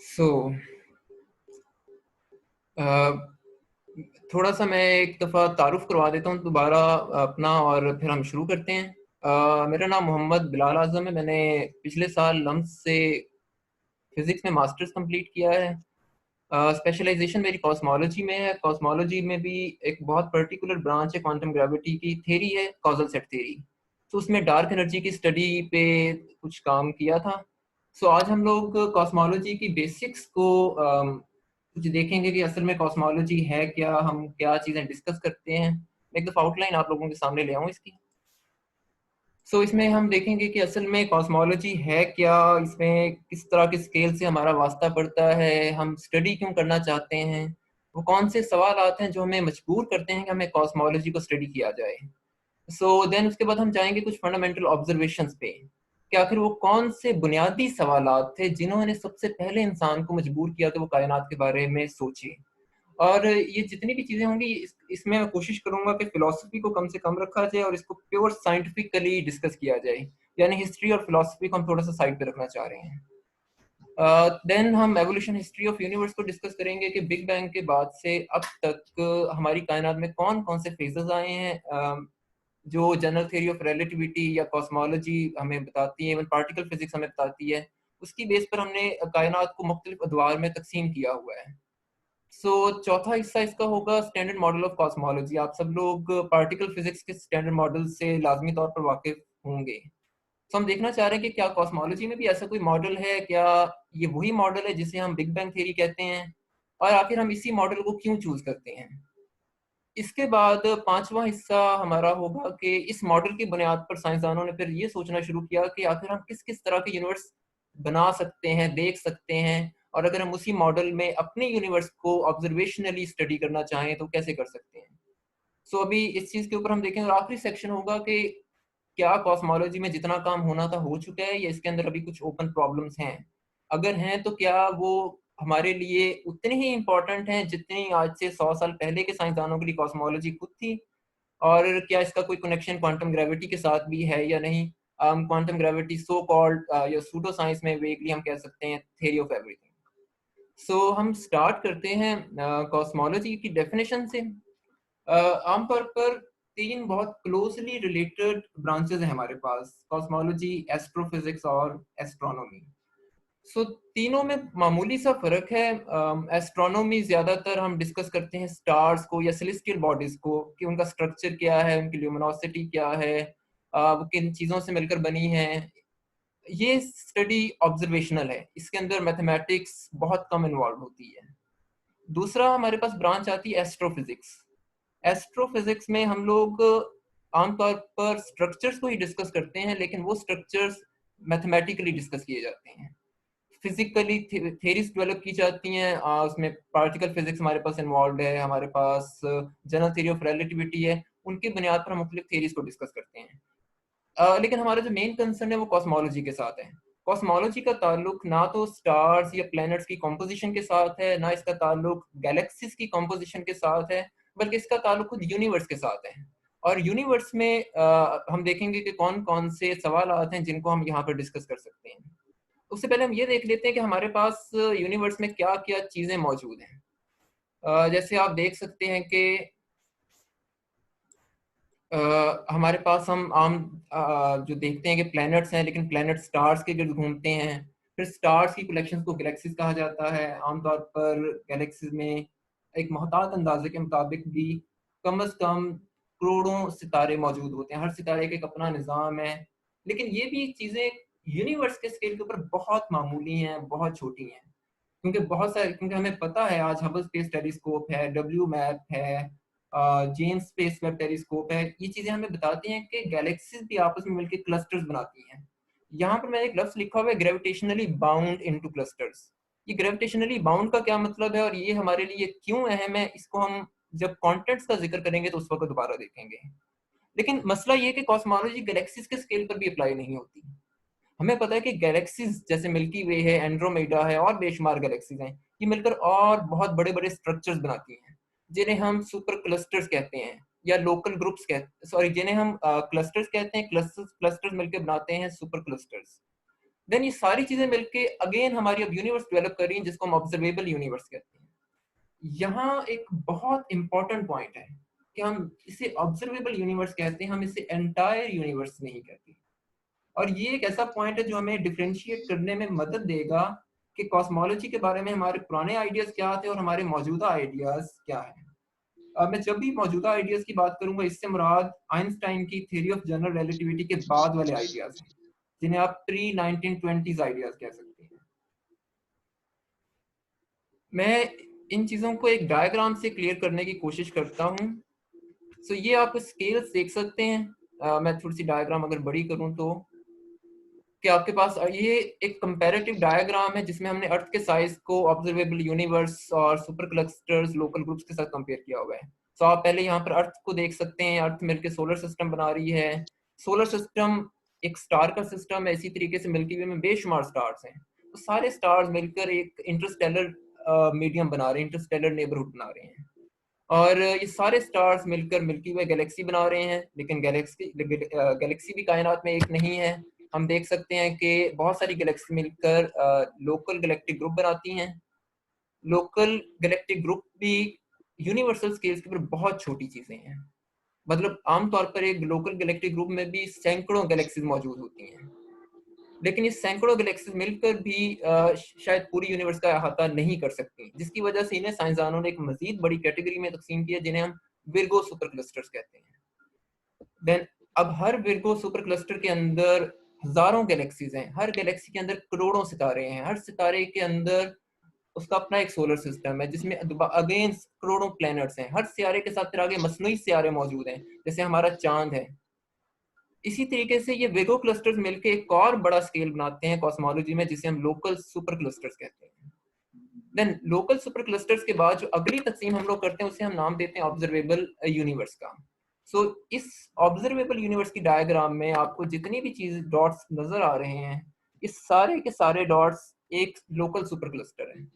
सो थोड़ा सा मैं एक दफ़ा तारुफ करवा देता हूँ दोबारा अपना, और फिर हम शुरू करते हैं। मेरा नाम मोहम्मद बिलाल आज़म है। मैंने पिछले साल लम्स से फिज़िक्स में मास्टर्स कंप्लीट किया है। स्पेशलाइजेशन मेरी कॉस्मोलॉजी में है। कॉस्मोलॉजी में भी एक बहुत पर्टिकुलर ब्रांच है, क्वांटम ग्रेविटी की थ्योरी है, कॉजल सेट थ्योरी। तो उसमें डार्क एनर्जी की स्टडी पे कुछ काम किया था। सो आज हम लोग कॉस्मोलॉजी की बेसिक्स को कुछ देखेंगे कि असल में कॉस्मोलॉजी है क्या, हम क्या चीज़ें डिस्कस करते हैं। मैं एक दफ़ा आउटलाइन आप लोगों के सामने ले आऊँ इसकी। इसमें हम देखेंगे कि असल में कॉस्मोलॉजी है क्या, इसमें किस तरह के स्केल से हमारा वास्ता पड़ता है, हम स्टडी क्यों करना चाहते हैं, वो कौन से सवाल आते हैं जो हमें मजबूर करते हैं कि हमें कॉस्मोलॉजी को स्टडी किया जाए। देन उसके बाद हम जाएंगे कुछ फंडामेंटल ऑब्जर्वेशंस पे कि आखिर वो कौन से बुनियादी सवालात थे जिन्होंने सबसे पहले इंसान को मजबूर किया कि वो कायनात के बारे में सोचे। और ये जितनी भी चीज़ें होंगी इसमें मैं कोशिश करूंगा कि फिलॉसफी को कम से कम रखा जाए और इसको प्योर साइंटिफिकली डिस्कस किया जाए। यानी हिस्ट्री और फिलॉसफी को हम थोड़ा सा साइड पे रखना चाह रहे हैं। देन हम एवोल्यूशन हिस्ट्री ऑफ यूनिवर्स को डिस्कस करेंगे कि बिग बैंग के बाद से अब तक हमारी कायनात में कौन कौन से फेजेस आए हैं, जो जनरल थ्योरी ऑफ रिलेटिविटी या कॉस्मोलॉजी हमें बताती है, इवन पार्टिकल फिजिक्स हमें बताती है। उसकी बेस पर हमने कायनात को मुख्तलिफ अदवार में तकसीम किया हुआ है। चौथा हिस्सा इसका होगा स्टैंडर्ड मॉडल ऑफ कॉस्मोलॉजी। आप सब लोग पार्टिकल फिजिक्स के स्टैंडर्ड मॉडल से लाजमी तौर पर वाकिफ होंगे। हम देखना चाह रहे हैं कि क्या कॉस्मोलॉजी में भी ऐसा कोई मॉडल है, क्या ये वही मॉडल है जिसे हम बिग बैंग थ्योरी कहते हैं, और आखिर हम इसी मॉडल को क्यों चूज करते हैं। इसके बाद पांचवा हिस्सा हमारा होगा कि इस मॉडल की बुनियाद पर साइंसदानों ने फिर ये सोचना शुरू किया कि आखिर हम किस किस तरह के यूनिवर्स बना सकते हैं, देख सकते हैं, और अगर हम उसी मॉडल में अपने यूनिवर्स को ऑब्जर्वेशनली स्टडी करना चाहें तो कैसे कर सकते हैं। अभी इस चीज के ऊपर हम देखेंगे, और आखिरी सेक्शन होगा कि क्या कॉस्मोलॉजी में जितना काम होना था हो चुका है या इसके अंदर अभी कुछ ओपन प्रॉब्लम्स हैं। अगर हैं तो क्या वो हमारे लिए उतनी ही इम्पोर्टेंट हैं जितनी आज से 100 साल पहले के साइंसदानों के लिए कॉस्मोलॉजी खुद थी, और क्या इसका कोई कनेक्शन क्वांटम ग्रेविटी के साथ भी है या नहीं। क्वांटम ग्रेविटी सो कॉल्ड या सूडो साइंस में वेगली हम कह सकते हैं थ्योरी ऑफ एवरीथिंग। हम स्टार्ट करते हैं कॉस्मोलॉजी की डेफिनेशन से। आमतौर पर तीन बहुत क्लोजली रिलेटेड ब्रांचेस हैं हमारे पास, कॉस्मोलॉजी, एस्ट्रोफिजिक्स और एस्ट्रोनॉमी। तीनों में मामूली सा फर्क है। एस्ट्रोनॉमी ज्यादातर हम डिस्कस करते हैं स्टार्स को या सेलेस्टियल बॉडीज को, कि उनका स्ट्रक्चर क्या है, उनकी ल्यूमिनोसिटी क्या है, वो किन चीजों से मिलकर बनी है। ये स्टडी ऑब्जर्वेशनल है, इसके अंदर मैथमेटिक्स बहुत कम इन्वॉल्व होती है। दूसरा हमारे पास ब्रांच आती है एस्ट्रोफिजिक्स। एस्ट्रोफिजिक्स में हम लोग आमतौर पर स्ट्रक्चर्स को ही डिस्कस करते हैं, लेकिन वो स्ट्रक्चर्स मैथमेटिकली डिस्कस किए जाते हैं, फिजिकली थेरीज डेवलप की जाती हैं। उसमें पार्टिकल फिजिक्स हमारे पास इन्वॉल्व है, हमारे पास जनरल थ्योरी ऑफ रिलेटिविटी है, उनकी बुनियाद पर हम मुख्तलिफ थेरीज को डिस्कस करते हैं। लेकिन हमारा जो मेन कंसर्न है वो कॉस्मोलॉजी के साथ है। कॉस्मोलॉजी का ताल्लुक ना तो स्टार्स या प्लैनेट्स की कॉम्पोजिशन के साथ है, ना इसका ताल्लुक गैलेक्सीज की कॉम्पोजिशन के साथ है, बल्कि इसका ताल्लुक खुद यूनिवर्स के साथ है। और यूनिवर्स में हम देखेंगे कि कौन कौन से सवाल आते हैं जिनको हम यहाँ पर डिस्कस कर सकते हैं। उससे पहले हम ये देख लेते हैं कि हमारे पास यूनिवर्स में क्या क्या चीजें मौजूद हैं। जैसे आप देख सकते हैं कि हमारे पास हम आम जो देखते हैं कि प्लैनेट्स हैं, लेकिन प्लैनेट स्टार्स के गिर्द घूमते हैं। फिर स्टार्स की कलेक्शंस को गैलेक्सीज कहा जाता है। आमतौर पर गैलेक्सीज में एक मोहतात अंदाजे के मुताबिक भी कम से कम करोड़ों सितारे मौजूद होते हैं, हर सितारे का एक अपना निज़ाम है। लेकिन ये भी चीज़ें यूनिवर्स के स्केल के ऊपर बहुत मामूली हैं, बहुत छोटी हैं, क्योंकि हमें पता है आज हबल स्पेस टेलीस्कोप है, डब्ल्यू मैप है, जेम्स स्पेस वेब टेलीस्कोप है, ये चीजें हमें बताती हैं कि गैलेक्सीज भी आपस में मिलकर क्लस्टर्स बनाती हैं। यहाँ पर मैंने एक लफ्ज लिखा हुआ है, ग्रेविटेशनली बाउंड इनटू क्लस्टर्स। ये ग्रेविटेशनली बाउंड का क्या मतलब है और ये हमारे लिए क्यों अहम है, इसको हम जब कॉन्टेंट्स का जिक्र करेंगे तो उस वक्त दोबारा देखेंगे। लेकिन मसला ये कि कॉस्मोलॉजी गैलेक्सीज के स्केल पर भी अप्लाई नहीं होती। हमें पता है कि गैलेक्सीज जैसे मिल्की वे है, एंड्रोमेडा है, और बेशुमार गैलेक्सीज हैं, ये मिलकर और बहुत बड़े बड़े स्ट्रक्चर्स बनाती हैं जिन्हें हम सुपर क्लस्टर्स कहते हैं। या लोकल ग्रुप्स कहते, सॉरी, जिन्हें हम क्लस्टर्स कहते हैं, क्लस्टर्स मिलकर बनाते हैं सुपर क्लस्टर्स। देन ये सारी चीजें मिलके अगेन हमारी अब यूनिवर्स डेवलप कर रही हैं, जिसको हम ऑब्जर्वेबल यूनिवर्स कहते हैं। यहाँ एक बहुत इंपॉर्टेंट पॉइंट है कि हम इसे ऑब्जर्वेबल यूनिवर्स कहते हैं, हम इसे एंटायर यूनिवर्स नहीं कहते। और ये एक ऐसा पॉइंट है जो हमें डिफरेंशिएट करने में मदद देगा कि कॉस्मोलॉजी के बारे में हमारे पुराने आइडियाज क्या थे और हमारे मौजूदा आइडियाज क्या हैं। मैं जब भी मौजूदा आइडियाज की बात करूंगा, इससे मुराद आइंस्टाइन की थ्योरी ऑफ जनरल रिलेटिविटी के बाद वाले आइडियाज हैं, जिन्हें आप प्री 1920s आइडियाज कह सकते हैं। मैं इन चीजों को एक डायग्राम से क्लियर करने की कोशिश करता हूँ। सो ये आप स्केल्स देख सकते हैं। मैं थोड़ी सी डायग्राम अगर बड़ी करूँ तो कि आपके पास ये एक कंपैरेटिव डायग्राम है जिसमें हमने अर्थ के साइज को ऑब्जर्वेबल यूनिवर्स और सुपर क्लस्टर्स लोकल ग्रुप्स के साथ कंपेयर किया हुआ है। तो आप पहले यहाँ पर अर्थ को देख सकते हैं, अर्थ मिलकर सोलर सिस्टम बना रही है। सोलर सिस्टम एक स्टार का सिस्टम है, इसी तरीके से मिल्की वे में बेशुमार स्टार्स हैं। तो सारे स्टार्स मिलकर एक इंटरस्टेलर मीडियम बना रहे हैं, इंटरस्टेलर नेबरहुड बना रहे हैं। और ये सारे स्टार्स मिलकर मिल्की वे गैलेक्सी बना रहे हैं, लेकिन गैलेक्सी भी कायनात में एक नहीं है। हम देख सकते हैं कि बहुत सारी गैलेक्सी मिलकर लोकल गैलेक्टिक ग्रुप बनाती हैं। लोकल गैलेक्टिक ग्रुप भी यूनिवर्सल स्केल्स के ऊपर बहुत छोटी चीजें हैं। मतलब आमतौर पर एक लोकल गैलेक्टिक ग्रुप में भी सैकड़ों गैलेक्सीज मौजूद होती हैं, लेकिन ये सैकड़ों गैलेक्सीज मिलकर भी शायद पूरी यूनिवर्स का अहाता नहीं कर सकती, जिसकी वजह से इन्हें साइंसदानों ने एक मजीद बड़ी कैटेगरी में तकसीम किया, जिन्हें हम विर्गो सुपर क्लस्टर्स कहते हैं। देन अब हर विर्गो सुपर क्लस्टर के अंदर हजारों गैलेक्सीज हैं, हर गैलेक्सी के अंदर करोड़ों सितारे हैं, हर सितारे के अंदर उसका अपना एक सोलर सिस्टम है, जिसमें अगेन करोड़ों प्लैनेट्स हैं। हर सियारे के साथ फिर आगे मसनूई सियारे मौजूद हैं, जैसे हमारा चांद है। इसी तरीके से ये वेगो क्लस्टर्स मिलकर एक और बड़ा स्केल बनाते हैं कॉस्मोलॉजी में, जिसे हम लोकल सुपर क्लस्टर्स कहते हैं। देन लोकल सुपर क्लस्टर्स के बाद जो अगली तकसीम हम लोग करते हैं, उसे हम नाम देते हैं ऑब्जर्वेबल यूनिवर्स का। सो इस ऑब्जर्वेबल यूनिवर्स की डायग्राम में आपको जितनी भी चीज डॉट्स नजर आ रहे हैं, इस सारे के सारे डॉट्स एक लोकल सुपर क्लस्टर है।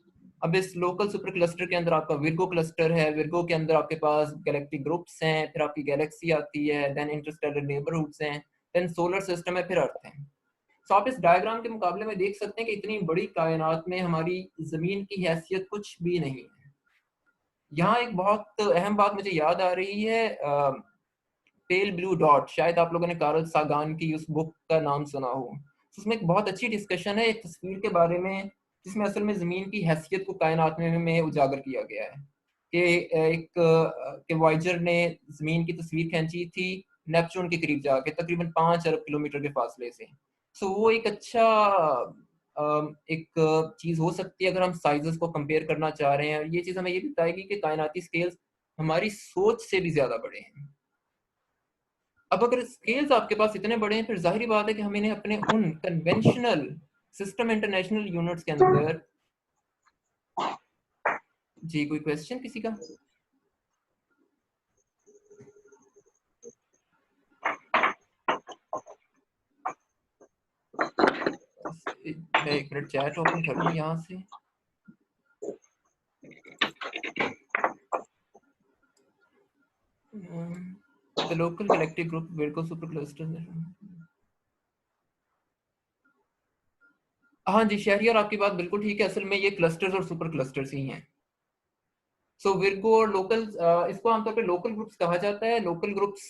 अब इस लोकल सुपर क्लस्टर के अंदर आपका विर्गो क्लस्टर है, विर्गो के अंदर आपके पास गैलेक्टिक ग्रुप्स हैं, फिर आपकी गैलेक्सी आती है, देन इंटरस्टेलर नेबरहुड्स हैं, देन सोलर सिस्टम है, फिर अर्थ है। तो आप इस डायग्राम के मुकाबले में देख सकते हैं कि इतनी बड़ी कायनात में हमारी जमीन की हैसियत कुछ भी नहीं है। यहाँ एक बहुत अहम बात मुझे याद आ रही है, पेल ब्लू डॉट, शायद आप लोगों ने कार्ल सागान की उस बुक का नाम सुना हो। उसमें एक बहुत अच्छी डिस्कशन है एक तस्वीर के बारे में, जिसमें असल में जमीन की हैसियत को कायनात में उजागर किया गया है। कि एक कि वॉयेजर ने जमीन की तस्वीर खींची थी नेपच्यून के करीब जाके, तकरीबन 5 अरब किलोमीटर के फासले से। सो वो एक अच्छा एक चीज हो सकती है अगर हम साइजेस को कंपेयर करना चाह रहे हैं। और ये चीज हमें ये भी बताएगी कि कायनाती स्केल्स हमारी सोच से भी ज्यादा बड़े हैं। अब अगर स्केल्स आपके पास इतने बड़े हैं, फिर जाहिर बात है कि हम इन्हें अपने उन कन्वेंशनल सिस्टम इंटरनेशनल यूनिट्स के अंदर। जी, कोई क्वेश्चन किसी का? मैं एक मिनट चैट ओपन कर लूं यहाँ से। The local galactic group Virgo super cluster. हाँ जी शहरियार, आपकी बात बिल्कुल ठीक है। असल में ये क्लस्टर्स और सुपर क्लस्टर्स ही हैं। सो विर्गो और लोकल, इसको आमतौर पे लोकल ग्रुप्स कहा जाता है। लोकल ग्रुप्स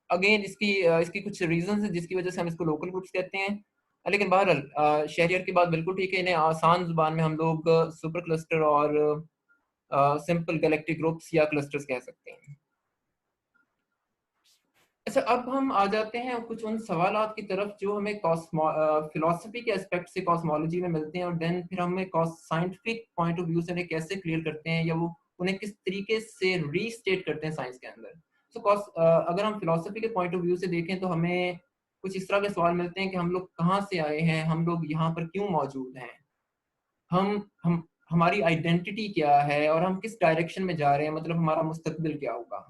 अगेन इसकी कुछ रीजन है जिसकी वजह से हम इसको लोकल ग्रुप्स कहते हैं। लेकिन बहरहाल शहरियर की बात बिल्कुल ठीक है, इन्हें आसान जुबान में हम लोग सुपर क्लस्टर और सिंपल गैलेक्टिक ग्रुप्स या क्लस्टर्स कह सकते हैं। अच्छा, अब हम आ जाते हैं कुछ उन सवालात की तरफ जो हमें फिलोसफी के एस्पेक्ट से कॉस्मोलॉजी में मिलते हैं, और देन फिर हमें साइंटिफिक पॉइंट ऑफ व्यू से उन्हें कैसे क्लियर करते हैं, या वो उन्हें किस तरीके से रीस्टेट करते हैं साइंस के अंदर। अगर हम फिलोसफी के पॉइंट ऑफ व्यू से देखें तो हमें कुछ इस तरह के सवाल मिलते हैं कि हम लोग कहाँ से आए हैं, हम लोग यहाँ पर क्यों मौजूद हैं, हम हमारी आइडेंटिटी क्या है, और हम किस डायरेक्शन में जा रहे हैं, मतलब हमारा मुस्तकबिल क्या होगा।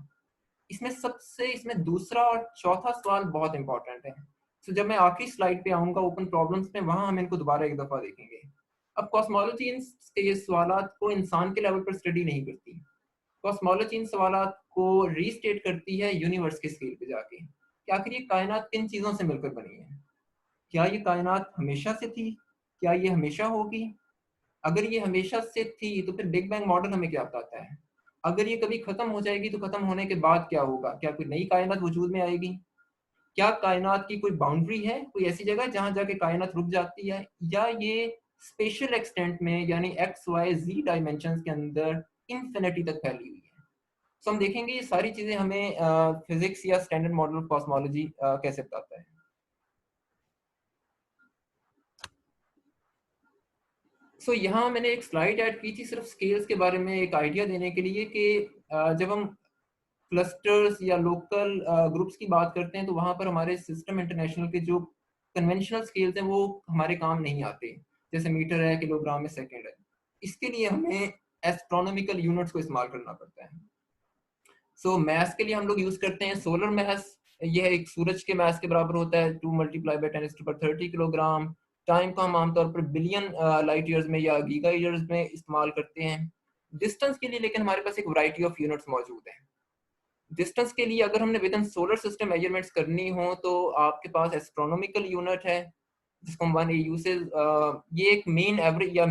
इसमें दूसरा और चौथा सवाल बहुत इंपॉर्टेंट है। तो जब मैं आखिरी स्लाइड पे आऊंगा ओपन प्रॉब्लम्स में, वहां हम इनको दोबारा एक दफा देखेंगे। अब कॉस्मोलॉजी इन ये सवालात को इंसान के लेवल पर स्टडी नहीं करती, कॉस्मोलॉजी इन सवालात को रीस्टेट करती है यूनिवर्स के स्केल पे जाके कि आखिर ये कायनात किन चीज़ों से मिलकर बनी है। क्या ये कायनात हमेशा से थी? क्या ये हमेशा होगी? अगर ये हमेशा से थी तो फिर बिग बैंग मॉडल हमें क्या बताता है? अगर ये कभी खत्म हो जाएगी तो खत्म होने के बाद क्या होगा? क्या कोई नई कायनात वजूद में आएगी? क्या कायनात की कोई बाउंड्री है? कोई ऐसी जगह जहां जाके कायनात रुक जाती है, या ये स्पेशल एक्सटेंट में यानी एक्स वाई जी डायमेंशन के अंदर इंफिनिटी तक फैली हुई है? तो हम देखेंगे ये सारी चीजें हमें फिजिक्स या स्टैंडर्ड मॉडल ऑफ कॉस्मोलॉजी कैसे बताता है। यहाँ मैंने एक स्लाइड ऐड की थी सिर्फ स्केल्स के बारे में एक आइडिया देने के लिए कि जब हम क्लस्टर्स या लोकल ग्रुप्स की बात करते हैं तो वहाँ पर हमारे सिस्टम इंटरनेशनल के जो कन्वेंशनल स्केल्स हैं वो हमारे काम नहीं आते, जैसे मीटर है, किलोग्राम है, सेकेंड है। इसके लिए हमें एस्ट्रोनॉमिकल यूनिट्स को इस्तेमाल करना पड़ता है। मैथ के लिए हम लोग यूज करते हैं सोलर मैथ। यह एक सूरज के मैथ के बराबर होता है, 2 मल्टीप्लाई बाई 10⁻30 किलोग्राम। टाइम को हम आमतौर पर बिलियन लाइट ईयर्स में या गीगा ईयर्स में इस्तेमाल करते हैं। डिस्टेंस के लिए लेकिन हमारे पास एक वैरायटी ऑफ यूनिट्स मौजूद है। डिस्टेंस के लिए अगर हमने with in solar system measurements करनी हो तो आपके पास एस्ट्रोनॉमिकल यूनिट है जिसको हम 1 AU से ये एक मीन एवरेज या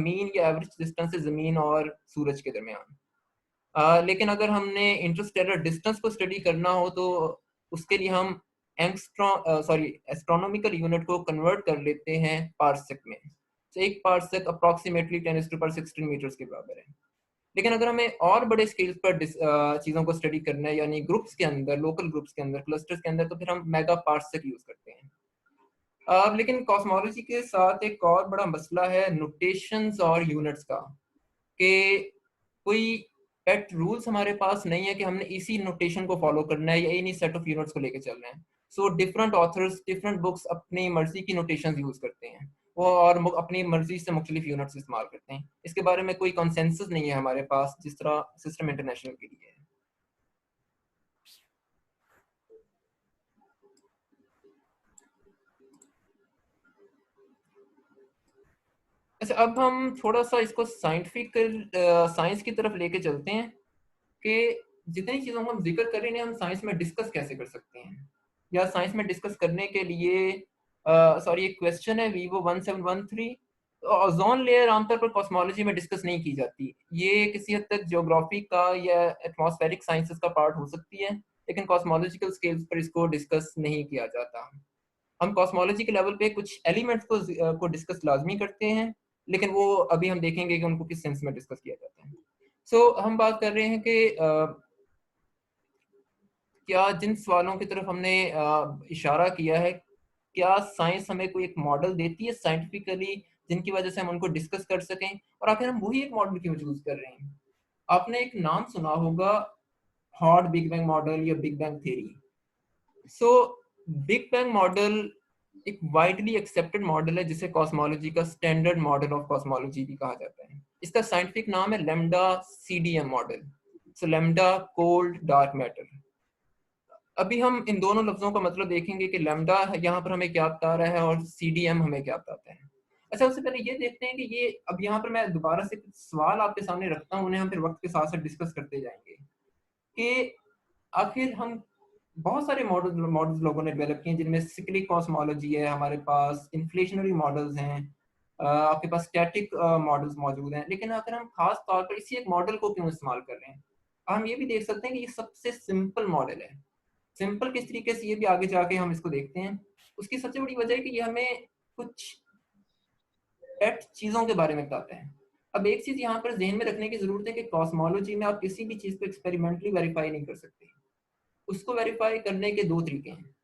एवरेज डिस्टेंस है जमीन और सूरज के दरमियान। लेकिन अगर हमने इंटरस्टेलर डिस्टेंस को स्टडी करना हो तो उसके लिए हम एस्ट्रोनॉमिकल यूनिट को कन्वर्ट कर लेते हैं पार्सेक में। तो एक पार्सेक अप्रॉक्सीमेटली 10⁻16 मीटर्स के बराबर है। लेकिन अगर हमें और बड़े स्केल्स पर चीज़ों को स्टडी करना है, यानी ग्रुप्स के अंदर, लोकल ग्रुप्स के अंदर, क्लस्टर्स के अंदर, तो फिर हम मेगा पार्सेक यूज करते हैं। लेकिन कॉस्मोलॉजी के साथ एक और बड़ा मसला है नोटेशंस और यूनिट्स का, कि कोई पेट रूल्स हमारे पास नहीं है कि हमने इसी नोटेशन को फॉलो करना है या इन्हीं सेट ऑफ यूनिट्स को लेके चलना है। डिफरेंट ऑथर्स, डिफरेंट बुक्स अपनी मर्जी की नोटेशन यूज करते हैं वो, और अपनी मर्जी से मुख्तलिफ यूनिट्स इस्तेमाल करते हैं। इसके बारे में कोई कंसेंसस नहीं है हमारे पास जिस तरह सिस्टम इंटरनेशनल के लिए है। अच्छा, अब हम थोड़ा सा इसको साइंस की तरफ लेके चलते हैं कि जितनी चीज़ों को हम जिक्र कर रहे हैं हम साइंस में डिस्कस कैसे कर सकते हैं, या साइंस में डिस्कस करने के लिए सॉरी, एक क्वेश्चन है Vivo1713। ओजोन लेयर आमतौर पर कॉस्मोलॉजी में डिस्कस नहीं की जाती। ये किसी हद तक ज्योग्राफी का या एटमॉस्फेरिक साइंसेस का पार्ट हो सकती है, लेकिन कॉस्मोलॉजिकल स्केल्स पर इसको डिस्कस नहीं किया जाता। हम कॉस्मोलॉजी के लेवल पे कुछ एलिमेंट्स को डिस्कस लाजमी करते हैं, लेकिन वो अभी हम देखेंगे कि उनको किस सेंस में डिस्कस किया जाता है। हम बात कर रहे हैं कि क्या जिन सवालों की तरफ हमने इशारा किया है, क्या साइंस हमें कोई एक मॉडल देती है साइंटिफिकली जिनकी वजह से हम उनको डिस्कस कर सकें, और आखिर हम वही एक मॉडल क्यों चूज कर रहे हैं? आपने एक नाम सुना होगा, हॉट बिग बैंग मॉडल या big bang theory. So big bang model एक वाइडली एक्सेप्टेड मॉडल है जिसे कॉस्मोलॉजी का स्टैंडर्ड मॉडल ऑफ कॉस्मोलॉजी भी कहा जाता है। इसका साइंटिफिक नाम है lambda CDM model. Lambda cold dark matter. अभी हम इन दोनों लफ्जों का मतलब देखेंगे कि लैम्डा यहाँ पर हमें क्या बता रहा है और CDM हमें क्या बताता है। अच्छा, उससे पहले ये देखते हैं कि ये अब यहाँ पर मैं दोबारा से कुछ सवाल आपके सामने रखता हूँ, उन्हें हम फिर वक्त के साथ साथ डिस्कस करते जाएंगे कि आखिर हम बहुत सारे मॉडल्स लोगों ने डेवलप किए हैं, जिनमें सिक्लिक कॉस्मोलॉजी है, हमारे पास इन्फ्लेशनरी मॉडल्स हैं, आपके पास स्टैटिक मॉडल्स मौजूद हैं। लेकिन अगर हम खास तौर पर इसी एक मॉडल को क्यों इस्तेमाल कर रहे हैं, हम ये भी देख सकते हैं कि ये सबसे सिंपल मॉडल है। सिंपल किस तरीके से, ये भी आगे जाके हम इसको देखते हैं। उसकी सबसे बड़ी वजह है कि ये हमें कुछ पेट चीजों के बारे में बताता है। अब एक चीज यहाँ पर ध्यान में रखने की जरूरत है कि कॉस्मोलॉजी में आप किसी भी चीज को एक्सपेरिमेंटली वेरीफाई नहीं कर सकते। उसको वेरीफाई करने के दो तरीके हैं।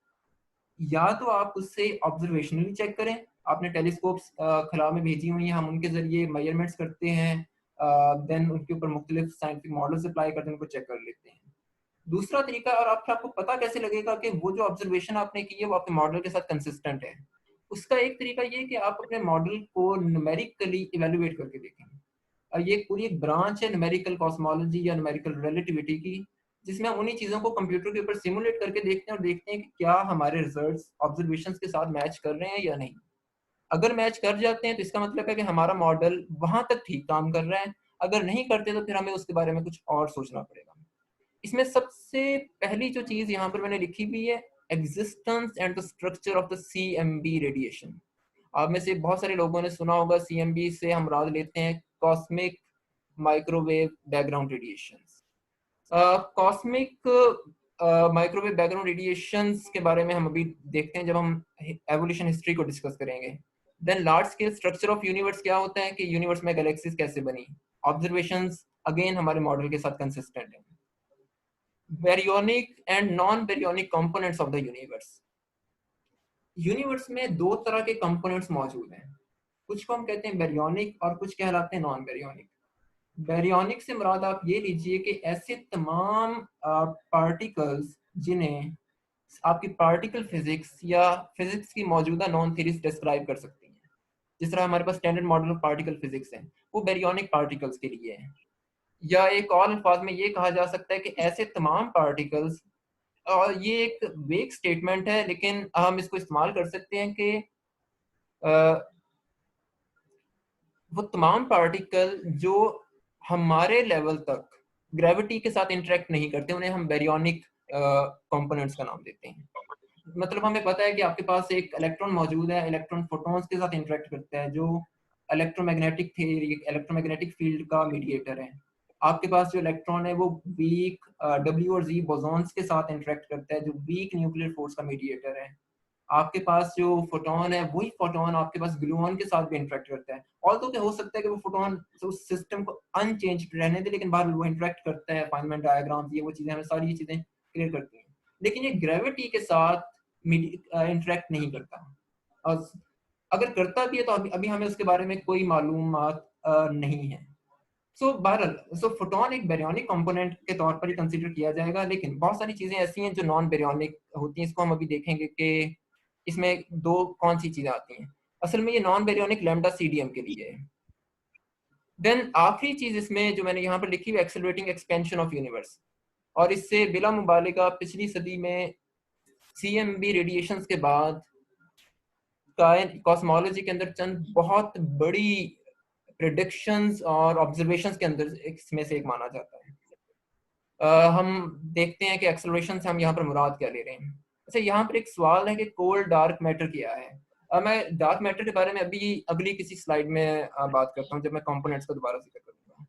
या तो आप उससे ऑब्जर्वेशनली चेक करें, आपने टेलीस्कोप्स खला में भेजी हुई हैं, हम उनके जरिए मेजरमेंट्स करते हैं, देन उनके ऊपर मुख्तलिफ साइंटिफिक मॉडल्स अप्लाई करते हैं, उनको चेक कर लेते हैं। दूसरा तरीका, और आपको पता कैसे लगेगा कि वो जो ऑब्जर्वेशन आपने की है वो आपके मॉडल के साथ कंसिस्टेंट है? उसका एक तरीका ये है कि आप अपने मॉडल को न्यूमेरिकली इवेलुएट करके देखें। ये पूरी एक ब्रांच है न्यूमेरिकल कॉस्मोलॉजी या न्यूमेरिकल रिलेटिविटी की, जिसमें हम उन्हीं चीज़ों को कंप्यूटर के ऊपर सिमुलेट करके देखते हैं और देखते हैं कि क्या हमारे रिजल्ट्स ऑब्जर्वेशंस के साथ मैच कर रहे हैं या नहीं। अगर मैच कर जाते हैं तो इसका मतलब है कि हमारा मॉडल वहां तक ठीक काम कर रहा है। अगर नहीं करते तो फिर हमें उसके बारे में कुछ और सोचना पड़ेगा। इसमें सबसे पहली जो चीज यहाँ पर मैंने लिखी हुई है, existence and the structure of the CMB radiation. आप में से बहुत सारे लोगों ने सुना होगा, सीएमबी से हम मुराद लेते हैं cosmic microwave background radiations. Cosmic microwave background radiations के बारे में हम अभी देखते हैं जब हम एवोल्यूशन हिस्ट्री को डिस्कस करेंगे। Then large scale structure of universe क्या होता है, कि यूनिवर्स में गैलेक्सीज कैसे बनी। ऑब्जर्वेशंस अगेन हमारे मॉडल के साथ कंसिस्टेंट है। Baryonic and non baryonic components of the universe. Universe में दो तरह के कंपोनेंट्स मौजूद हैं, कुछ को हम कहते हैं बैरियोनिक और कुछ कहलाते हैं नॉन बैरियोनिक। बैरियोनिक से मुराद आप ये लीजिए कि ऐसे तमाम पार्टिकल्स जिन्हें आपकी पार्टिकल फिजिक्स या फिजिक्स की मौजूदा नॉन थ्योरीज डिस्क्राइब कर सकती हैं। जिस तरह हमारे पास standard model of particle physics है, वो बैरियोनिक पार्टिकल्स के लिए है। या एक और अल्फाज में ये कहा जा सकता है कि ऐसे तमाम पार्टिकल्स, और ये एक वेग स्टेटमेंट है लेकिन हम इसको इस्तेमाल कर सकते हैं कि वो तमाम पार्टिकल जो हमारे लेवल तक ग्रेविटी के साथ इंटरेक्ट नहीं करते, उन्हें हम बैरियोनिक कंपोनेंट्स का नाम देते हैं। मतलब हमें पता है कि आपके पास एक इलेक्ट्रॉन मौजूद है, इलेक्ट्रॉन फोटॉन्स के साथ इंटरेक्ट करता है, जो इलेक्ट्रोमैग्नेटिक थ्योरी, इलेक्ट्रोमैग्नेटिक फील्ड का मीडिएटर है। आपके पास जो इलेक्ट्रॉन है वो वीक डब्ल्यू और जी बोसॉन्स के साथ इंटरेक्ट करता है, जो वीक न्यूक्लियर फोर्स का मीडिएटर है। आपके पास जो फोटोन है, वही फोटोन आपके पास ग्लूऑन के साथ भी इंटरेक्ट करता है। ऑल्दो क्या हो सकता है कि वो फोटोन उस सिस्टम को अनचेंज रहने दे, लेकिन बाहर वो इंटरेक्ट करता है, फाइनमेंट डायग्राम्स, ये वो चीजें हमें सारी ये चीजें क्लियर करती हैं। लेकिन ये ग्रेविटी के साथ इंटरेक्ट नहीं करता, और अगर करता भी है तो अभी हमें उसके बारे में कोई मालूमात नहीं है। सो बहरहाल, सो फोटोन एक बैरियोनिक कंपोनेंट के तौर पर ही कंसीडर किया जाएगा, लेकिन बहुत सारी चीजें ऐसी हैं जो नॉन बैरियोनिक होती हैं। इसको हम अभी देखेंगे कि इसमें दो कौन सी चीजें आती हैं। असल में ये नॉन बैरियोनिक लैम्डा सीडीएम के लिए है। देन आखिरी चीज इसमें जो मैंने यहाँ पर लिखी हुई, एक्सेलरेटिंग एक्सपेंशन ऑफ यूनिवर्स। और इससे बिला मुबालिगा पिछली सदी में सीएमबी रेडिएशंस के बाद कॉस्मोलॉजी के अंदर चंद बहुत बड़ी प्रिडिक्शंस और ऑब्जर्वेशंस के अंदर इसमें से एक माना जाता है। हम देखते हैं कि एक्सेलरेशन से हम यहाँ पर मुराद क्या ले रहे हैं। अच्छा, यहाँ पर एक सवाल है कि कोल्ड डार्क मैटर क्या है। मैं डार्क मैटर के बारे में अभी अगली किसी स्लाइड में बात करता हूँ, जब मैं कंपोनेंट्स का दोबारा जिक्र करूँगा।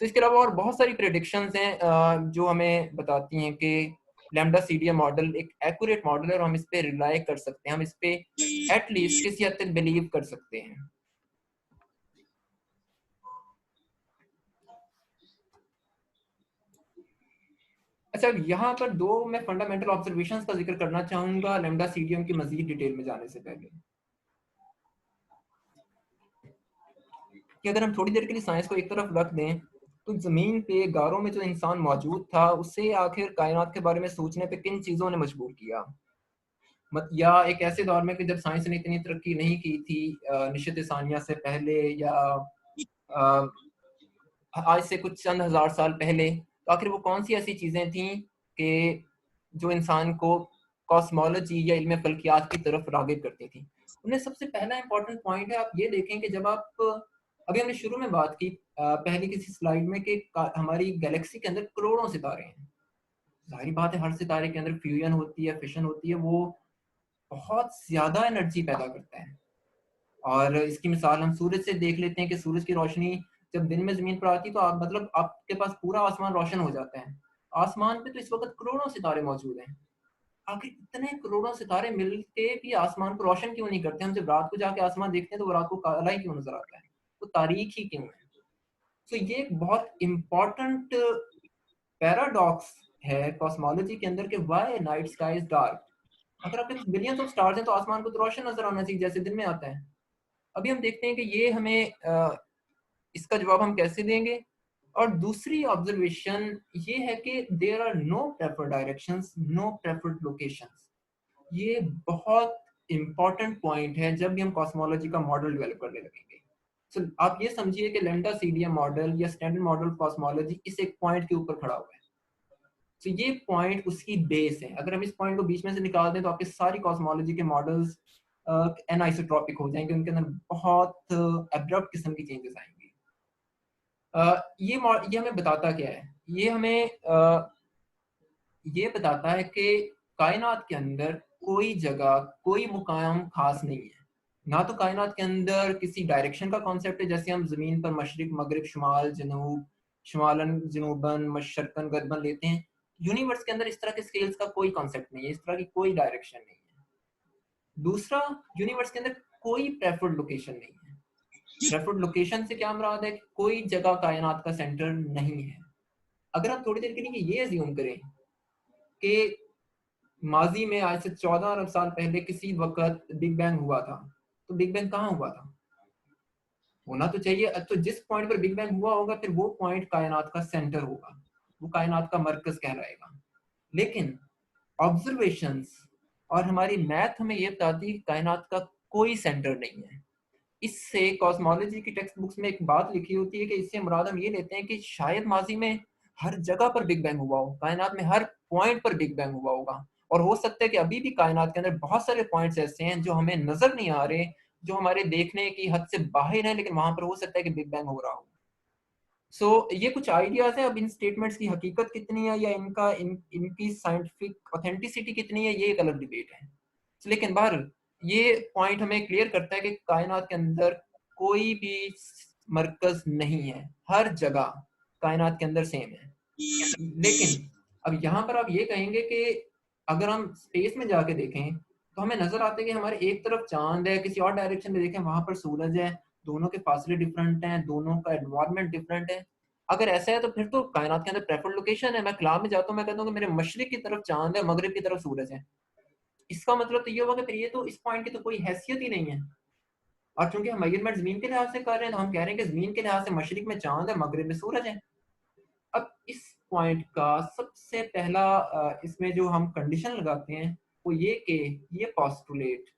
तो इसके अलावा और बहुत सारी प्रेडिक्शंस हैं जो हमें बताती हैं कि लैम्डा सीडीएम मॉडल एक एक्यूरेट मॉडल है और हम इस पे रिलाई कर सकते हैं, हम इस पे एटलीस्ट किसी हद तक बिलीव कर सकते हैं। अच्छा, यहाँ पर दो मैं फंडामेंटल ऑब्जर्वेशंस का जिक्र करना चाहूंगा लैम्डा सीडीएम की मजीद डिटेल में जाने से पहले, कि अगर हम थोड़ी देर के लिए साइंस को एक तरफ रख दें, तो जमीन पे गारों में जो इंसान मौजूद था, उससे आखिर कायनात के बारे में सोचने पे किन चीजों ने मजबूर किया। या एक ऐसे दौर में कि जब साइंस ने इतनी तरक्की नहीं की थी, निशत सानिया से पहले या अ, आज से कुछ चंद हजार साल पहले, तो आखिर वो कौन सी ऐसी चीजें थी कि जो इंसान को कॉस्मोलॉजी या इल्म फल्कियात की तरफ रागिब करती थी। उन्हें सबसे पहला इंपॉर्टेंट पॉइंट है, आप ये देखें कि जब आप अभी हमने शुरू में बात की पहली किसी स्लाइड में कि हमारी गैलेक्सी के अंदर करोड़ों सितारे हैं। जाहिर बात है हर सितारे के अंदर फ्यूजन होती है, फिशन होती है, वो बहुत ज्यादा एनर्जी पैदा करता है। और इसकी मिसाल हम सूरज से देख लेते हैं कि सूरज की रोशनी जब दिन में जमीन पर आती है तो आप मतलब आपके पास पूरा आसमान रोशन हो जाता है। आसमान पे तो इस वक्त करोड़ों सितारे मौजूद हैं। आखिर इतने करोड़ों सितारे मिलके भी आसमान को रोशन क्यों नहीं करते? हम जब रात को जाके आसमान देखते हैं तो वो रात को काला ही क्यों नजर आता है? तो तारीख ही क्यों है? तो ये एक बहुत इंपॉर्टेंट पैराडॉक्स है कॉस्मोलॉजी के अंदर कि why night sky is dark. अगर आपके पास बिलियंस ऑफ स्टार्स हैं तो आसमान को तो रोशन नजर आना चाहिए जैसे दिन में आता है। अभी हम देखते हैं कि ये हमें इसका जवाब हम कैसे देंगे। और दूसरी ऑब्जर्वेशन ये है कि there are no preferred directions, no preferred locations. ये बहुत इंपॉर्टेंट पॉइंट है जब भी हम कॉस्मोलॉजी का मॉडल डेवलप करने लगेंगे। So, आप ये समझिए कि लैम्डा सीडीएम मॉडल या स्टैंडर्ड मॉडल कॉस्मोलॉजी इस एक पॉइंट के ऊपर खड़ा हुआ है। तो ये पॉइंट उसकी बेस है। अगर हम इस पॉइंट को बीच में से निकाल दें तो आपके सारी कॉस्मोलॉजी के मॉडल्स एनाइसोट्रॉपिक हो जाएंगे, उनके अंदर बहुत एब्रप्ट किस्म की चेंजेस आएंगी। ये हमें बताता क्या है? ये हमें ये बताता है कि कायनात के अंदर कोई जगह, कोई मुकाम खास नहीं है। ना तो कायनात के अंदर किसी डायरेक्शन का कॉन्सेप्ट है, जैसे हम ज़मीन पर मशरिक, मगरिब, शुमाल, जनूब, शुमालन, जनूबन, मशरकन, गरबन लेते हैं। यूनिवर्स के अंदर इस तरह के स्केल्स का कोई कॉन्सेप्ट नहीं है, इस तरह की कोई डायरेक्शन नहीं है। दूसरा, यूनिवर्स के अंदर कोई प्रेफर्ड लोकेशन नहीं है। प्रेफर्ड लोकेशन से क्या मुराद है कि कोई जगह कायनात का सेंटर नहीं है। अगर हम थोड़ी देर के लिए ये अज्यूम करें कि माजी में आज से 14 अरब साल पहले किसी वक्त बिग बैंग हुआ था, तो बिग बैंग कहाँ हुआ था? होना तो चाहिए, तो जिस पॉइंट पर बिग बैंग हुआ होगा फिर वो पॉइंट कायनात का सेंटर होगा, वो कायनात का मरकज कहलाएगा। लेकिन ऑब्जर्वेशंस और हमारी मैथ हमें ये बताती है कि कायनात का कोई सेंटर नहीं है। इससे कॉस्मोलॉजी की टेक्स्ट बुक्स में एक बात लिखी होती है कि इससे मुराद हम ये लेते हैं कि शायद माजी में हर जगह पर बिग बैंग हुआ हो, कायनात में हर पॉइंट पर बिग बैंग हुआ होगा। और हो सकता है कि अभी भी कायनात के अंदर बहुत सारे पॉइंट्स ऐसे हैं जो हमें नजर नहीं आ रहे, जो हमारे देखने की हद से बाहर है, लेकिन वहां पर हो सकता है कि बिग बैंग हो रहा हो। ये कुछ आइडियाज हैं। अब इन स्टेटमेंट्स की हकीकत कितनी है या इनकी साइंटिफिक ऑथेंटिसिटी कितनी है, ये एक अलग डिबेट है। लेकिन बहरहाल ये पॉइंट हमें क्लियर करता है कि कायनात के अंदर कोई भी मरकज नहीं है, हर जगह कायनात के अंदर सेम है। लेकिन अब यहाँ पर आप ये कहेंगे कि अगर हम स्पेस में जाके देखें तो हमें नजर आता है कि हमारे एक तरफ चांद है, किसी और डायरेक्शन में देखें वहां पर सूरज है, दोनों के फासले डिफरेंट हैं, दोनों का एनवायरनमेंट डिफरेंट है। अगर ऐसा है तो फिर तो कायनात के अंदर प्रेफर्ड लोकेशन है। मैं खला में जाता हूँ, मैं कहता हूँ कि मेरे मशरिक की तरफ चांद है, मगरिब की तरफ सूरज है। इसका मतलब तो ये होगा कि फिर ये तो इस पॉइंट की तो कोई हैसियत ही नहीं है। और चूंकि हम मेजरमेंट जमीन के लिहाज से कर रहे हैं, तो हम कह रहे हैं कि जमीन के लिहाज से मशरिक में चांद है, मगरिब में सूरज है। अब इस पॉइंट का सबसे पहला इसमें जो हम कंडीशन लगाते हैं वो ये कि ये पोस्टुलेट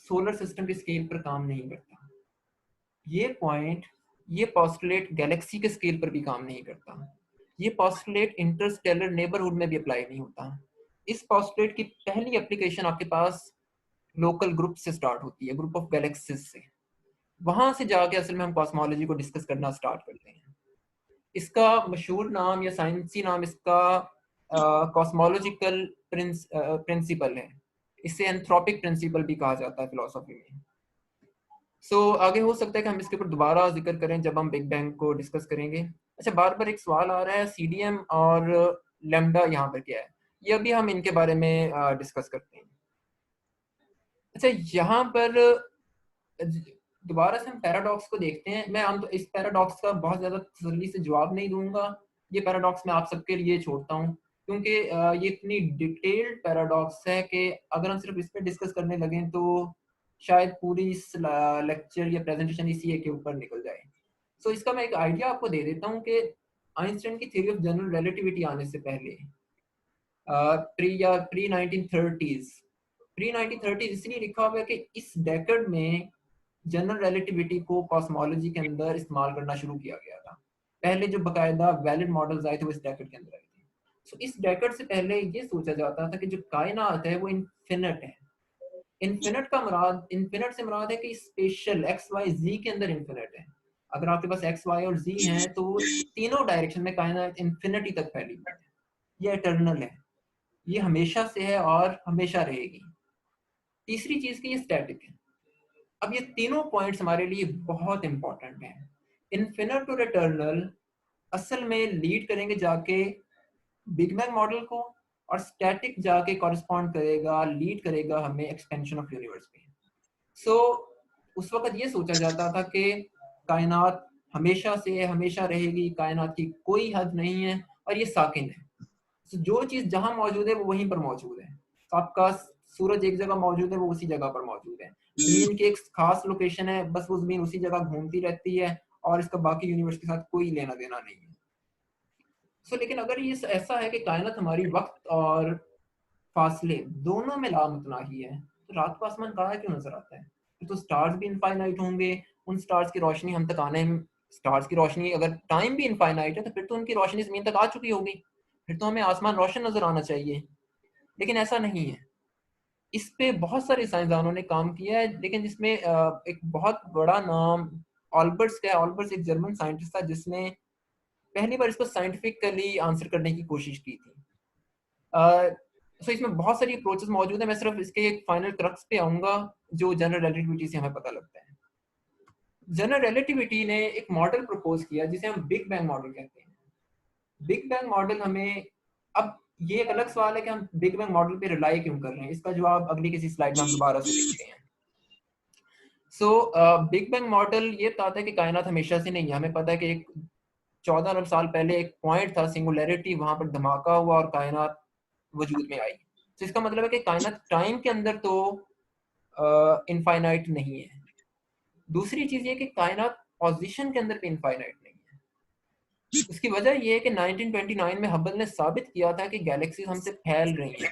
सोलर सिस्टम के स्केल पर काम नहीं करता। ये पॉइंट, ये पोस्टुलेट गैलेक्सी के स्केल पर भी काम नहीं करता। ये पोस्टुलेट इंटरस्टेलर नेबरहुड में भी अप्लाई नहीं होता। इस पोस्टुलेट की पहली एप्लीकेशन आपके पास लोकल ग्रुप से स्टार्ट होती है, ग्रुप ऑफ गैलेक्सीज से। वहां से जाके असल में हम कॉस्मोलॉजी को डिस्कस करना स्टार्ट करते हैं। इसका मशहूर नाम या साइंसी नाम इसका कॉस्मोलॉजिकल प्रिंसिपल है। इसे एंथ्रोपिक प्रिंसिपल भी कहा जाता है फिलोसफी में। आगे हो सकता है कि हम इसके ऊपर दोबारा जिक्र करें जब हम बिग बैंग को डिस्कस करेंगे। अच्छा, बार बार एक सवाल आ रहा है, सीडीएम और लैम्डा यहाँ पर क्या है? ये अभी हम इनके बारे में डिस्कस करते हैं। अच्छा, यहाँ पर दोबारा से हम पैराडॉक्स को देखते हैं। मैं हम तो इस पैराडॉक्स का बहुत ज्यादा तसल्ली से जवाब नहीं दूंगा। ये पैराडॉक्स मैं आप सबके लिए छोड़ता हूँ, क्योंकि ये इतनी डिटेल्ड पैराडॉक्स है कि अगर हम सिर्फ इस पर डिस्कस करने लगे तो शायद पूरी लेक्चर या प्रेजेंटेशन इसी एक के ऊपर निकल जाए। इसका मैं एक आइडिया आपको दे देता हूँ कि आइंस्टाइन की थ्योरी ऑफ जनरल रिलेटिविटी आने से पहले प्री 1930s, प्री 1930 इसलिए लिखा हुआ है कि इस डेकेड में जनरल रिलेटिविटी को कॉस्मोलॉजी के अंदर इस्तेमाल करना शुरू किया गया था। पहले जो बकायदा वैलिड मॉडल्स आए थे वो इस डेकेड के अंदर आए थे। इस डेकेड से पहले ये सोचा जाता था कि जो कायनात है वो इन्फिनिट है। इन्फिनिट का मुराद, इन्फिनिट से मुराद है कि स्पेशल एक्स वाई जी के अंदर इन्फिनिट है। अगर आपके पास एक्स वाई और जी है तो वो तीनों डायरेक्शन में कायनात इन्फिनिटी तक फैली हुई है। ये इटर्नल है, ये हमेशा से है और हमेशा रहेगी। तीसरी चीज की ये स्टैटिक है। अब ये तीनों पॉइंट्स हमारे लिए बहुत इंपॉर्टेंट हैं। इन्फिनिट और इटर्नल असल में लीड करेंगे जाके बिग बैंग मॉडल को, और स्टैटिक जाके कॉरेस्पॉन्ड करेगा, लीड करेगा हमें एक्सपेंशन ऑफ यूनिवर्स पे। सो उस वक्त ये सोचा जाता था कि कायनात हमेशा से है, हमेशा रहेगी, कायनात की कोई हद नहीं है और ये साकिन है। जो चीज जहां मौजूद है वो वहीं पर मौजूद है। आपका सूरज एक जगह मौजूद है, वो उसी जगह पर मौजूद है। जमीन की एक खास लोकेशन है, बस वो जमीन उसी जगह घूमती रहती है और इसका बाकी यूनिवर्स के साथ कोई लेना देना नहीं है। लेकिन अगर ये ऐसा है कि कायनात हमारी वक्त और फासले दोनों में लामतनाही है, तो रात को आसमान कहाँ क्यों नजर आता है? तो स्टार्स भी इनफाइनाइट होंगे, उन स्टार्स की रोशनी हम तक आने, स्टार्स की रोशनी अगर टाइम भी इनफाइनाइट है तो फिर तो उनकी रोशनी जमीन तक आ चुकी होगी, फिर तो हमें आसमान रोशन नजर आना चाहिए। लेकिन ऐसा नहीं है। इस पे बहुत सारे साइंसदानों ने काम किया है, लेकिन जिसमें एक बहुत बड़ा नाम ऑल्बर्ट्स का है। ऑल्बर्ट्स एक जर्मन साइंटिस्ट था जिसने पहली बार इसको साइंटिफिकली आंसर करने की कोशिश की थी। सो इसमें बहुत सारी अप्रोचेस मौजूद है, मैं सिर्फ इसके एक फाइनल क्रक्स पे आऊँगा जो जनरल रिलेटिविटी से हमें पता लगता है। जनरल रिलेटिविटी ने एक मॉडल प्रपोज किया जिसे हम बिग बैंग मॉडल कहते हैं। बिग बैंग मॉडल हमें, अब ये एक अलग सवाल है कि हम बिग बैंग मॉडल पे रिलाई क्यों कर रहे हैं, इसका जवाब अगली किसी स्लाइड में हम दोबारा से देखते हैं। सो बिग बैंग मॉडल ये बताता है कि कायनात हमेशा से नहीं है। हमें पता है कि एक 14 अरब साल पहले एक पॉइंट था, सिंगुलैरिटी, वहां पर धमाका हुआ और कायनात वजूद में आई। तो इसका मतलब है कि कायनात टाइम के अंदर तो इनफाइनाइट नहीं है। दूसरी चीज ये कि कायनात पोजीशन के अंदर भी इनफाइनाइट नहीं है। उसकी वजह ये है कि 1929 में हबल ने साबित किया था कि गैलेक्सीज हमसे फैल रही हैं।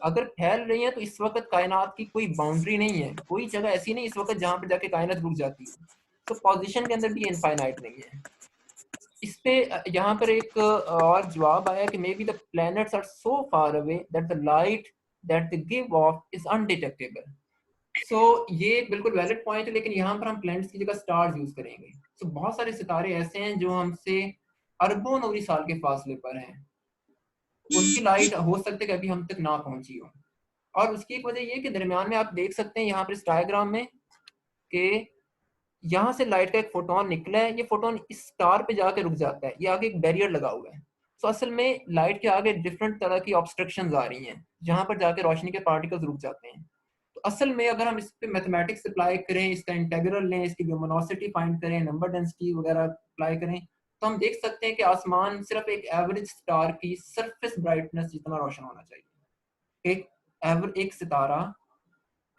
अगर फैल रही हैं तो इस वक्त कायनात की कोई बाउंड्री नहीं है, कोई जगह ऐसी नहीं इस वक्त जहां पर जाके कायनात रुक जाती है। तो पोजीशन के अंदर भी इनफाइनाइट नहीं है। इस पे यहाँ पर एक और जवाब आया कि maybe the planets are so far away that the light that they give off is undetectable. So ये एक बिल्कुल वैलिड पॉइंट है, लेकिन यहाँ पर हम प्लैनेट्स की जगह स्टार्स यूज करेंगे। सो बहुत सारे सितारे ऐसे हैं जो हमसे अरबों नूरी साल के फासले पर हैं, उनकी लाइट हो सकता है कि अभी हम तक ना पहुंची हो। और उसकी एक वजह ये है कि दरमियान में आप देख सकते हैं यहाँ पर इस डायग्राम में कि यहाँ से लाइट का एक फोटोन निकला है, ये फोटोन इस स्टार पे जाके रुक जाता है, ये आगे एक बैरियर लगा हुआ है। तो असल में लाइट के आगे डिफरेंट तरह की ऑब्स्ट्रक्शंस आ रही हैं जहां पर जाके रोशनी के पार्टिकल्स रुक जाते हैं। तो असल में अगर हम इस पे मैथमेटिक्स अप्लाई करें, इसका इंटीग्रल लें, इसकी ल्यूमिनोसिटी फाइंड करें, नंबर डेंसिटी वगैरह अप्लाई करें, तो हम देख सकते हैं कि आसमान सिर्फ एक एवरेज स्टार की सरफेस ब्राइटनेस जितना रोशन होना चाहिए। एक सितारा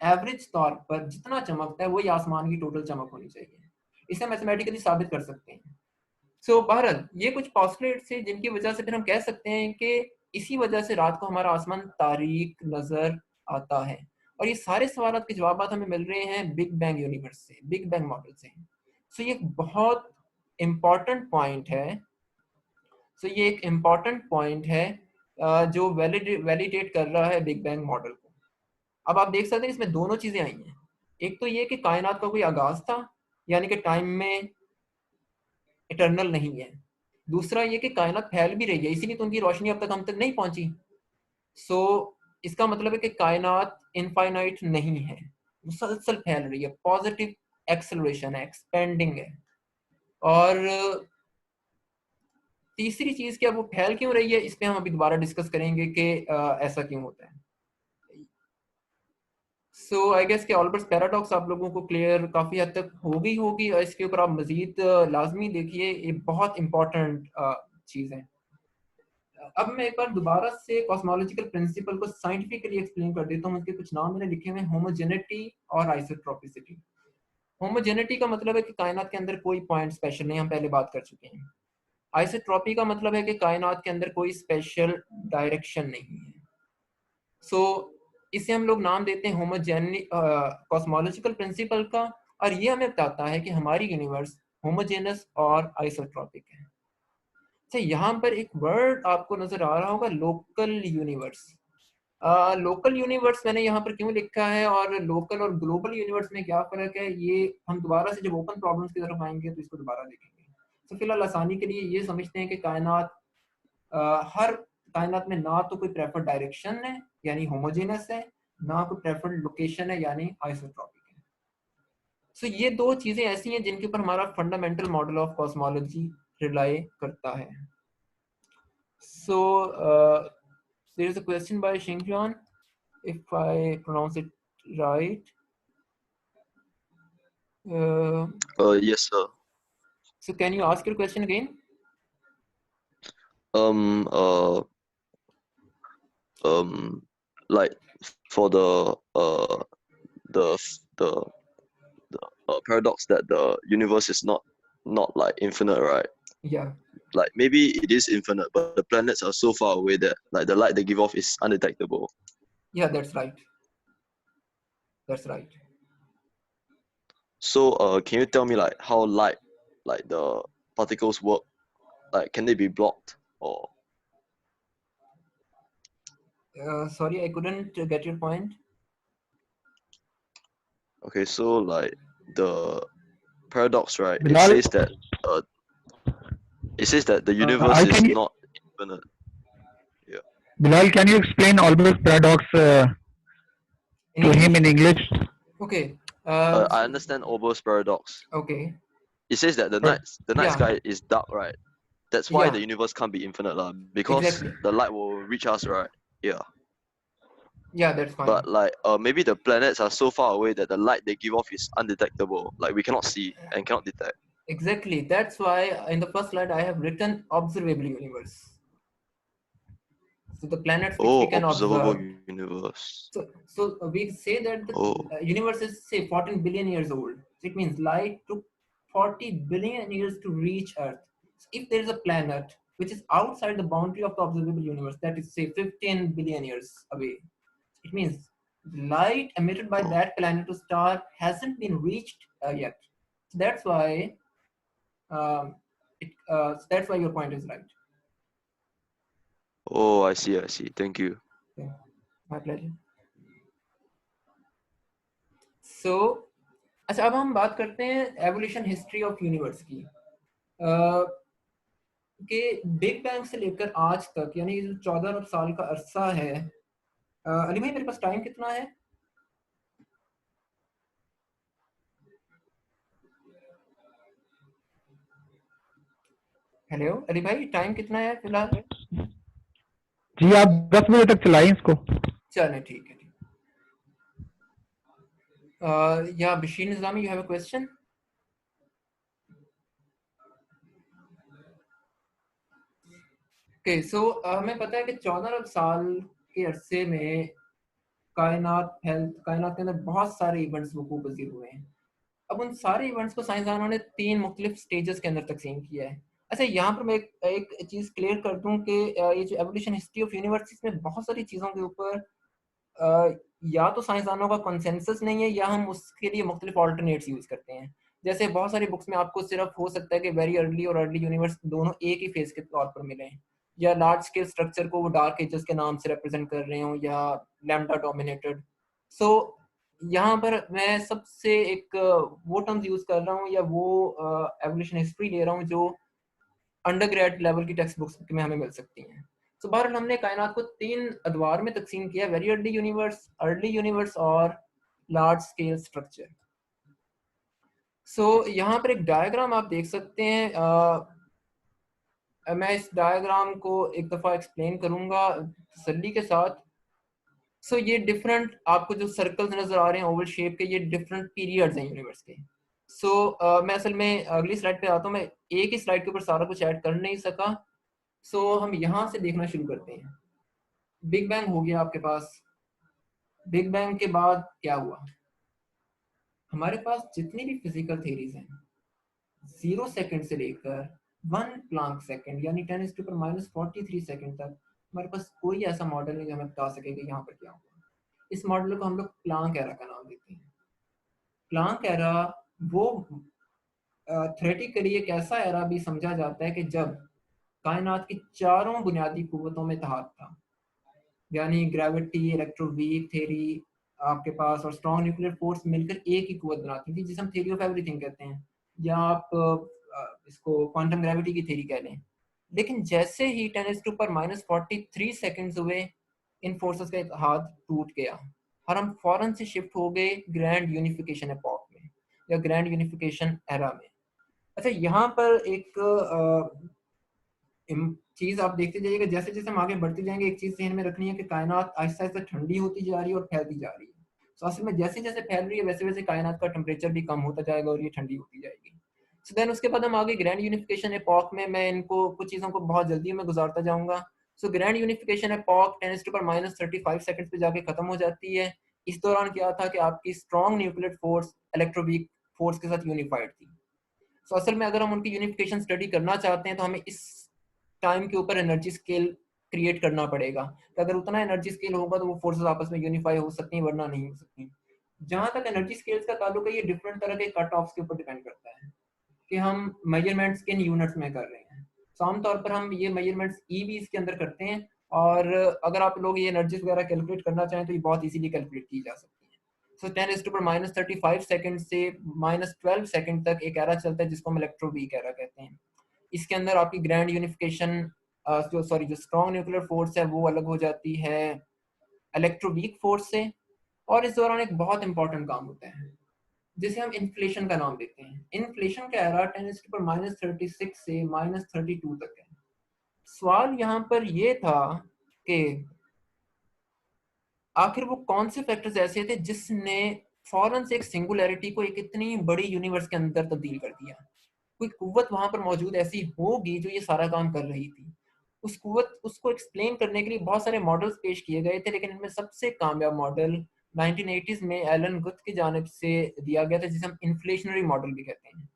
एवरेज तौर पर जितना चमकता है वही आसमान की टोटल चमक होनी चाहिए। इसे मैथमेटिकली साबित कर सकते हैं। सो बहरहाल ये कुछ पॉस्टुलेट्स हैं जिनकी वजह से फिर हम कह सकते हैं कि इसी वजह से रात को हमारा आसमान तारीक नजर आता है। और ये सारे सवालों के जवाब हमें मिल रहे हैं बिग बैंग यूनिवर्स से, बिग बैंग मॉडल से। सो ये एक बहुत इम्पॉर्टेंट पॉइंट है। सो ये एक इम्पॉर्टेंट पॉइंट है जो वैलिडेट कर रहा है बिग बैंग मॉडल को। अब आप देख सकते हैं इसमें दोनों चीजें आई हैं। एक तो ये कि कायनात का कोई आगाज था, यानी कि टाइम में इटर्नल नहीं है। दूसरा ये कि कायनात फैल भी रही है, इसीलिए तो उनकी रोशनी अब तक हम तक नहीं पहुंची। सो इसका मतलब है कि कायनात इनफाइनाइट नहीं है, मुसलसल फैल रही है, पॉजिटिव एक्सेलरेशन है, एक्सपेंडिंग है। और तीसरी चीज कि अब वो फैल क्यों रही है, इस पे हम अभी दोबारा डिस्कस करेंगे कि ऐसा क्यों होता है। सो आई गेस कि ऑल्बर्ट्स पैराडॉक्स आप लोगों को क्लियर काफी हद तक हो गई होगी, और इसके ऊपर आप मजीद लाजमी देखिए, ये बहुत इंपॉर्टेंट चीज है। अब मैं एक बार दोबारा से कॉस्मोलॉजिकल प्रिंसिपल को साइंटिफिकली एक्सप्लेन कर देता हूँ। उसके कुछ नाम मैंने लिखे हुए हैं, होमोजेनिटी और आइसोट्रोपिसिटी। होमोजेनिटी का मतलब है कि कायनात के अंदर कोई पॉइंट स्पेशल नहीं, हम पहले बात कर चुके हैं। आइसोट्रॉपी का मतलब है कि कायनात के अंदर कोई स्पेशल डायरेक्शन नहीं है। सो इसे हम लोग नाम देते हैं होमोजेनिक कॉस्मोलॉजिकल प्रिंसिपल का। और ये हमें बताता है कि हमारी यूनिवर्स होमोजेनस और आइसोट्रॉपिक है। अच्छा, यहाँ पर एक वर्ड आपको नजर आ रहा होगा, लोकल यूनिवर्स। लोकल यूनिवर्स मैंने यहाँ पर क्यों लिखा है और लोकल और ग्लोबल यूनिवर्स में क्या फर्क है, ये हम दोबारा से जब ओपन प्रॉब्लम्स की तरफ आएंगे तो इसको दोबारा देखेंगे। तो फिलहाल आसानी के लिए ये समझते हैं कि हर कायनात में ना तो कोई प्रेफर्ड डायरेक्शन है यानी होमोजेनस है, ना कोई प्रेफर्ड लोकेशन है यानी आइसोट्रॉपिक है। सो ये दो चीजें ऐसी हैं जिनके ऊपर हमारा fundamental model of cosmology rely करता है। सो there is a question by Xingjuan, if I pronounce it right. Yes, sir. So can you ask your question again? Um, uh, like for the the paradox that the universe is not like infinite, right? Yeah, Like maybe it is infinite, but the planets are so far away that like the light they give off is undetectable. yeah, that's right. That's right. So, can you tell me like how light, like the particles work? Like, can they be blocked or? Sorry, I couldn't get your point. Okay, so like the paradox, right? It Bilal, says that uh, It says that the universe I is can. not infinite. Yeah. Bilal, can you explain Olber's paradox In to him English? in English? Okay. I understand Olber's paradox. Okay. It says that the But night Yeah. sky is dark, right? That's why the Yeah. universe can't be infinite, lah. Because Exactly. the light will reach us, right? Yeah. Yeah, that's fine. But like maybe the planets are so far away that the light they give off is undetectable. Like we cannot see and cannot detect. Exactly. That's why in the first slide I have written observable universe. So the planets which we Oh, can observable observe. universe. So we say that the Oh. universe is say 14 billion years old. So it means light took 40 billion years to reach Earth. So if there is a planet which is outside the boundary of the observable universe, that is say 15 billion years away, it means light emitted by Oh. that planet or star hasn't been reached yet. So that's why that's why your point is right. Oh, I see. Thank you. Okay. My pleasure. So अच्छा अब हम बात करते हैं evolution history of universe की कि big bang से लेकर आज तक यानी जो 14 अरब साल का अरसा है अली भाई मेरे पास टाइम कितना है हेलो अली भाई टाइम कितना है फिलहाल जी आप 10 बजे तक चलाएं इसको चलें ठीक है या Bashir Nizami you have a question okay so हमें पता है कि 14 अरब साल के अरसे में कायनात के अंदर बहुत सारे इवेंट्स वकूअ पज़ीर हुए हैं अब उन सारे इवेंट्स को साइंसदानों ने 3 मुख्तलिफ स्टेजेस के अंदर तकसीम किया है अच्छा यहाँ पर मैं एक चीज़ क्लियर कर दूं कि ये जो एवोल्यूशन हिस्ट्री ऑफ यूनिवर्स इसमें बहुत सारी चीज़ों के ऊपर या तो साइंसदानों का कंसेंसस नहीं है या हम उसके लिए मुख्तलिफ ऑल्टरनेट्स यूज़ करते हैं जैसे बहुत सारी बुक्स में आपको सिर्फ हो सकता है कि वेरी अर्ली और अर्ली यूनिवर्स दोनों एक ही फेज के तौर पर मिले या लार्ज स्केल स्ट्रक्चर को वो डार्क एजेस के नाम से रिप्रेजेंट कर रहे हो या लैम्डा डोमिनेटेड सो यहाँ पर मैं सबसे एक वो टर्म्स यूज कर रहा हूँ या वो एवोल्यूशन हिस्ट्री ले रहा हूँ जो अंडर ग्रेड लेवल की टेक्स्ट बुक्स में हमें मिल सकती हैं तो बहरहाल हमने कायनात को 3 अदवार में तकसीम किया वेरी अर्ली यूनिवर्स और लार्ज स्केल स्ट्रक्चर सो यहाँ पर एक डायग्राम आप देख सकते हैं मैं इस डायग्राम को एक दफ़ा एक्सप्लेन करूँगा तसल्ली के साथ सो ये डिफरेंट आपको जो सर्कल्स नजर आ रहे हैं ओवल शेप के ये डिफरेंट पीरियड्स हैं यूनिवर्स के सो मैं असल में अगली स्लाइड पे आता हूँ मैं एक ही स्लाइड के ऊपर सारा कुछ ऐड कर नहीं सका सो हम यहाँ से देखना शुरू करते हैं बिग बैंग हो गया आपके पास बिग बैंग के बाद क्या हुआ हमारे पास जितनी भी फिजिकल थ्योरीज हैं 0 सेकंड से लेकर 1 प्लांक सेकंड यानी 10⁻43 सेकंड तक हमारे पास कोई ऐसा मॉडल नहीं जो हमें बता सके कि यहाँ पर क्या हुआ इस मॉडल को हम लोग प्लांक एरा का नाम देते हैं प्लांक एरा वो थ्योरेटिकली एक ऐसा एरा भी समझा जाता है कि जब कायनात की चारों बुनियादी कुव्वतों में इत्तेहाद था यानी ग्रेविटी इलेक्ट्रोवीक थ्योरी आपके पास और स्ट्रॉन्ग न्यूक्लियर फोर्स मिलकर एक ही कुव्वत बनाती थी जिसे हम थ्योरी ऑफ एवरीथिंग कहते हैं या आप इसको क्वांटम ग्रेविटी की थ्योरी कह लें लेकिन जैसे ही 10⁻43 सेकंड्स हुए इन फोर्सेस का इत्तेहाद टूट गया और हम फौरन से शिफ्ट हो गए ग्रैंड यूनिफिकेशन एपॉक में या ग्रैंड यूनिफिकेशन एरा में अच्छा यहाँ पर एक चीज आप देखते जाइएगा जैसे जैसे हम आगे बढ़ते जाएंगे एक चीज ध्यान में रखनी है कि कायनात आहिस्ता आहिस्ता ठंडी होती जा रही है और फैलती जा रही है तो असल में जैसे जैसे फैल रही है वैसे वैसे कायनात का टेम्परेचर भी कम होता जाएगा और ये ठंडी होती जाएगी सो देन उसके बाद हम आगे ग्रैंड यूनिफिकेशन एपॉक में मैं इनको कुछ चीज़ों को बहुत जल्दी में गुजारता जाऊंगा सो ग्रैंड यूनिफिकेशन एपॉक 10⁻³ सेकंड्स पे जाके खत्म हो जाती है इस दौरान क्या था कि आपकी strong nuclear force electroweak force के साथ यूनिफाइड थी सो असल में अगर हम उनकी यूनिफिकेशन स्टडी करना चाहते हैं तो हमें इस टाइम के ऊपर एनर्जी स्केल क्रिएट करना पड़ेगा कि अगर उतना एनर्जी स्केल होगा तो वो फोर्सेस आपस में यूनिफाई हो सकती हैं वरना नहीं हो सकती जहां तक एनर्जी स्केल्स का ताल्लुक है ये डिफरेंट तरह के कट ऑफ्स के ऊपर डिपेंड करता है कि हम मेजरमेंट्स किन यूनिट्स में कर रहे हैं सो आमतौर पर हम ये मेजरमेंट्स ईवीज के अंदर करते हैं और अगर आप लोग ये एनर्जी वगैरह कैलकुलेट करना चाहें तो ये बहुत इजीली कैलकुलेट की जा सकती है सो 10⁻³ सेकंड से -12 सेकंड तक एक एरा चलता है जिसको हम इलेक्ट्रोवीक एरा कहते हैं इसके अंदर आपकी ग्रैंड यूनिफिकेशन जो स्ट्रॉन्ग न्यूक्लियर फोर्स है वो अलग हो जाती है इलेक्ट्रोवीक फोर्स से। और इस दौरान एक बहुत इंपॉर्टेंट काम होता है जिसे हम इन्फ्लेशन का नाम देते हैं। इन्फ्लेशन क्या है, 10⁻36 से -32 तक है। सवाल यहाँ पर ये था कि आखिर वो कौन से फैक्टर्स ऐसे थे जिसने फौरन से एक सिंगुलैरिटी को एक इतनी बड़ी यूनिवर्स के अंदर तब्दील कर दिया। कोई कुव्वत वहां पर मौजूद ऐसी होगी जो ये सारा काम कर रही थी। उस कुव्वत उसको एक्सप्लेन करने के लिए बहुत सारे मॉडल्स पेश किए गए थे, लेकिन इनमें सबसे कामयाब मॉडल 1980s में एलन गुथ की जानिब से दिया गया था, जिसे हम इन्फ्लेशनरी मॉडल भी कहते हैं।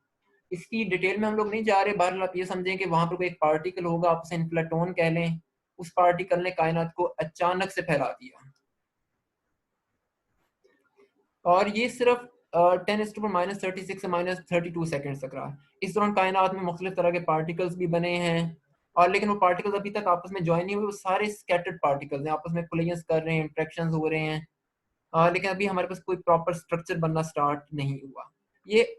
इसकी डिटेल में हम लोग नहीं जा रहे, बहरहाल आप ये समझें कि वहां पर कोई एक पार्टिकल होगा, आप उसे इन्फ्लेटोन कह लें। उस पार्टिकल ने कायनात को अचानक से फैला दिया और ये सिर्फ 10⁻36 से -32 सेकेंड तक रहा। इस दौरान कायनात में मुख्तलिफ तरह के पार्टिकल्स भी बने हैं, और लेकिन वो पार्टिकल्स अभी तक आपस में ज्वाइन नहीं हुए, वो सारे स्कैटर्ड पार्टिकल्स हैं, आपस में कोलिजन्स कर रहे हैं, इंटरेक्शंस हो रहे हैं, लेकिन अभी हमारे पास कोई प्रॉपर स्ट्रक्चर बनना स्टार्ट नहीं हुआ। ये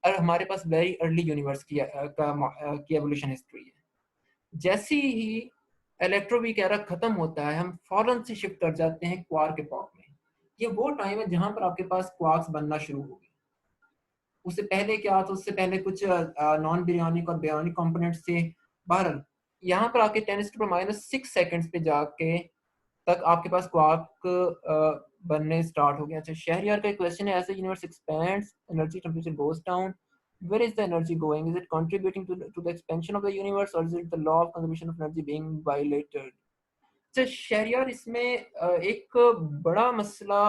हमारे पास वेरी अर्ली यूनिवर्स की एवोल्यूशन हिस्ट्री है। जैसे ही इलेक्ट्रोवीक एरा खत्म होता है, हम फौरन से शिफ्ट कर जाते हैं क्वार्क एपॉक में। ये वो टाइम है जहां पर आपके पास क्वार्क्स बनना शुरू हो गए। उससे पहले क्या था, उससे पहले कुछ नॉन बिरयानिक और बिरयानिक कंपोनेंट्स थे। बहरहाल यहाँ पर आके 10⁻6 सेकेंड्स पे जाके तक आपके पास क्वार्क बनने स्टार्ट हो गया। अच्छा, शहरियार का एक क्वेश्चन है, as the universe expands energy temperature goes down, where is the energy going? Is it contributing to the expansion of the universe, or is it the law of conservation of energy being violated? अच्छा शहरियार, इसमें एक बड़ा मसला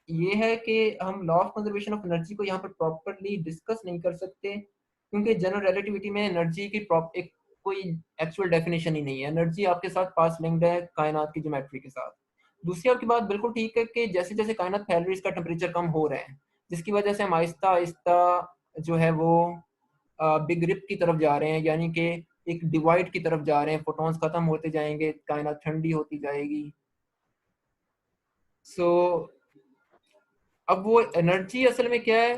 ये है कि हम law of conservation of energy को यहाँ पर प्रॉपरली डिस्कस नहीं कर सकते, क्योंकि जनरल रिलेटिविटी में एनर्जी की एक कोई एक्चुअल डेफिनेशन ही नहीं है। एनर्जी आपके साथ पास लिंक्ड है कायनात की ज्योमेट्री के साथ। दूसरी आपकी बात बिल्कुल ठीक है कि जैसे जैसे कायनात फैल रही है, इसका टेम्परेचर कम हो रहा है, जिसकी वजह से हम आहिस्ता आहिस्ता जो है वो बिग रिप की तरफ जा रहे हैं, यानी कि एक डिवाइड की तरफ जा रहे हैं। फोटॉन्स खत्म होते जाएंगे, कायनात ठंडी होती जाएगी। सो अब वो एनर्जी असल में क्या है,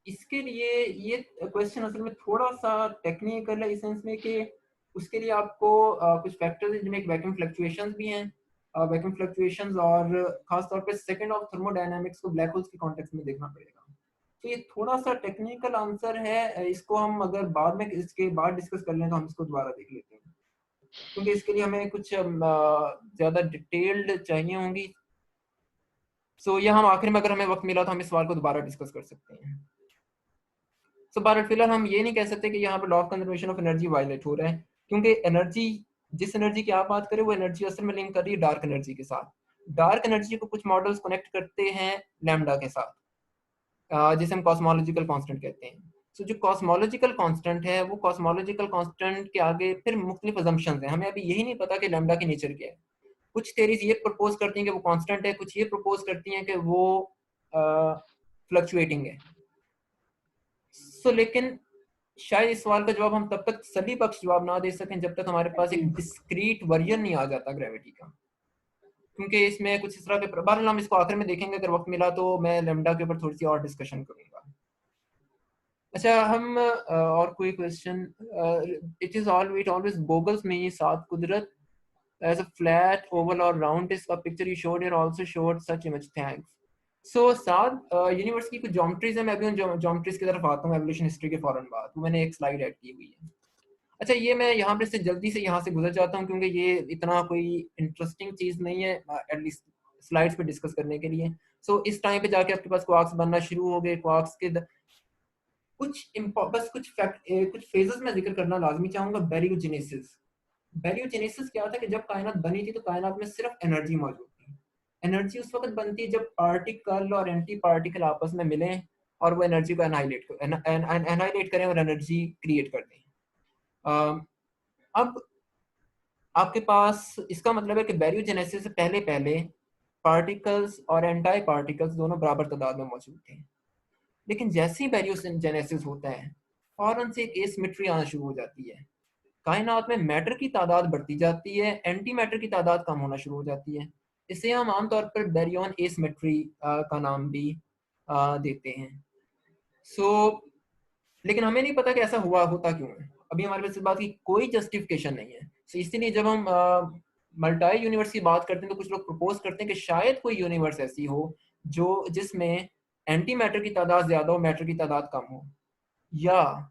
इसके लिए ये क्वेश्चन असल में थोड़ा सा टेक्निकल है इस सेंस में कि उसके लिए आपको कुछ फैक्टर्स हैं जिनमें एक वैक्यूम फ्लक्चुएशंस भी हैं। वैक्यूम फ्लक्चुएशंस और खास तौर पे सेकंड ऑफ थर्मोडायनामिक्स को ब्लैक होल्स के कॉन्टेक्स्ट में देखना पड़ेगा। तो ये थोड़ा सा टेक्निकल आंसर है, इसको हम अगर बाद में इसके बाद डिस्कस कर लें तो हम इसको दोबारा देख लेते हैं, क्योंकि इसके लिए हमें कुछ ज़्यादा डिटेल्ड चाहिए होंगी। सो ये हम आखिर में अगर हमें वक्त मिला तो हम इस सवाल को दोबारा डिस्कस कर सकते हैं। सो बहरहाल फिलहाल हम ये नहीं कह सकते कि यहाँ पर law of conservation of energy violate हो रहा है, क्योंकि एनर्जी, जिस एनर्जी की आप बात करें वो एनर्जी असल में लिंक कर रही है डार्क एनर्जी के साथ। डार्क एनर्जी को कुछ मॉडल्स कनेक्ट करते हैं लैम्डा के साथ, जिसे हम कॉस्मोलॉजिकल कांस्टेंट कहते हैं। सो जो कॉस्मोलॉजिकल कांस्टेंट है, वो कॉस्मोलॉजिकल कांस्टेंट के आगे फिर मुख्तलिफ अजम्पशंस हैं। हमें अभी यही नहीं पता कि लैम्डा की नेचर क्या है। कुछ थेरीज ये प्रपोज करती हैं कि वो कांस्टेंट है, कुछ ये प्रपोज करती हैं कि वो फ्लक्चुएटिंग है। सो लेकिन शायद इस सवाल का जवाब हम तब तक सभी पक्ष जवाब ना दे सकें जब तक हमारे पास एक डिस्क्रीट वर्जन नहीं आ जाता ग्रेविटी का, क्योंकि इसमें कुछ इस तरह के प्रभाव हम इसको आखिर में देखेंगे। अगर वक्त मिला तो मैं लैम्डा के ऊपर थोड़ी सी और डिस्कशन करूंगा। अच्छा, हम और कोई क्वेश्चन, इट इज ऑलवेज बोगल्स में ये सात कुदरत as a flat oval or round disk, a picture you showed here also showed such image, thanks. So सात यूनिवर्स की कुछ ज्योमेट्रीज है, मैं अभी उन ज्योमेट्रीज की तरफ आता हूँ एवोल्यूशन हिस्ट्री के फौरन बाद। वो मैंने एक स्लाइड ऐड की हुई है। अच्छा, ये मैं यहाँ पे से जल्दी से यहाँ से गुजर जाता हूँ, क्योंकि ये इतना कोई इंटरेस्टिंग चीज नहीं है एटलीस्ट स्लाइड्स पे डिस्कस करने के लिए। सो इस टाइम पे जाके आपके पास क्वार्क्स बनना शुरू हो गए। क्वार्क्स के कुछ फेजेस में जिक्र करना लाजमी चाहूंगा। बैरियोजेनेसिस। बैरियोजेनेसिस क्या था कि जब कायनात बनी थी तो कायनात में सिर्फ एनर्जी मौजूद थी। एनर्जी उस वक्त बनती है जब पार्टिकल और एंटी पार्टिकल आपस में मिलें और वो एनर्जी को एनाइलेट करें और एनर्जी क्रिएट कर दें। अब आपके पास इसका मतलब है कि बैरियोजेनेसिस से पहले पहले पार्टिकल्स और एंटी पार्टिकल्स दोनों बराबर तादाद में मौजूद थे। लेकिन जैसे ही बैरियोजेनेसिस होता है, फौरन से एक एसिमेट्री आना शुरू हो जाती है। कायनात में मैटर की तादाद बढ़ती जाती है, एंटी मैटर की तादाद कम होना शुरू हो जाती है। इसे हम आमतौर पर बैरियन एसिमेट्री का नाम भी देते हैं। सो लेकिन हमें नहीं पता कि ऐसा होता क्यों है। अभी हमारे पास इस बात की कोई जस्टिफिकेशन नहीं है। तो इसीलिए जब हम मल्टी यूनिवर्स की बात करते हैं तो कुछ लोग प्रपोज करते हैं कि शायद कोई यूनिवर्स ऐसी हो जो जिसमें एंटी मैटर की तादाद ज़्यादा हो, मैटर की तादाद कम हो। या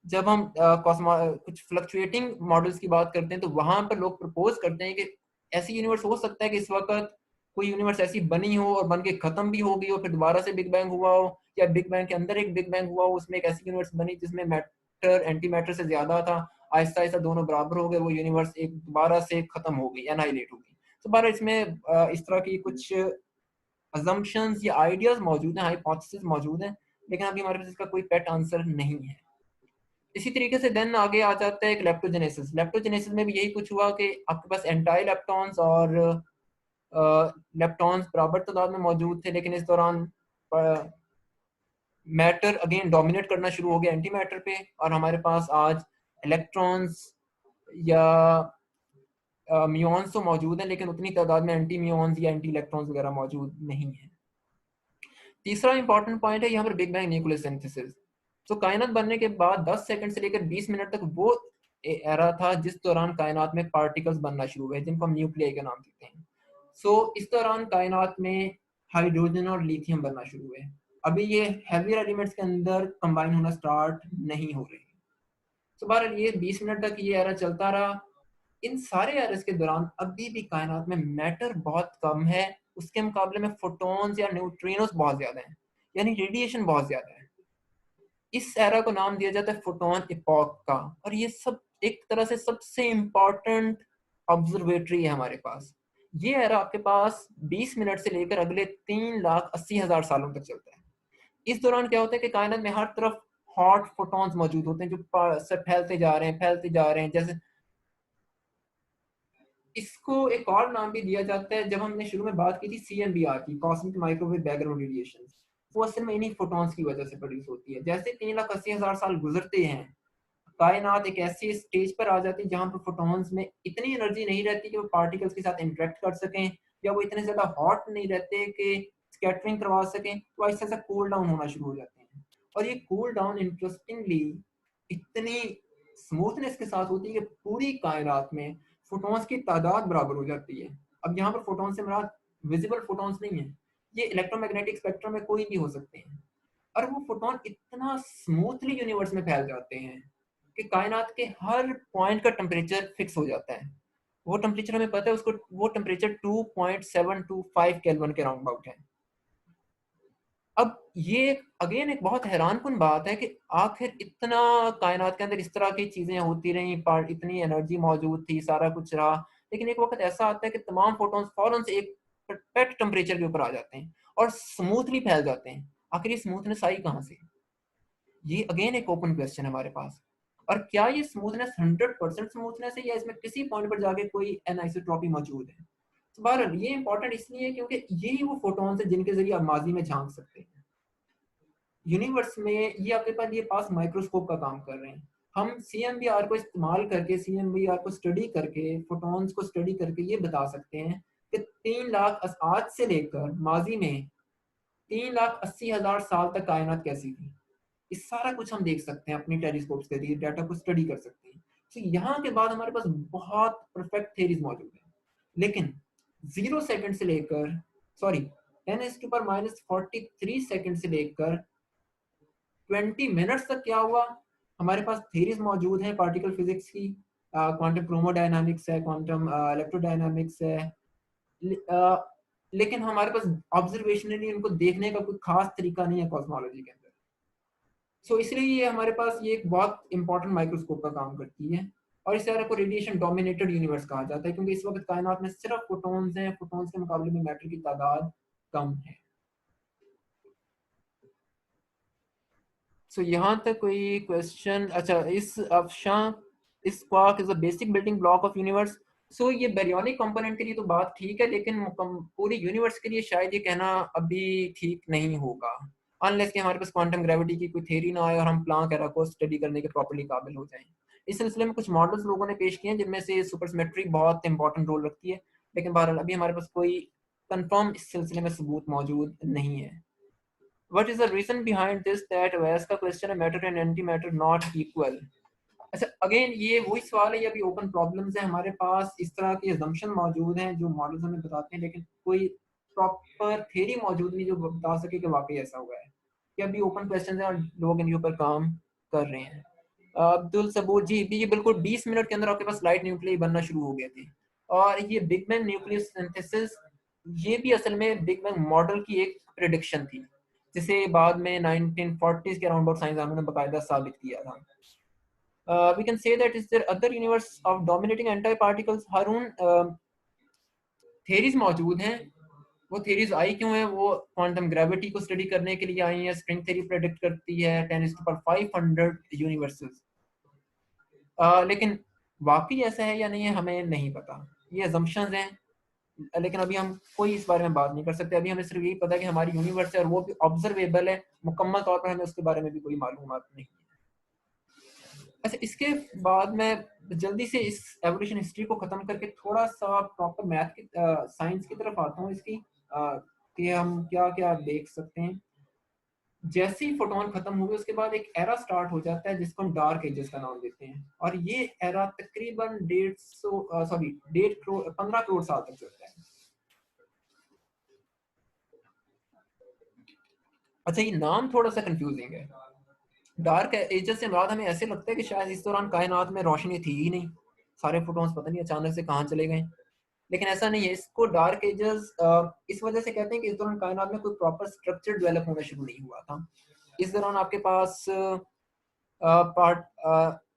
जब हम कुछ फ्लक्चुएटिंग मॉडल्स की बात करते हैं तो वहां पर लोग प्रपोज करते हैं कि ऐसी यूनिवर्स हो सकता है कि इस वक्त कोई यूनिवर्स ऐसी बनी हो और बन के खत्म भी हो गई हो, फिर दोबारा से बिग बैंग हुआ हो, या बिग बैंग के अंदर एक बिग बैंग हुआ हो, उसमें एक ऐसी यूनिवर्स बनी जिसमें मैटर एंटी मैटर से ज्यादा था, आहिस्ता आहिस्ता दोनों बराबर हो गए, वो यूनिवर्स एक दोबारा से खत्म हो गई, एनाइलेट हो गई। तो बारह इसमें इस तरह की कुछ अजम्पशंस या आइडियाज मौजूद हैं, हाइपोथेसिस मौजूद हैं, लेकिन अभी हमारे पास इसका कोई पेट आंसर नहीं है। इसी तरीके से देन आगे आ जाता है एक लेप्टोजेनेसिस। लेप्टोजेनेसिस में भी यही कुछ हुआ कि आपके पास एंटाई लेप्टॉन्स और लेप्टॉन्स बराबर तादाद में मौजूद थे, लेकिन इस दौरान मैटर अगेन डोमिनेट करना शुरू हो गया एंटी मैटर पे, और हमारे पास आज इलेक्ट्रॉन्स या म्यून्स तो मौजूद हैं, लेकिन उतनी तादाद में एंटी म्यून्स या एंटी इलेक्ट्रॉन्स वगैरह मौजूद नहीं है। तीसरा इंपॉर्टेंट पॉइंट है यहाँ पर बिग बैंग न्यूक्लियोसिंथेसिस। तो कायनात बनने के बाद 10 सेकंड से लेकर 20 मिनट तक वो एरा था जिस दौरान कायनात में पार्टिकल्स बनना शुरू हुए, जिनको हम न्यूक्लियाई का नाम देते हैं। सो इस दौरान कायनात में हाइड्रोजन और लिथियम बनना शुरू हुए। अभी ये हैवी एलिमेंट्स के अंदर कंबाइन होना स्टार्ट नहीं हो रहे। तो बहरहाल ये 20 मिनट तक ये एरा चलता रहा। इन सारे एरस के दौरान अभी भी कायनात में मैटर बहुत कम है, उसके मुकाबले में फोटॉन्स या न्यूट्रिनोस बहुत ज्यादा हैं, यानी रेडिएशन बहुत ज्यादा है। इस एरा को नाम दिया जाता है फोटोन इपॉक का, और ये सब एक तरह से सबसे इंपॉर्टेंट ऑब्जर्वेटरी है हमारे पास। ये एरा आपके पास 20 मिनट से लेकर अगले 3,80,000 सालों तक चलता है। इस दौरान क्या होता है कि कायनात में हर तरफ हॉट फोटॉन्स मौजूद होते हैं जो फैलते जा रहे हैं, फैलते जा रहे हैं। जैसे इसको एक और नाम भी दिया जाता है, जब हमने शुरू में बात की थी CMBR की, कॉस्मिक माइक्रोवेव बैकग्राउंड रेडिएशन, वो असल में इन्हीं फोटॉन्स की वजह से प्रोड्यूस होती है। जैसे 3,80,000 साल गुजरते हैं, कायनात एक ऐसी स्टेज पर आ जाती है जहां पर फोटॉन्स में इतनी एनर्जी नहीं रहती कि वो पार्टिकल्स के साथ इंटरेक्ट कर सकें, या वो इतने ज्यादा हॉट नहीं रहते कि स्कैटरिंग करवा सकें, तो ऐसा ऐसा कूल डाउन होना शुरू हो जाते हैं। और ये कूल डाउन इंटरेस्टिंगली इतनी स्मूथनेस के साथ होती है कि पूरी कायनात में फोटॉन्स की तादाद बराबर हो जाती है। अब यहाँ पर फोटॉन से मुराद विजिबल फोटॉन्स नहीं है, ये इलेक्ट्रोमैग्नेटिक स्पेक्ट्रम में कोई भी हो सकते हैं। और वो फोटोन इतना स्मूथली यूनिवर्स में फैल जाते हैं कि कायनात के हर पॉइंट का टेम्परेचर फिक्स हो जाता है। वो टेम्परेचर हमें पता है, उसको वो टेम्परेचर 2.725 केल्विन के राउंड अबाउट है। अब ये अगेन एक बहुत हैरानकुन बात है कि आखिर इतना कायनात के अंदर इस तरह की चीजें होती रही, इतनी एनर्जी मौजूद थी, सारा कुछ रहा, लेकिन एक वक्त ऐसा आता है कि तमाम फोटॉन्स फौरन से एक परफेक्ट टेम्परेचर के ऊपर आ जाते हैं और स्मूथली फैल जाते हैं। आखिर ये स्मूथनेस आई कहाँ से? ये अगेन एक ओपन क्वेश्चन है हमारे पास। और क्या ये स्मूथनेस 100% स्मूथनेस है, या इसमें किसी पॉइंट पर जाके कोई एनआइसोट्रॉपी मौजूद है? तो बहरहाल ये इंपॉर्टेंट इसलिए क्योंकि यही वो फोटॉन्स है जिनके जरिए आप माजी में झांक सकते हैं यूनिवर्स में। ये आपके पास ये पास माइक्रोस्कोप का काम कर रहे हैं। हम CMBR को इस्तेमाल करके, CMBR को स्टडी करके, फोटॉन्स को स्टडी करके ये बता सकते हैं कि 3 लाख आज से लेकर माजी में 3,80,000 साल तक कायनात कैसी थी। इस सारा कुछ हम देख सकते हैं अपनी टेलीस्कोप के जरिए, डाटा को स्टडी कर सकते हैं। तो यहाँ के बाद हमारे पास बहुत परफेक्ट थ्योरीज मौजूद हैं, लेकिन 0 सेकंड से लेकर 10⁻⁻43 सेकंड से लेकर 20 मिनट्स तक क्या हुआ, हमारे पास थ्योरीज मौजूद हैं पार्टिकल फिजिक्स की। क्वांटम क्रोमोडायनामिक्स है, क्वांटम इलेक्ट्रोडायनामिक्स है, लेकिन हमारे पास ऑब्जर्वेशनली उनको देखने का कोई खास तरीका नहीं है कॉस्मोलॉजी के अंदर। सो इसलिए ये हमारे पास ये एक बहुत इंपॉर्टेंट माइक्रोस्कोप का काम करती है, और इस तरह को रेडिएशन डोमिनेटेड यूनिवर्स कहा जाता है, क्योंकि इस वक्त कायनात में सिर्फ फोटॉन्स हैं, फोटॉन्स के मुकाबले में मैटर की तादाद कम है। सो यहाँ तक कोई क्वेश्चन? अच्छा, is Afsha is quark is a basic building block of universe. So ये बैरियोनिक कंपोनेंट के लिए तो बात ठीक है, लेकिन पूरी यूनिवर्स के लिए शायद ये कहना अभी ठीक नहीं होगा, अनलेस कि हमारे पास क्वांटम ग्रेविटी की कोई थ्योरी ना आए और हम प्लांक एरा को स्टडी करने के प्रॉपर्ली काबिल हो जाएं। इस सिलसिले में कुछ मॉडल्स लोगों ने पेश किए हैं जिनमें से सुपरसिमेट्री बहुत इंपॉर्टेंट रोल रखती है, लेकिन बहरहाल अभी हमारे पास कोई कंफर्म इस सिलसिले में सबूत मौजूद नहीं है। What is the reason behind this that was का क्वेश्चन है matter and anti matter not equal. अच्छा अगेन ये वही सवाल है, ये अभी ओपन प्रॉब्लम्स है हमारे पास, इस तरह के असम्पशन मौजूद हैं जो मॉडल्स हमें बताते हैं, लेकिन कोई प्रॉपर थ्योरी मौजूद नहीं जो बता सके कि वाकई ऐसा हुआ है। ये अभी ओपन क्वेश्चन है और लोग इनके ऊपर काम कर रहे हैं। अब्दुल सबूर जी भी, ये बिल्कुल 20 मिनट के अंदर आपके पास लाइट न्यूक्लियस बनना शुरू हो गए थे। और ये बिग बैंग न्यूक्लियस सिंथेसिस, ये भी असल में बिग बैंग मॉडल की एक प्रिडिक्शन थी, जिसे बाद में 1940s के अराउंड साइंसदानों ने बाकायदा साबित किया था। We can say that is there other universe of dominating anti-particles? Haroon theories मौजूद हैं, वो theories आई क्यों है? वो क्वांटम ग्रेविटी को स्टडी करने के लिए आई है। स्ट्रिंग थ्योरी प्रेडिक्ट करती है 10⁵500 यूनिवर्सेस, लेकिन वाकई ऐसा है या नहीं है हमें नहीं पता, ये assumptions हैं। लेकिन अभी हम कोई इस बारे में बात नहीं कर सकते। अभी हमें सिर्फ यही पता है कि हमारी यूनिवर्स है और वो भी ऑब्जर्वेबल है, मुकम्मल तौर पर हमें उसके बारे में भी कोई मालूमात नहीं है। अच्छा इसके बाद मैं जल्दी से इस एवोल्यूशन हिस्ट्री को खत्म करके थोड़ा सा प्रॉपर मैथ की साइंस की तरफ आता हूँ इसकी, कि हम क्या क्या देख सकते हैं। जैसे ही फोटोन खत्म हुए उसके बाद एक एरा स्टार्ट हो जाता है जिसको हम डार्क एजेस का नाम देते हैं, और ये एरा तकरीबन 15 करोड़ साल तक चलता है। अच्छा ये नाम थोड़ा सा कंफ्यूजिंग है। डार्क एजेस से मुराद हमें ऐसे लगता है कि शायद इस दौरान कायनात में रोशनी थी ही नहीं, सारे फोटॉन्स पता नहीं अचानक से कहाँ चले गए, लेकिन ऐसा नहीं है। इसको डार्क एजेस इस वजह से कहते हैं कि इस दौरान कायनात में कोई प्रॉपर स्ट्रक्चर डेवलप होना शुरू नहीं हुआ था। इस दौरान आपके पास पार्ट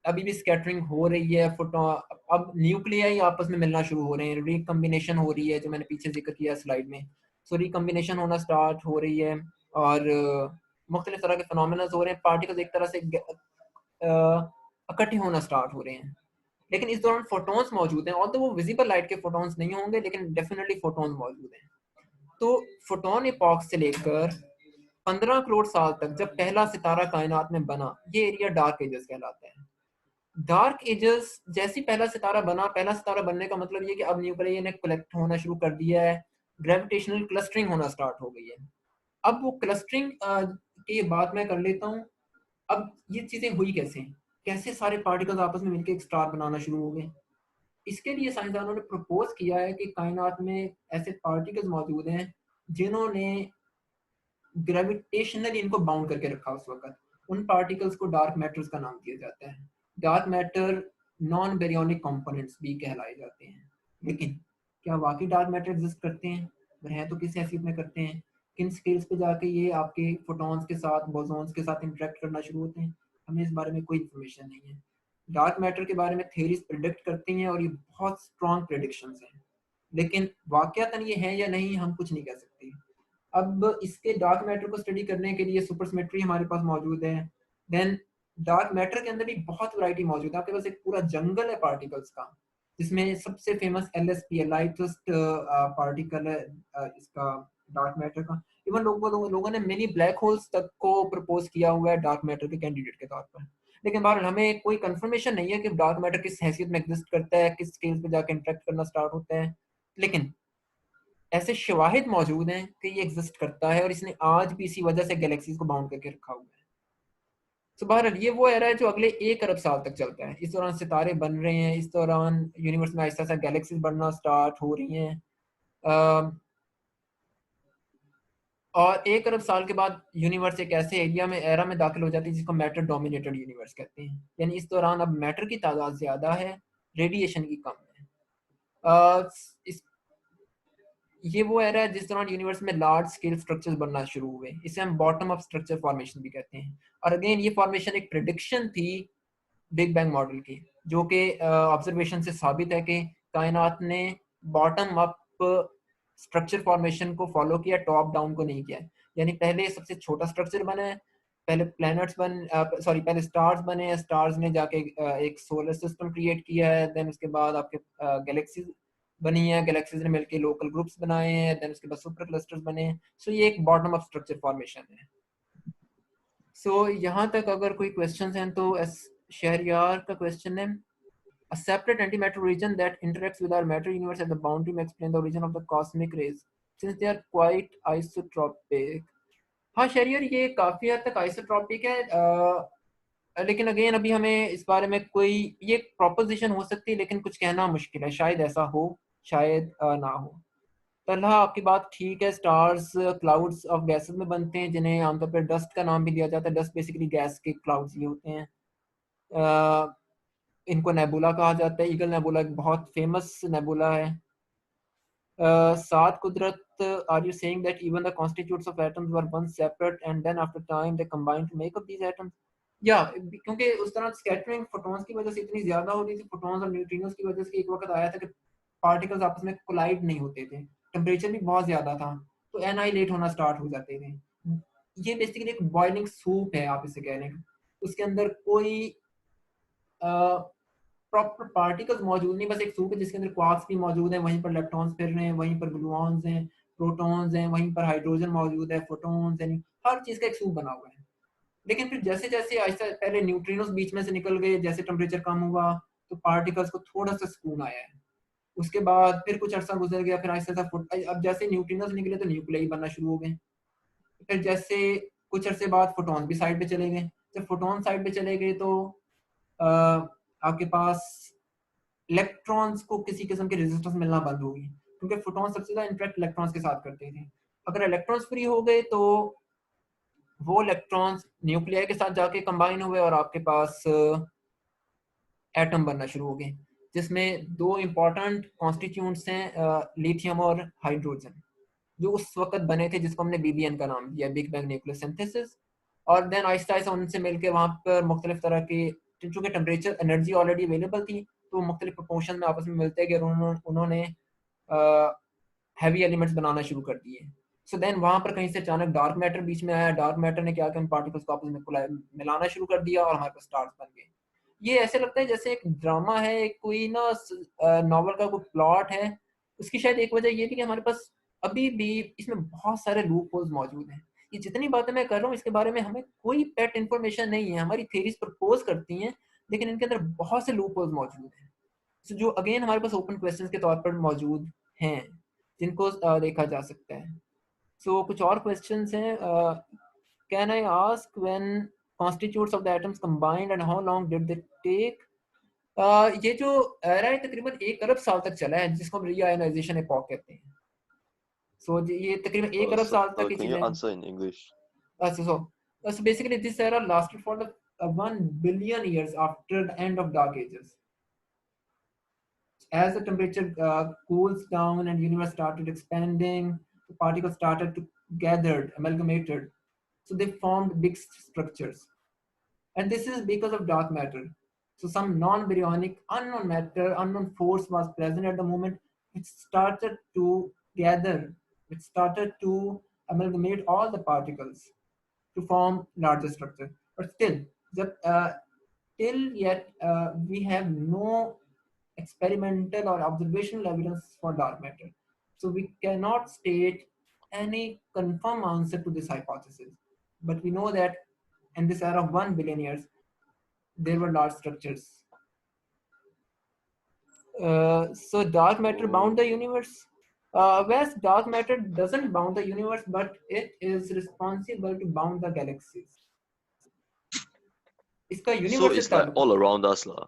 अभी भी स्कैटरिंग हो रही है, फोटोन अब न्यूक्लियाई आपस में मिलना शुरू हो रहे हैं, रिकम्बिनेशन हो रही है जो मैंने पीछे जिक्र किया स्लाइड में। सो रिकम्बिनेशन होना स्टार्ट हो रही है और मुख्तलिफ तरह के फिनोमेना हो रहे हैं, पार्टिकल्स एक तरह से इकट्ठे होना स्टार्ट हो रहे हैं। लेकिन इस दौरान फोटॉन्स मौजूद हैं, और तो वो विजिबल लाइट के फोटॉन्स नहीं होंगे लेकिन डेफिनेटली फोटॉन्स मौजूद हैं। तो फोटॉन एपॉक से लेकर 15 करोड़ साल तक जब पहला सितारा कायनात में बना, ये एरिया डार्क एजेस कहलाता है। डार्क एजेस जैसे पहला सितारा बना, पहला सितारा बनने का मतलब ये कि अब न्यूक्लियस ने कलेक्ट होना शुरू कर दिया है, ग्रेविटेशनल क्लस्टरिंग होना स्टार्ट हो गई है। अब वो क्लस्टरिंग की बात मैं कर लेता हूँ। अब ये चीजें हुई कैसे, कैसे सारे पार्टिकल्स आपस में मिलकर एक स्टार बनाना शुरू हो गए। इसके लिए साइंसदानों ने प्रपोज किया है कि कायनात में ऐसे पार्टिकल्स मौजूद हैं जिन्होंने ग्रेविटेशनली इनको बाउंड करके रखा उस वक्त। उन पार्टिकल्स को डार्क मैटर्स का नाम दिया जाता है। Dark matter non baryonic components भी कहलाए जाते हैं। लेकिन क्या वाकई डार्क मैटर एग्जिस्ट करते हैं, अगर हैं तो किस हैसियत में करते हैं, किन स्केल्स पे जाके ये आपके फोटॉन्स के साथ बोसॉन्स के साथ इंटरेक्ट करना शुरू होते हैं, हमें इस बारे में कोई इन्फॉर्मेशन नहीं है। डार्क मैटर के बारे में थ्योरीज प्रिडिक्ट करती हैं और ये बहुत स्ट्रॉन्ग प्रिडिक्शंस हैं, लेकिन वाकयातन ये है या नहीं हम कुछ नहीं कह सकते। अब इसके डार्क मैटर को स्टडी करने के लिए सुपरसिमेट्री हमारे पास मौजूद है। देन डार्क मैटर के अंदर भी बहुत वैरायटी मौजूद है, आपके पास एक पूरा जंगल है पार्टिकल्स का, जिसमें सबसे फेमस LSP है, लाइटेस्ट पार्टिकल है इसका डार्क मैटर का। इवन लोगों ने मिनी ब्लैक होल्स तक को प्रपोज किया हुआ है डार्क मैटर के कैंडिडेट के तौर पर। लेकिन बहरहाल हमें कोई कंफर्मेशन नहीं है कि डार्क मैटर किस हैसियत में एग्जिस्ट करता है, किस स्केल पे जाकर इंटरेक्ट करना स्टार्ट होता है, लेकिन ऐसे शवाहिद मौजूद हैं कि ये एग्जिस्ट करता है और इसने आज भी इसी वजह से गैलेक्सीज को बाउंड करके रखा हुआ है। तो बहरहाल ये वो एरा है जो अगले 1 अरब साल तक चलता है। इस दौरान सितारे बन रहे हैं, इस दौरान यूनिवर्स में आहिस्ता आहिस्ता गैलेक्सीज बनना स्टार्ट हो रही हैं, और 1 अरब साल के बाद यूनिवर्स एक ऐसे एरिया में एरा में दाखिल हो जाती है जिसको मैटर डोमिनेटेड यूनिवर्स कहते हैं। यानी इस दौरान अब मैटर की तादाद ज्यादा है, रेडिएशन की कम है। इस ये वो एरा है जिस दौरान यूनिवर्स में लार्ज स्केल स्ट्रक्चर्स बनना शुरू हुए, इसे हम बॉटम अप स्ट्रक्चर फॉर्मेशन भी कहते हैं। और अगेन ये फॉर्मेशन एक प्रेडिक्शन थी बिग बैंग मॉडल की, जो कि ऑब्जर्वेशन से साबित है कि कायनात ने बॉटम अप स्ट्रक्चर फॉर्मेशन को फॉलो किया, टॉप डाउन को नहीं किया। यानी पहले सबसे छोटा स्ट्रक्चर बना है, पहले प्लैनेट्स पहले स्टार्स बने, स्टार्स ने जाके एक सोलर सिस्टम क्रिएट किया है, देन उसके बाद आपके गैलेक्सीज बनी है, गैलेक्सीज ने मिलकर लोकल ग्रुप्स बनाए हैं, देन उसके बाद सुपर क्लस्टर्स बने हैं। सो ये एक बॉटम अप स्ट्रक्चर फॉर्मेशन है। सो यहाँ तक अगर कोई क्वेश्चंस हैं तो शहरियार का क्वेश्चन है, a separate antimatter region that interacts with our matter universe at the boundary may explain the origin of the cosmic rays since they are quite isotropic. हाँ शरीर ये काफ़ी हद तक आइसोट्रॉपिक है, लेकिन अगेन अभी हमें इस बारे में कोई ये प्रोपोजिशन हो सकती है, लेकिन कुछ कहना मुश्किल है, शायद ऐसा हो, शायद ना हो। तलहा आपकी बात ठीक है, स्टार्स क्लाउड्स ऑफ गैसेस में बनते हैं, जिन्हें आमतौर पर डस्ट का नाम भी दिया जाता है। डस्ट बेसिकली गैस के क्लाउड्स ही होते हैं। इनको नेबुला कहा जाता है। ईगल नेबुला एक बहुत फेमस नेबुला है। सात कुदरत, are you saying that even the constitutes of atoms were once separate and then after time they combine to make up these atoms? या क्योंकि उस तरह स्कैटरिंग फोटॉन्स की वजह से इतनी ज्यादा हो रही थी, फोटॉन्स और न्यूट्रिनोस की वजह से एक वक्त आया था कि पार्टिकल्स आपस में कोलाइड नहीं होते थे, टेम्परेचर भी बहुत ज्यादा था, तो एनाइलेट होना स्टार्ट हो जाते थे। ये बेसिकली एक बॉइलिंग सूप है, आप इसे कह लें। उसके अंदर कोई प्रॉपर पार्टिकल्स मौजूद नहीं, बस एक सूप है जिसके अंदर क्वार्क्स भी मौजूद हैं, वहीं पर इलेक्ट्रॉन्स फिर रहे हैं, वहीं पर ग्लूऑन्स हैं, प्रोटॉन्स हैं, वहीं पर हाइड्रोजन मौजूद है, फोटॉन्स हैं, हर चीज़ का एक सूप बना हुआ है। लेकिन फिर जैसे जैसे आहिस्ता पहले न्यूट्रिनोस बीच में से निकल गए, जैसे टेम्परेचर कम हुआ तो पार्टिकल्स को थोड़ा सा सुकून आया है। उसके बाद फिर कुछ अर्सा गुजर गया, फिर आहिस्ता आहिस्ता अब जैसे न्यूट्रिनोस निकले तो न्यूक्लियाई बनना शुरू हो गए। फिर जैसे कुछ अरसे बाद फोटॉन भी साइड पे चले गए। जब फोटॉन साइड पे चले गए तो आपके पास इलेक्ट्रॉन्स को किसी किस्म की रेजिस्टेंस मिलना बंद होगी, क्योंकि फोटॉन सबसे ज्यादा इंटरेक्ट इलेक्ट्रॉन्स के साथ करते थे। अगर इलेक्ट्रॉन्स फ्री हो गए तो वो इलेक्ट्रॉन्स न्यूक्लियाई के साथ जाके कंबाइन हुए और आपके पास एटम बनना शुरू हो गए, जिसमें दो इंपॉर्टेंट कॉन्स्टिट्यूएंट्स हैं, लिथियम और हाइड्रोजन, जो उस वक्त बने थे, जिसको हमने BBN का नाम दिया, बिग बैंग न्यूक्लियर सिंथेसिस। और देन आहिस्ता आहिस्ता उनसे मिलकर वहाँ पर मुख्तलिफ तरह की, चूँकि टेम्परेचर एनर्जी ऑलरेडी अवेलेबल थी, तो मुख्तलिफ प्रोपोर्शन में आपस में मिलते गए, उन्होंने हैवी एलिमेंट्स बनाना शुरू कर दिए। सो देन वहाँ पर कहीं से अचानक डार्क मैटर बीच में आया। डार्क मैटर ने क्या किया, उन पार्टिकल्स को आपस में मिलाना शुरू कर दिया और हमारे पास स्टार्स बन गए। ये ऐसे लगता है जैसे एक ड्रामा है, एक कोई ना नॉवल का कोई प्लॉट है। उसकी शायद एक वजह ये भी कि हमारे पास अभी भी इसमें बहुत सारे लूप होल्स मौजूद हैं। ये जितनी बातें मैं कर रहा हूँ इसके बारे में हमें कोई पेट इन्फॉर्मेशन नहीं है, हमारी थेरीज प्रपोज करती हैं, लेकिन इनके अंदर बहुत से लूप होल्स मौजूद हैं, जो अगेन हमारे पास ओपन क्वेश्चंस के तौर पर मौजूद हैं, जिनको देखा जा सकता है। सो कुछ और क्वेश्चंस हैं। Can I ask when constituents of the atoms combined and how long did they take? ये जो एरा है तकरीबन 1 अरब साल तक चला है, जिसको हम रीआयोनाइजेशन एपॉक कहते हैं। सो ये तकरीबन 1 अरब साल तक की Can you चीजें। answer in English? So basically this era lasted for the 1 billion years after the end of dark ages. As the temperature cools down and universe started expanding, the particles started to gathered, amalgamated. So they formed big structures. And this is because of dark matter. So some non-baryonic, unknown matter, unknown force was present at the moment, which started to gather, which started to amalgamate all the particles to form larger structure. But still, till yet, we have no experimental or observational evidence for dark matter. So we cannot state any confirmed answer to this hypothesis. But we know that in this era of 1 billion years, there were large structures. So dark matter bound the universe. Whereas dark matter doesn't bound the universe, but it is responsible to bound the galaxies. इसका So universe it's like all around us, lah.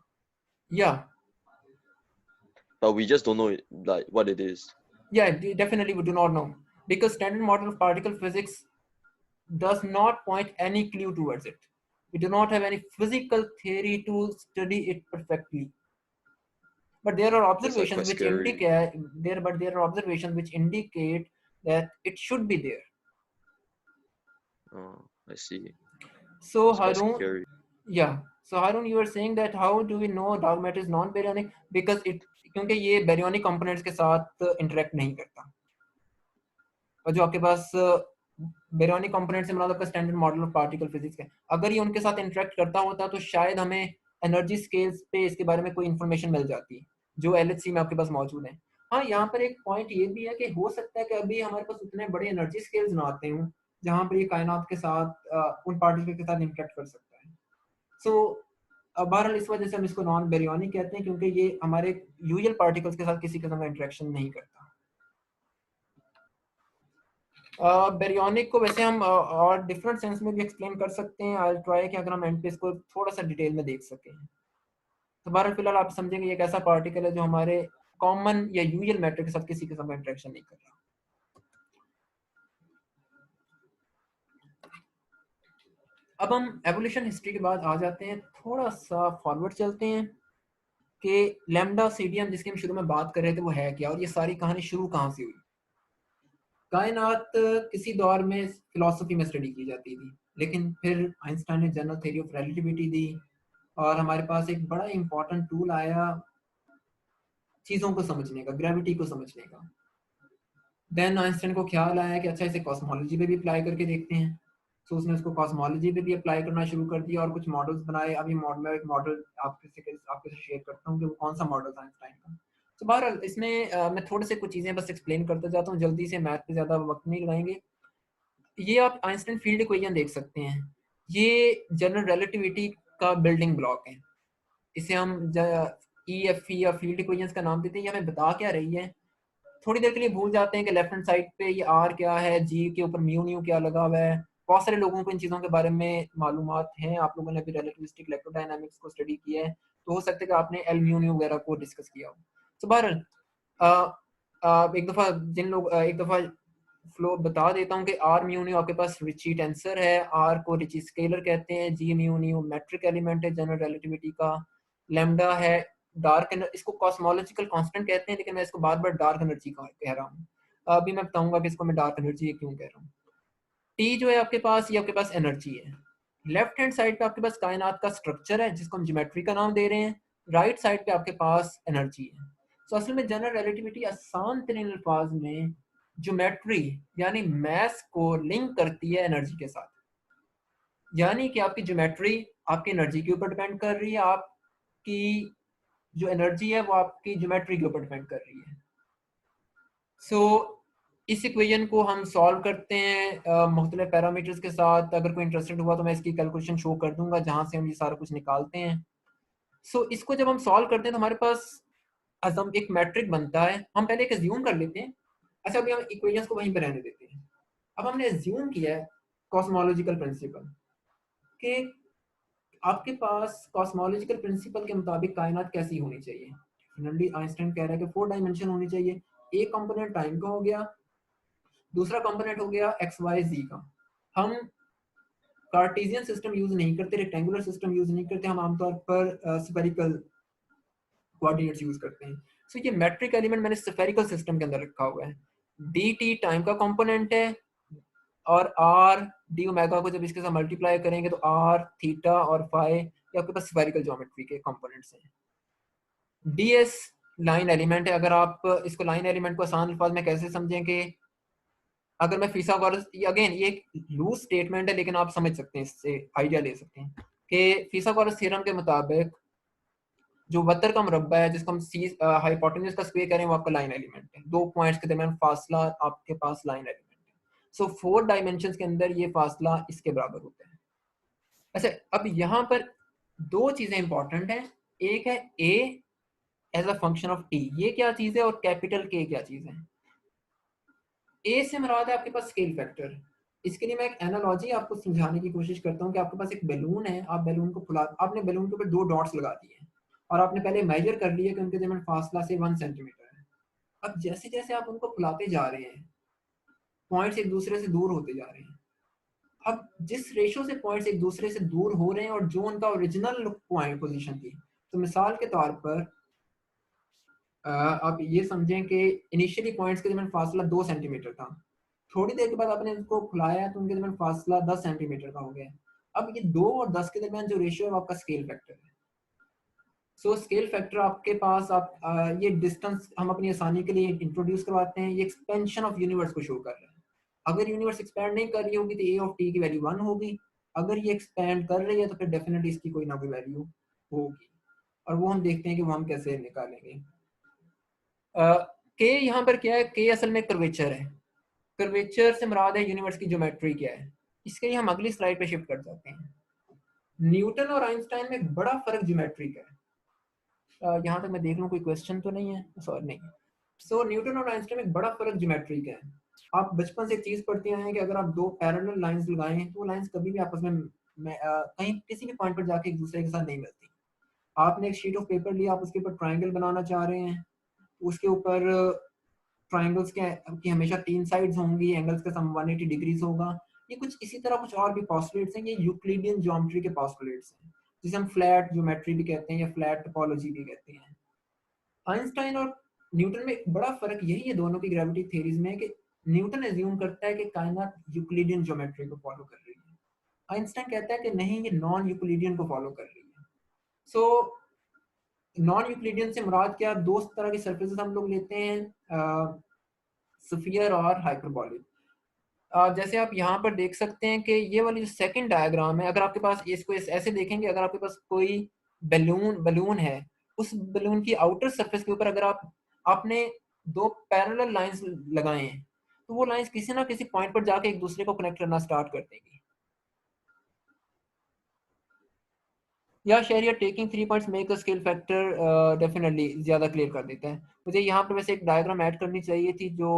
Yeah. But we just don't know it, like what it is. Yeah, definitely we do not know, because standard model of particle physics does not point any clue towards it. We do not have any physical theory to study it perfectly. But there are observations which indicate that it should be there. Oh, I see. So It's quite Harun, scary. yeah. So Harun, you were saying that how do we know dark matter is non-baryonic? Because क्योंकि ये baryonic components के साथ interact नहीं करता, और जो आपके पास baryonic components से मतलब आपका standard model of particle physics है, अगर ये उनके साथ interact करता होता तो शायद हमें energy scales पे इसके बारे में कोई information मिल जाती जो LHC में आपके पास मौजूद है। हाँ, यहाँ पर एक पॉइंट ये भी है कि हो सकता है कि अभी हमारे पास उतने बड़े एनर्जी स्केल्स ना आते हों जहाँ पर ये कायनात के साथ उन पार्टिकल के साथ इंटरेक्ट कर सकता है। सो बहरहाल इस वजह से हम इसको नॉन बैरियोनिक कहते हैं, क्योंकि ये हमारे यूजुअल पार्टिकल्स के साथ किसी किस्म का इंटरेक्शन नहीं करता। बेरियोनिक को वैसे हम और डिफरेंट सेंस में भी एक्सप्लेन कर सकते हैं। आई ट्राई कि अगर हम एंड पे इसको थोड़ा सा डिटेल में देख सकें। तो बहरहाल फिलहाल आप समझेंगे ये एक ऐसा पार्टिकल है जो हमारे कॉमन या यूजुअल मैटर के साथ किसी किस्म का इंटरेक्शन नहीं कर रहा। अब हम एवोल्यूशन हिस्ट्री के बाद आ जाते हैं, थोड़ा सा फॉरवर्ड चलते हैं कि लैम्डा सीडियम जिसकी हम शुरू में बात कर रहे थे वो है क्या, और ये सारी कहानी शुरू कहाँ से हुई। कायनात किसी दौर में फिलॉसफी में स्टडी की जाती थी, लेकिन फिर आइंस्टाइन ने जनरल थ्योरी ऑफ रिलेटिविटी दी और हमारे पास एक बड़ा इंपॉर्टेंट टूल आया चीज़ों को समझने का, ग्रेविटी को समझने का। देन आइंस्टाइन को ख्याल आया कि अच्छा इसे कॉस्मोलॉजी पे भी अप्लाई करके देखते हैं। तो उसने उसको कॉस्मोलॉजी पे भी अप्लाई करना शुरू कर दिया और कुछ मॉडल्स बनाए। अभी मैं एक मॉडल आपके से शेयर करता हूँ कि वो कौन सा मॉडल था आइंस्टाइन का। तो बहरहाल इसमें मैं थोड़े से कुछ चीज़ें बस एक्सप्लेन करता जाता हूँ जल्दी से, मैथ पे ज़्यादा वक्त नहीं लगाएंगे। ये आप आइंस्टाइन फील्ड इक्वेशन देख सकते हैं, ये जनरल रिलेटिविटी का बिल्डिंग ब्लॉक है। इसे हम EFE या फील्ड इक्वेशंस का नाम देते हैं। ये हमें बता क्या रही है, थोड़ी देर के लिए भूल जाते हैं कि लेफ्ट हैंड साइड पे ये R क्या है, G के ऊपर म्यू न्यू क्या लगा हुआ है। बहुत सारे लोगों को इन चीज़ों के बारे में मालूमात हैं। आप लोगों ने भी रिलेटिविस्टिक इलेक्ट्रोडायनामिक्स को स्टडी किया है, तो हो सकता है कि आपने L म्यू न्यू वगैरह को डिस्कस किया हो। तो बहरहाल एक दफ़ा फ्लो बता देता हूँ कि R म्यू न्यू आपके पास रिची टेंसर है, R को रिची स्केलर कहते हैं, G mu nu metric element है जनरल रिलेटिविटी का, लैम्डा है डार्क एनर्जी, इसको कॉस्मोलॉजिकल कांस्टेंट कहते हैं, लेकिन मैं इसको बार बार डार्क एनर्जी कह रहा हूँ। अभी मैं बताऊंगा कि इसको मैं डार्क एनर्जी क्यों कह रहा हूँ। टी जो है आपके पास, ये आपके पास एनर्जी है। लेफ्ट हैंड साइड पे आपके पास कायनात का स्ट्रक्चर है जिसको हम ज्योमेट्री का नाम दे रहे हैं, राइट साइड पे आपके पास एनर्जी है। तो असल में जनरल रिलेटिविटी आसान तरीन अल्फाज में ज्योमेट्री यानी मैथ्स को लिंक करती है एनर्जी के साथ। यानी कि आपकी ज्योमेट्री आपकी एनर्जी के ऊपर डिपेंड कर रही है, आपकी जो एनर्जी है वो आपकी ज्योमेट्री के ऊपर डिपेंड कर रही है। सो इस इक्वेशन को हम सॉल्व करते हैं मुख्तलिफ पैरामीटर्स के साथ। अगर कोई इंटरेस्टेड हुआ तो मैं इसकी कैलकुलेशन शो कर दूंगा जहाँ से हम ये सारा कुछ निकालते हैं। सो इसको जब हम सॉल्व करते हैं तो हमारे पास अज़म एक मैट्रिक बनता है। हम पहले एक एज्यूम कर लेते हैं। अच्छा, अभी हम इक्वेशंस को वहीं पर रहने देते हैं। अब हमने एज्यूम किया है कॉस्मोलॉजिकल प्रिंसिपल कि आपके पास कॉस्मोलॉजिकल प्रिंसिपल के मुताबिक कायनात कैसी होनी चाहिए। डेफिनेटली आइंस्टाइन कह रहा है कि 4 डायमेंशन होनी चाहिए। एक कंपोनेंट टाइम का हो गया, दूसरा कंपोनेंट हो गया एक्स वाई जी का। हम कार्टेशियन सिस्टम यूज नहीं करते, रेक्टेंगुलर सिस्टम यूज नहीं करते, हम आमतौर पर स्फेरिकल कोऑर्डिनेट्स यूज करते हैं। सो ये मैट्रिक एलिमेंट मैंने स्फेरिकल सिस्टम के अंदर रखा हुआ है। डी टी टाइम का कंपोनेंट है और आर डी ओमेगा को जब इसके साथ मल्टीप्लाई करेंगे तो आर थीटा और फाई ये आपके पास स्फेरिकल ज्योमेट्री के कंपोनेंट्स हैं। डी एस लाइन एलिमेंट है। अगर आप इसको लाइन एलिमेंट को आसान अल्फाज में कैसे समझें कि अगर मैं फिसागोरस, अगेन ये एक लूज स्टेटमेंट है लेकिन आप समझ सकते हैं, इससे आइडिया ले सकते हैं कि फिसागोरस थ्योरम के मुताबिक जो वतर का मुरब्बा है जिसको हम सी हाइपोटेन्यूज का स्क्वायर करें वो आपका लाइन एलिमेंट है। 2 पॉइंट्स के दरमियान फासला आपके पास लाइन एलिमेंट है। सो 4 डायमेंशंस के अंदर ये फासला इसके बराबर होता है। अच्छा, अब यहाँ पर 2 चीजें इंपॉर्टेंट हैं। एक है A as a function of T, ये क्या चीज है, और कैपिटल के क्या चीज है। ए से मुराद है आपके पास स्केल फैक्टर। इसके लिए मैं एक एनालॉजी आपको समझाने की कोशिश करता हूँ कि आपके पास एक बैलून है, आप बैलून को फुला, आपने बैलून के ऊपर 2 डॉट्स लगा दिए और आपने पहले मेजर कर लिया कि उनके दरमियान फासला से 1 सेंटीमीटर है। अब जैसे जैसे आप उनको फुलाते जा रहे हैं पॉइंट्स एक दूसरे से दूर होते जा रहे हैं। अब जिस रेशो से पॉइंट्स एक दूसरे से दूर हो रहे हैं और जो उनका ओरिजिनल पॉइंट पोजीशन थी, तो मिसाल के तौर पर आप ये समझें कि इनिशियली पॉइंट्स के दरमियान फासला 2 सेंटीमीटर था, थोड़ी देर के बाद आपने इसको खुलाया तो उनके दरमियान फासला 10 सेंटीमीटर का हो गया। अब ये 2 और 10 के दरमियान जो रेशियो है वो आपका स्केल फैक्टर है। सो स्केल फैक्टर आपके पास ये डिस्टेंस हम अपनी आसानी के लिए इंट्रोड्यूस करवाते हैं। ये एक्सपेंशन ऑफ यूनिवर्स को शो कर रहा है। अगर यूनिवर्स एक्सपैंड नहीं कर रही होगी तो ए ऑफ टी की वैल्यू 1 होगी। अगर ये एक्सपैंड कर रही है तो फिर डेफिनेटली इसकी कोई ना कोई वैल्यू होगी, और वो हम देखते हैं कि वो हम कैसे निकालेंगे। के यहाँ पर क्या है, के असल में कर्वेचर है। कर्वेचर से मुराद है यूनिवर्स की ज्योमेट्री क्या है। इसके लिए हम अगली स्लाइड पे शिफ्ट कर जाते हैं। न्यूटन और आइंस्टाइन में एक बड़ा फर्क ज्योमेट्री का है। यहाँ तक मैं देख लूँ कोई क्वेश्चन तो नहीं है, सॉरी नहीं। सो न्यूटन और आइंस्टाइन में एक बड़ा फर्क ज्योमेट्री का है। आप बचपन से एक चीज़ पढ़ते आए हैं कि अगर आप दो पैरेलल लाइंस लगाएं तो वो लाइंस कभी भी आपस में कहीं किसी भी पॉइंट पर जाके एक दूसरे के साथ नहीं मिलती। आपने एक शीट ऑफ पेपर लिया, आप उसके ऊपर ट्राइंगल बनाना चाह रहे हैं, उसके ऊपर ट्राइंगल्स के की हमेशा 3 साइड्स होंगी, एंगल्स का सम 180 डिग्रीज होगा। ये कुछ इसी तरह कुछ और भी पोस्टुलेट्स हैं, ये यूक्लिडियन ज्योमेट्री के पोस्टुलेट्स हैं, जिसे हम फ्लैट ज्योमेट्री भी कहते हैं या फ्लैट टोपोलॉजी भी कहते हैं। आइंस्टाइन और न्यूटन में एक बड़ा फर्क यही है दोनों की ग्रेविटी थ्योरीज में कि न्यूटन एज्यूम करता है कि कायनात यूक्लिडियन ज्योमेट्री को फॉलो कर रही है, आइंस्टाइन कहता है कि नहीं, ये नॉन यूक्लिडियन को फॉलो कर रही है। सो नॉन यूक्लिडियन से मुराद क्या, दो तरह की सरफेसेस हम लोग लेते हैं, स्फीयर और हाइपरबोलिक। जैसे आप यहाँ पर देख सकते हैं कि ये वाली जो सेकंड डायग्राम है, अगर आपके पास इसको ऐसे देखेंगे, अगर आपके पास कोई बलून है, उस बलून की आउटर सरफेस के ऊपर अगर आपने दो पैरेलल लाइंस लगाए हैं, तो वो लाइंस किसी ना किसी पॉइंट पर जाके एक दूसरे को कनेक्ट करना स्टार्ट कर देंगी। या share taking 3 points make a scale factor definitely ज़्यादा क्लियर कर देता है। मुझे यहाँ पर वैसे एक डायग्राम ऐड करनी चाहिए थी जो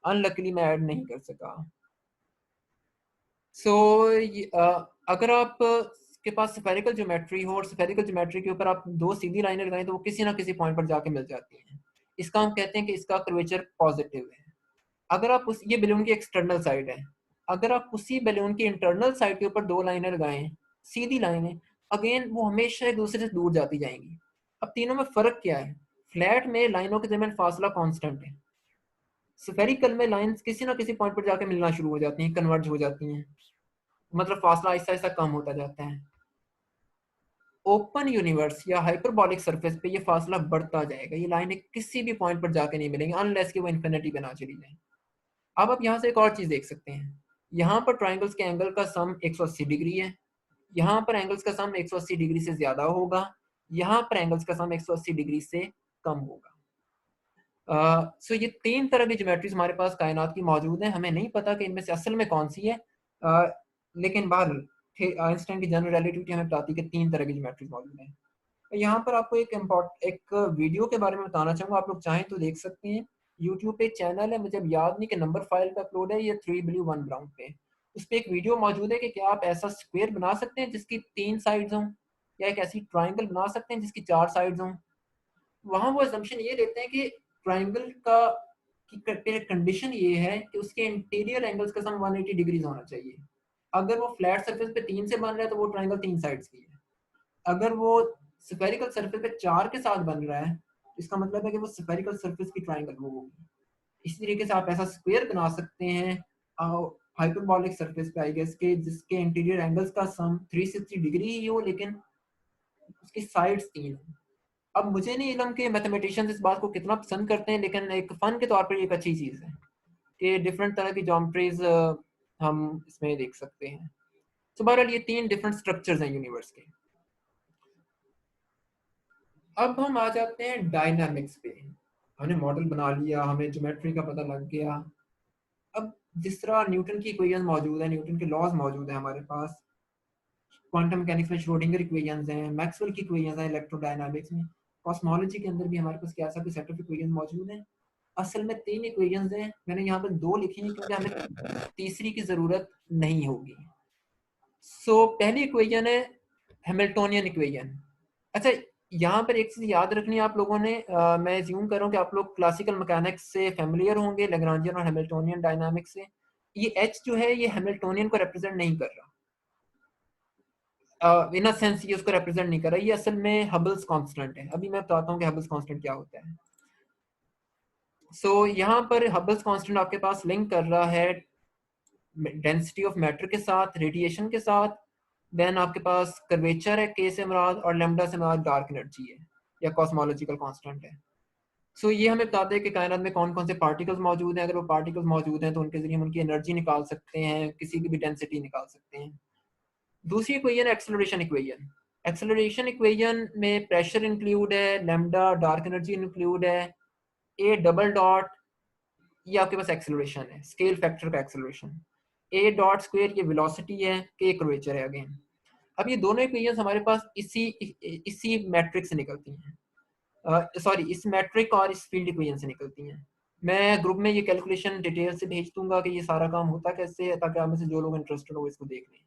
अनलकीली मैं ऐड नहीं कर सका। सो अगर आप के पास स्फेरिकल ज्योमेट्री हो और स्फेरिकल ज्योमेट्री के ऊपर आप दो सीधी लाइनें लगाएं तो वो किसी ना किसी पॉइंट पर जाके मिल जाती हैं। इसका हम कहते हैं कि इसका कर्वेचर पॉजिटिव है। अगर आप ये बैलून की एक्सटर्नल साइड है, अगर आप उसी बैलून की इंटरनल साइड के ऊपर दो लाइनें लगाएं, सीधी लाइनें, अगेन वो हमेशा एक दूसरे से दूर जाती जाएंगी। अब तीनों में फर्क क्या है? फ्लैट में लाइनों के दरमियान फासला कांस्टेंट है, स्फेरिकल में लाइंस किसी ना किसी पॉइंट पर जाके मिलना शुरू हो जाती हैं, कन्वर्ज हो जाती हैं, मतलब फासला आहिस्ता आहिस्ता कम होता जाता है। ओपन यूनिवर्स या हाइपरबॉलिक सरफेस पे ये फासला बढ़ता जाएगा, ये लाइनें किसी भी पॉइंट पर जाके नहीं मिलेंगी अनलेस कि वो इन्फिनिटी पे ना चली जाए। अब आप यहाँ से एक और चीज देख सकते हैं, यहाँ पर ट्राइंगल्स के एंगल का सम 180 डिग्री है, यहाँ पर एंगल्स का सम 180 डिग्री से ज्यादा होगा, यहाँ पर एंगल्स का सम 180 डिग्री से कम होगा। सो ये तीन तरह की ज्योमेट्रीज हमारे पास कायनात की मौजूद है। हमें नहीं पता कि इनमें से असल में कौन सी है, लेकिन बहरहाल आइंस्टाइन की जनरल रिलेटिविटी हमें बताती है कि तीन तरह की ज्योमेट्रीज मौजूद हैं। यहाँ पर आपको एक वीडियो के बारे में बताना चाहूँगा, आप लोग चाहें तो देख सकते हैं। यूट्यूब पे एक चैनल है, मुझे अब याद नहीं कि नंबर फाइल पे अपलोड है, ये 3 ब्लू 1 ब्राउन पे। उस पर एक वीडियो मौजूद है कि क्या आप ऐसा स्क्वायर बना सकते हैं जिसकी 3 साइड्स हों, या एक ऐसी ट्राइंगल बना सकते हैं जिसकी 4 साइड्स हों। वहाँ वो असम्पशन ये लेते हैं कि ट्राइंगल का की कंडीशन ये है कि उसके इंटीरियर एंगल्स का सम 180 डिग्रीज होना चाहिए। अगर वो फ्लैट सरफेस पे 3 से बन रहा है तो वो ट्राइंगल 3 साइड्स की है। अगर वो स्फेरिकल सरफेस पे 4 के साथ बन रहा है, इसका मतलब है कि वो स्फेरिकल सरफेस की ट्राइंगल वो होगी। इसी तरीके से आप ऐसा स्क्वायर बना सकते हैं हाइपरबॉलिक सरफेस पे, आई गेस के, जिसके इंटीरियर एंगल्स का सम 360 डिग्री ही हो लेकिन उसकी साइड्स 3 हो। अब मुझे नहीं इलम के मैथमेटिशियंस इस बात को कितना पसंद करते हैं, लेकिन एक फन के तौर पर एक अच्छी चीज़ है कि डिफरेंट तरह की ज्योमेट्रीज हम इसमें देख सकते हैं। तो बहरहाल ये तीन डिफरेंट स्ट्रक्चर्स हैं यूनिवर्स के। अब हम आ जाते हैं डायनामिक्स पे। हमने मॉडल बना लिया, हमें ज्योमेट्री का पता लग गया। अब जिस तरह न्यूटन की इक्वेशन मौजूद है, न्यूटन के लॉज मौजूद है हमारे पास, क्वांटम मैकेनिक्स में श्रोडिंगर इक्वेशंस हैं, मैक्सवेल की इक्वेशंस हैं इलेक्ट्रोडायनामिक्स में, कॉस्मोलॉजी के अंदर भी हमारे पास क्या सा सेट ऑफ इक्वेशंस मौजूद हैं। असल में 3 इक्वेशंस हैं, मैंने यहाँ पर 2 लिखी हैं क्योंकि हमें तीसरी की ज़रूरत नहीं होगी। सो पहली इक्वेशन है हैमिल्टोनियन इक्वेशन। अच्छा, यहाँ पर एक चीज़ याद रखनी है आप लोगों ने, मैं ज्यूम कर रहा हूँ कि आप लोग क्लासिकल मैकेनिक्स से फेमिलियर होंगे, लैग्रांजियन और हैमिल्टोनियन डायनामिक्स से। ये एच जो है ये हैमिल्टोनियन को रिप्रेजेंट नहीं कर रहा, इन अ सेंस ये उसको रिप्रेजेंट नहीं कर रहा, ये असल में हबल्स कांस्टेंट है। अभी मैं बताता हूँ कि हबल्स कांस्टेंट क्या होता है। सो यहाँ पर हबल्स कांस्टेंट आपके पास लिंक कर रहा है डेंसिटी ऑफ मैटर के साथ, रेडिएशन के साथ, देन आपके पास कर्वेचर है के से मुराद, और लैम्डा से मुराद डार्क एनर्जी है या कॉस्मोलॉजिकल कांस्टेंट है। सो ये हमें बताते हैं कि कायनात में कौन कौन से पार्टिकल्स मौजूद हैं। अगर वो पार्टिकल्स मौजूद हैं तो उनके जरिए हम उनकी एनर्जी निकाल सकते हैं, किसी की भी डेंसिटी निकाल सकते हैं। दूसरी इक्वेशन है एक्सेलरेशन इक्वेशन। एक्सेलरेशन इक्वेशन में प्रेशर इंक्लूड है, लैम्डा डार्क एनर्जी इंक्लूड है, ए डबल डॉट, ये आपके पास एक्सेलरेशन है, स्केल फैक्टर का एक्सेलरेशन, ए डॉट स्क्वायर ये वेलोसिटी है, के कर्वेचर है अगेन। अब ये दोनों इक्वेशंस हमारे पास इसी मैट्रिक से निकलती हैं, सॉरी इस मैट्रिक और इस फील्ड इक्वेशन से निकलती हैं। मैं ग्रुप में ये कैलकुलेशन डिटेल से भेज दूंगा कि ये सारा काम होता कैसे है, ताकि आप में से जो लोग इंटरेस्टेड हो इसको देख लें।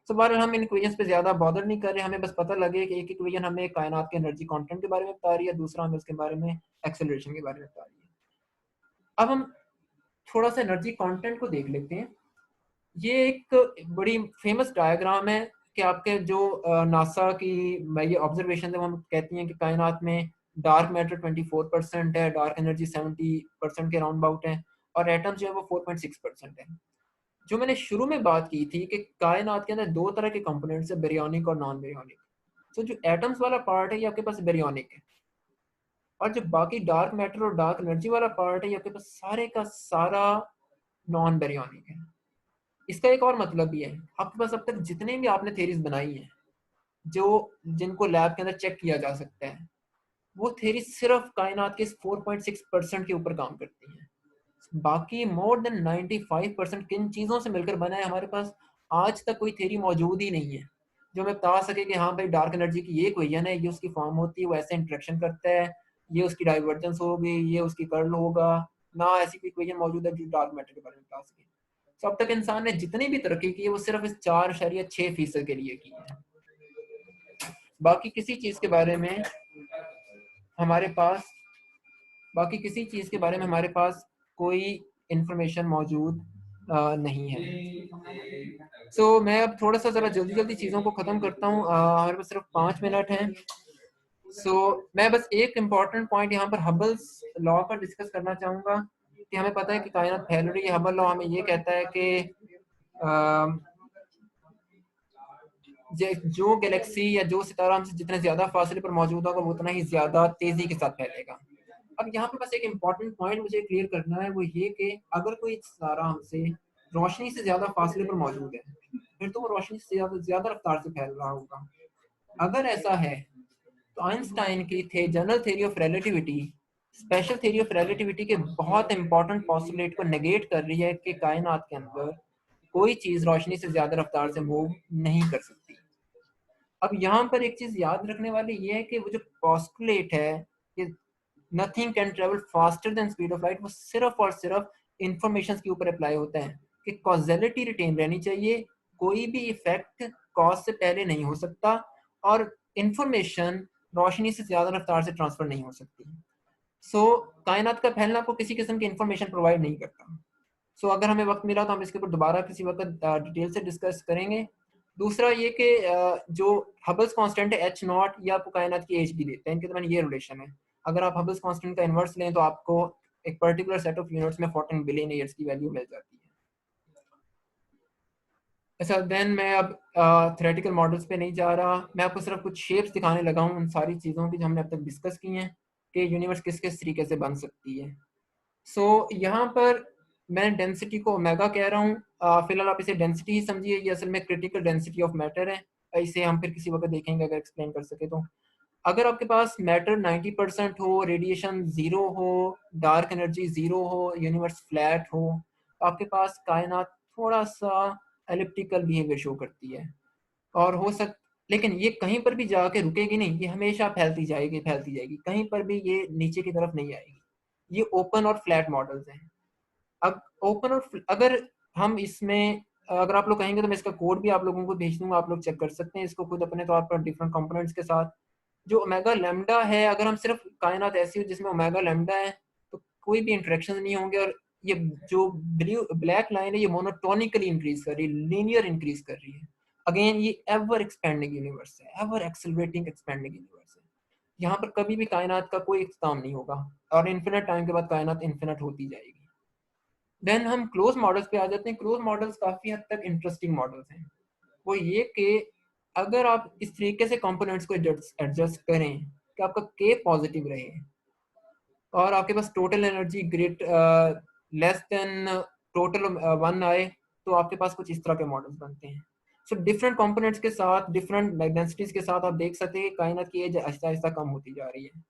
सो बहरहाल हम इन इक्वेशंस पे ज़्यादा बॉदर नहीं कर रहे, हमें बस पता लगे कि एक इक्वेशन हमें कायनात के एनर्जी कंटेंट के बारे में बता रही है, दूसरा हमें उसके बारे में एक्सेलरेशन के बारे में बता रही है। अब हम थोड़ा सा एनर्जी कंटेंट को देख लेते हैं। ये एक बड़ी फेमस डायग्राम है कि आपके जो नासा की ये ऑब्जर्वेशन है, वो हम कहती हैं कि कायनात में डार्क मैटर 24% है, डार्क एनर्जी 70% के राउंड अबाउट है, और एटम्स जो है वो 4.6% है। जो मैंने शुरू में बात की थी कि कायनात के अंदर दो तरह के कंपोनेंट्स है, बेरियोनिक और नॉन बेरियोनिक। तो जो एटम्स वाला पार्ट है ये आपके पास बेरियोनिक है, और जो बाकी डार्क मैटर और डार्क एनर्जी वाला पार्ट है ये आपके पास सारे का सारा नॉन बेरियोनिक है। इसका एक और मतलब भी है, आपके पास अब तक जितने भी आपने थेरीज बनाई हैं, जो जिनको लैब के अंदर चेक किया जा सकता है, वो थेरी सिर्फ कायनात के 4.6% के ऊपर काम करती हैं। बाकी मोर देन 95% किन चीज़ों से मिलकर बना है, हमारे पास आज तक कोई थेरी मौजूद ही नहीं है जो हमें बता सके कि हाँ भाई डार्क एनर्जी की ये इक्वेशन है, ये उसकी फॉर्म होती है, वो ऐसे इंटरेक्शन करता है, ये उसकी डाइवर्जेंस होगी, ये उसकी कर्ल होगा। ना ऐसी कोई इक्वेशन मौजूद है जो डार्क मैटर के बारे में बता सके। तो अब तक इंसान ने जितनी भी तरक्की की है वो सिर्फ इस 4.6% के लिए की है। बाकी किसी चीज़ के बारे में हमारे पास बाकी किसी चीज़ के बारे में हमारे पास कोई इंफॉर्मेशन मौजूद नहीं है। मैं अब थोड़ा सा ज़रा जल्दी जल्दी चीज़ों को ख़त्म करता हूँ, हमारे पास सिर्फ 5 मिनट हैं। मैं बस एक इम्पॉर्टेंट पॉइंट यहाँ पर हबल्स लॉ पर डिस्कस करना चाहूँगा कि हमें पता है कि कायनात फैल रही है। हबल लॉ हमें ये कहता है कि जो गैलेक्सी या जो सितारा हमसे जितने ज़्यादा फासले पर मौजूद होगा वो उतना ही ज़्यादा तेज़ी के साथ फैलेगा। अब यहाँ पे बस एक इम्पॉर्टेंट पॉइंट मुझे क्लियर करना है, वो ये कि अगर कोई सितारा हमसे रोशनी से ज़्यादा फासले पर मौजूद है, फिर तो वो रोशनी से ज़्यादा रफ्तार से फैल रहा होगा। अगर ऐसा है तो आइंस्टाइन की थे general theory of relativity, special theory of relativity के बहुत इंपॉर्टेंट पोस्टुलेट को नेगेट कर रही है कि कायनात के अंदर कोई चीज़ रोशनी से ज़्यादा रफ्तार से मूव नहीं कर सकती। अब यहाँ पर एक चीज़ याद रखने वाली ये है कि वो जो पोस्टुलेट है कि nothing can travel faster than speed of light, वो सिर्फ और सिर्फ इंफॉर्मेशन के ऊपर अप्लाई होता है कि कॉजेलिटी रिटेन रहनी चाहिए, कोई भी इफेक्ट कॉज से पहले नहीं हो सकता, और इंफॉर्मेशन रोशनी से ज्यादा रफ्तार से ट्रांसफर नहीं हो सकती। कायनात का फैलना आपको किसी किस्म की इंफॉर्मेशन प्रोवाइड नहीं करता। अगर हमें वक्त मिला तो हम इसके ऊपर दोबारा किसी वक्त डिटेल से डिस्कस करेंगे। दूसरा ये कि जो हबल्स कांस्टेंट है एच नॉट, ये आपको कायनात की एज भी देते हैं, इनके दरमियान ये रिलेशन है। अगर आप हबल्स कांस्टेंट का इन्वर्स लें तो आपको एक पर्टिकुलर सेट ऑफ यूनिट्स में 14 बिलियन ईयर्स की वैल्यू मिल जाती है। अच्छा, देन मैं अब थ्योरेटिकल मॉडल्स पे नहीं जा रहा, मैं आपको सिर्फ कुछ शेप्स दिखाने लगा हूँ उन सारी चीज़ों की जो हमने अब तक डिस्कस की हैं कि यूनिवर्स किस किस तरीके से बन सकती है। यहाँ पर मैं डेंसिटी को ओमेगा कह रहा हूँ, फिलहाल आप इसे डेंसिटी ही समझिए, ये असल में क्रिटिकल डेंसिटी ऑफ मैटर है। इसे हम फिर किसी वक्त देखेंगे अगर एक्सप्लेन कर सके तो। अगर आपके पास मैटर 90% हो, रेडिएशन 0 हो, डार्क एनर्जी 0 हो, यूनिवर्स फ्लैट हो, तो आपके पास कायनात थोड़ा सा एलिप्टिकल बिहेवियर शो करती है। और लेकिन ये कहीं पर भी जाके रुकेगी नहीं, ये हमेशा फैलती जाएगी, कहीं पर भी ये नीचे की तरफ नहीं आएगी। ये ओपन और फ्लैट मॉडल्स हैं। अब ओपन और अगर हम इसमें अगर आप लोग कहेंगे तो मैं इसका कोड भी आप लोगों को भेज दूंगा, आप लोग चेक कर सकते हैं इसको खुद अपने तौर पर डिफरेंट कंपोनेंट्स के साथ। जो ओमेगा लैम्डा है, अगर हम सिर्फ कायनात ऐसी हो जिसमें ओमेगा लैम्डा है तो कोई भी इंटरेक्शन नहीं होंगे, और ये जो ब्लैक लाइन है ये मोनोटोनिकली इंक्रीज कर रही है, लीनियर इंक्रीज कर रही है। अगेन ये एवर एक्सपेंडिंग यूनिवर्स है, एवर एक्सेलरेटिंग एक्सपेंडिंग यूनिवर्स है। यहाँ पर कभी भी कायनात का कोई इख्तिताम नहीं होगा, और इन्फिनिट टाइम के बाद कायनात इन्फिनिट होती जाएगी। देन हम क्लोज मॉडल्स पे आ जाते हैं। क्लोज मॉडल्स काफी हद तक इंटरेस्टिंग मॉडल्स हैं। वो ये कि अगर आप इस तरीके से कंपोनेंट्स को एडजस्ट करें कि आपका के पॉजिटिव रहे और आपके पास total energy less than total 1 आए, तो आपके पास कुछ इस तरह के मॉडल्स बनते हैं। डिफरेंट कंपोनेंट्स के साथ, डिफरेंट डेंसिटीज के साथ आप देख सकते हैं कायनात की एज आहिस्ता आहिस्ता कम होती जा रही है।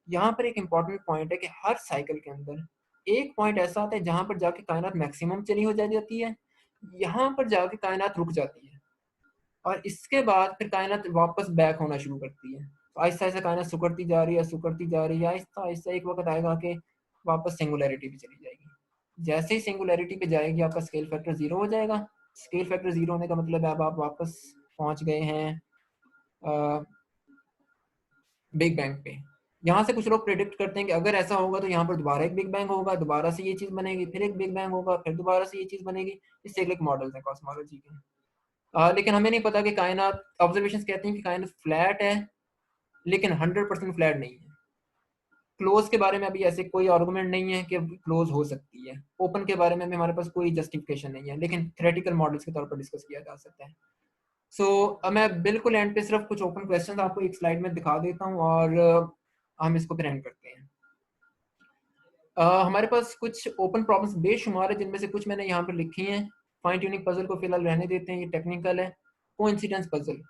यहाँ पर एक इंपॉर्टेंट पॉइंट है कि हर साइकिल के अंदर एक पॉइंट ऐसा आता है जहां पर जाके कायनात मैक्सिमम चली हो जाती है, यहाँ पर जाके कायनात रुक जाती है, और इसके बाद फिर कायनात वापस बैक होना शुरू करती है। तो आहिस्ता आहिस्ता कायनात सुकड़ती जा रही है, आहिस्ता आहिस्ता एक वक्त आएगा कि वापस सिंगुलैरिटी पे चली जाएगी। जैसे ही सिंगुलैरिटी पे जाएगी आपका स्केल फैक्टर 0 हो जाएगा। स्केल फैक्टर 0 होने का मतलब है अब आप वापस पहुंच गए हैं बिग बैंग पे। यहाँ से कुछ लोग प्रेडिक्ट करते हैं कि अगर ऐसा होगा तो यहाँ पर दोबारा एक बिग बैंग होगा, दोबारा से ये चीज़ बनेगी, फिर एक बिग बैंग होगा, फिर दोबारा से ये चीज़ बनेगी। ये साइक्लिक मॉडल्स हैं कॉस्मोलॉजी के। लेकिन हमें नहीं पता कि कायनात, ऑब्जर्वेशंस कहते हैं कि कायनात फ्लैट है, लेकिन 100% फ्लैट नहीं है। क्लोज के बारे में अभी ऐसे कोई आर्गुमेंट नहीं है कि क्लोज हो सकती है। ओपन के बारे में भी हमारे पास कोई जस्टिफिकेशन नहीं है, लेकिन थ्योरेटिकल मॉडल्स के तौर पर डिस्कस किया जा सकता है। अब मैं बिल्कुल एंड पे सिर्फ कुछ ओपन क्वेश्चंस आपको एक स्लाइड में दिखा देता हूँ और हम इसको फिर एंड करते हैं। हमारे पास कुछ ओपन प्रॉब्लम्स बेशुमार है, जिनमें से कुछ मैंने यहाँ पर लिखी हैं। फाइन ट्यूनिंग पजल को फिलहाल रहने देते हैं, ये टेक्निकल है। कोइंसिडेंस पजल,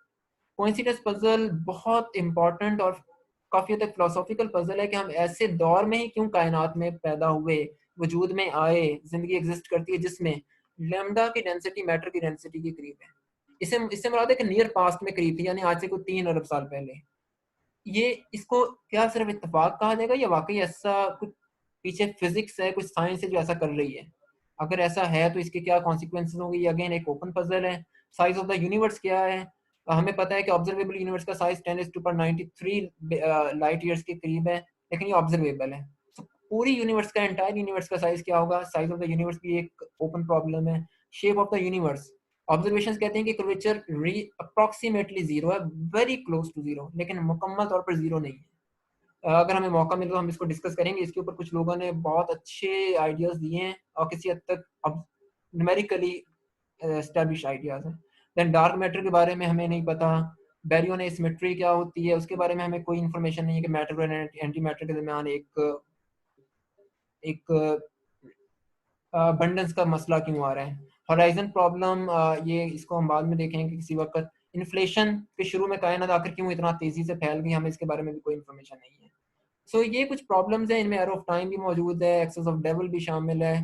कोइंसिडेंस पजल बहुत इंपॉर्टेंट और काफ़ी हद तक फिलोसॉफिकल पजल है कि हम ऐसे दौर में ही क्यों कायनात में पैदा हुए, वजूद में आए, जिंदगी एग्जिस्ट करती है जिसमें लैम्डा की डेंसिटी मैटर की डेंसिटी के करीब है। इससे मुराद है कि नियर पास्ट में करीब थी, यानी आज से कोई 3 अरब साल पहले। ये इसको क्या सिर्फ इत्तेफाक कहा जाएगा या वाकई ऐसा कुछ पीछे फिजिक्स है, कुछ साइंस है जो ऐसा कर रही है? अगर ऐसा है तो इसके क्या कॉन्सिक्वेंसेज होंगे? ये अगेन एक ओपन पजल है। साइज ऑफ द यूनिवर्स क्या है? हमें पता है कि ऑब्जर्वेबल यूनिवर्स का साइज 10⁻93 लाइट ईयर्स के करीब है, लेकिन ये ऑब्जर्वेबल है। तो पूरी यूनिवर्स का, एंटायर यूनिवर्स का साइज क्या होगा? साइज ऑफ द यूनिवर्स भी एक ओपन प्रॉब्लम है। Shape of the universe, observations कहते हैं कि कर्वेचर अप्रॉक्सीमेटली 0 है, वेरी क्लोज टू 0, लेकिन मुकम्मल तौर पर 0 नहीं है। अगर हमें मौका मिले तो हम इसको डिस्कस करेंगे। इसके ऊपर कुछ लोगों ने बहुत अच्छे आइडियाज दिए हैं और किसी हद तक अब न्यूमेरिकली एस्टैब्लिश आइडियाज हैं। देन डार्क मैटर के बारे में हमें नहीं पता। बैरियन एसिमेट्री क्या होती है उसके बारे में हमें कोई इन्फॉर्मेशन नहीं है कि मैटर और एंटी मैटर के दरमियान एक अबंडेंस का मसला क्यों आ रहा है। हॉराइजन प्रॉब्लम, ये इसको हम बाद में देखेंगे किसी वक्त। इन्फ्लेशन के शुरू में कायनात आखिर क्यों इतना तेजी से फैल गई, हमें इसके बारे में भी कोई इन्फॉर्मेशन नहीं है। ये कुछ प्रॉब्लम्स हैं, इनमें एरो ऑफ टाइम भी मौजूद है, एक्सेस ऑफ डेविल भी शामिल है।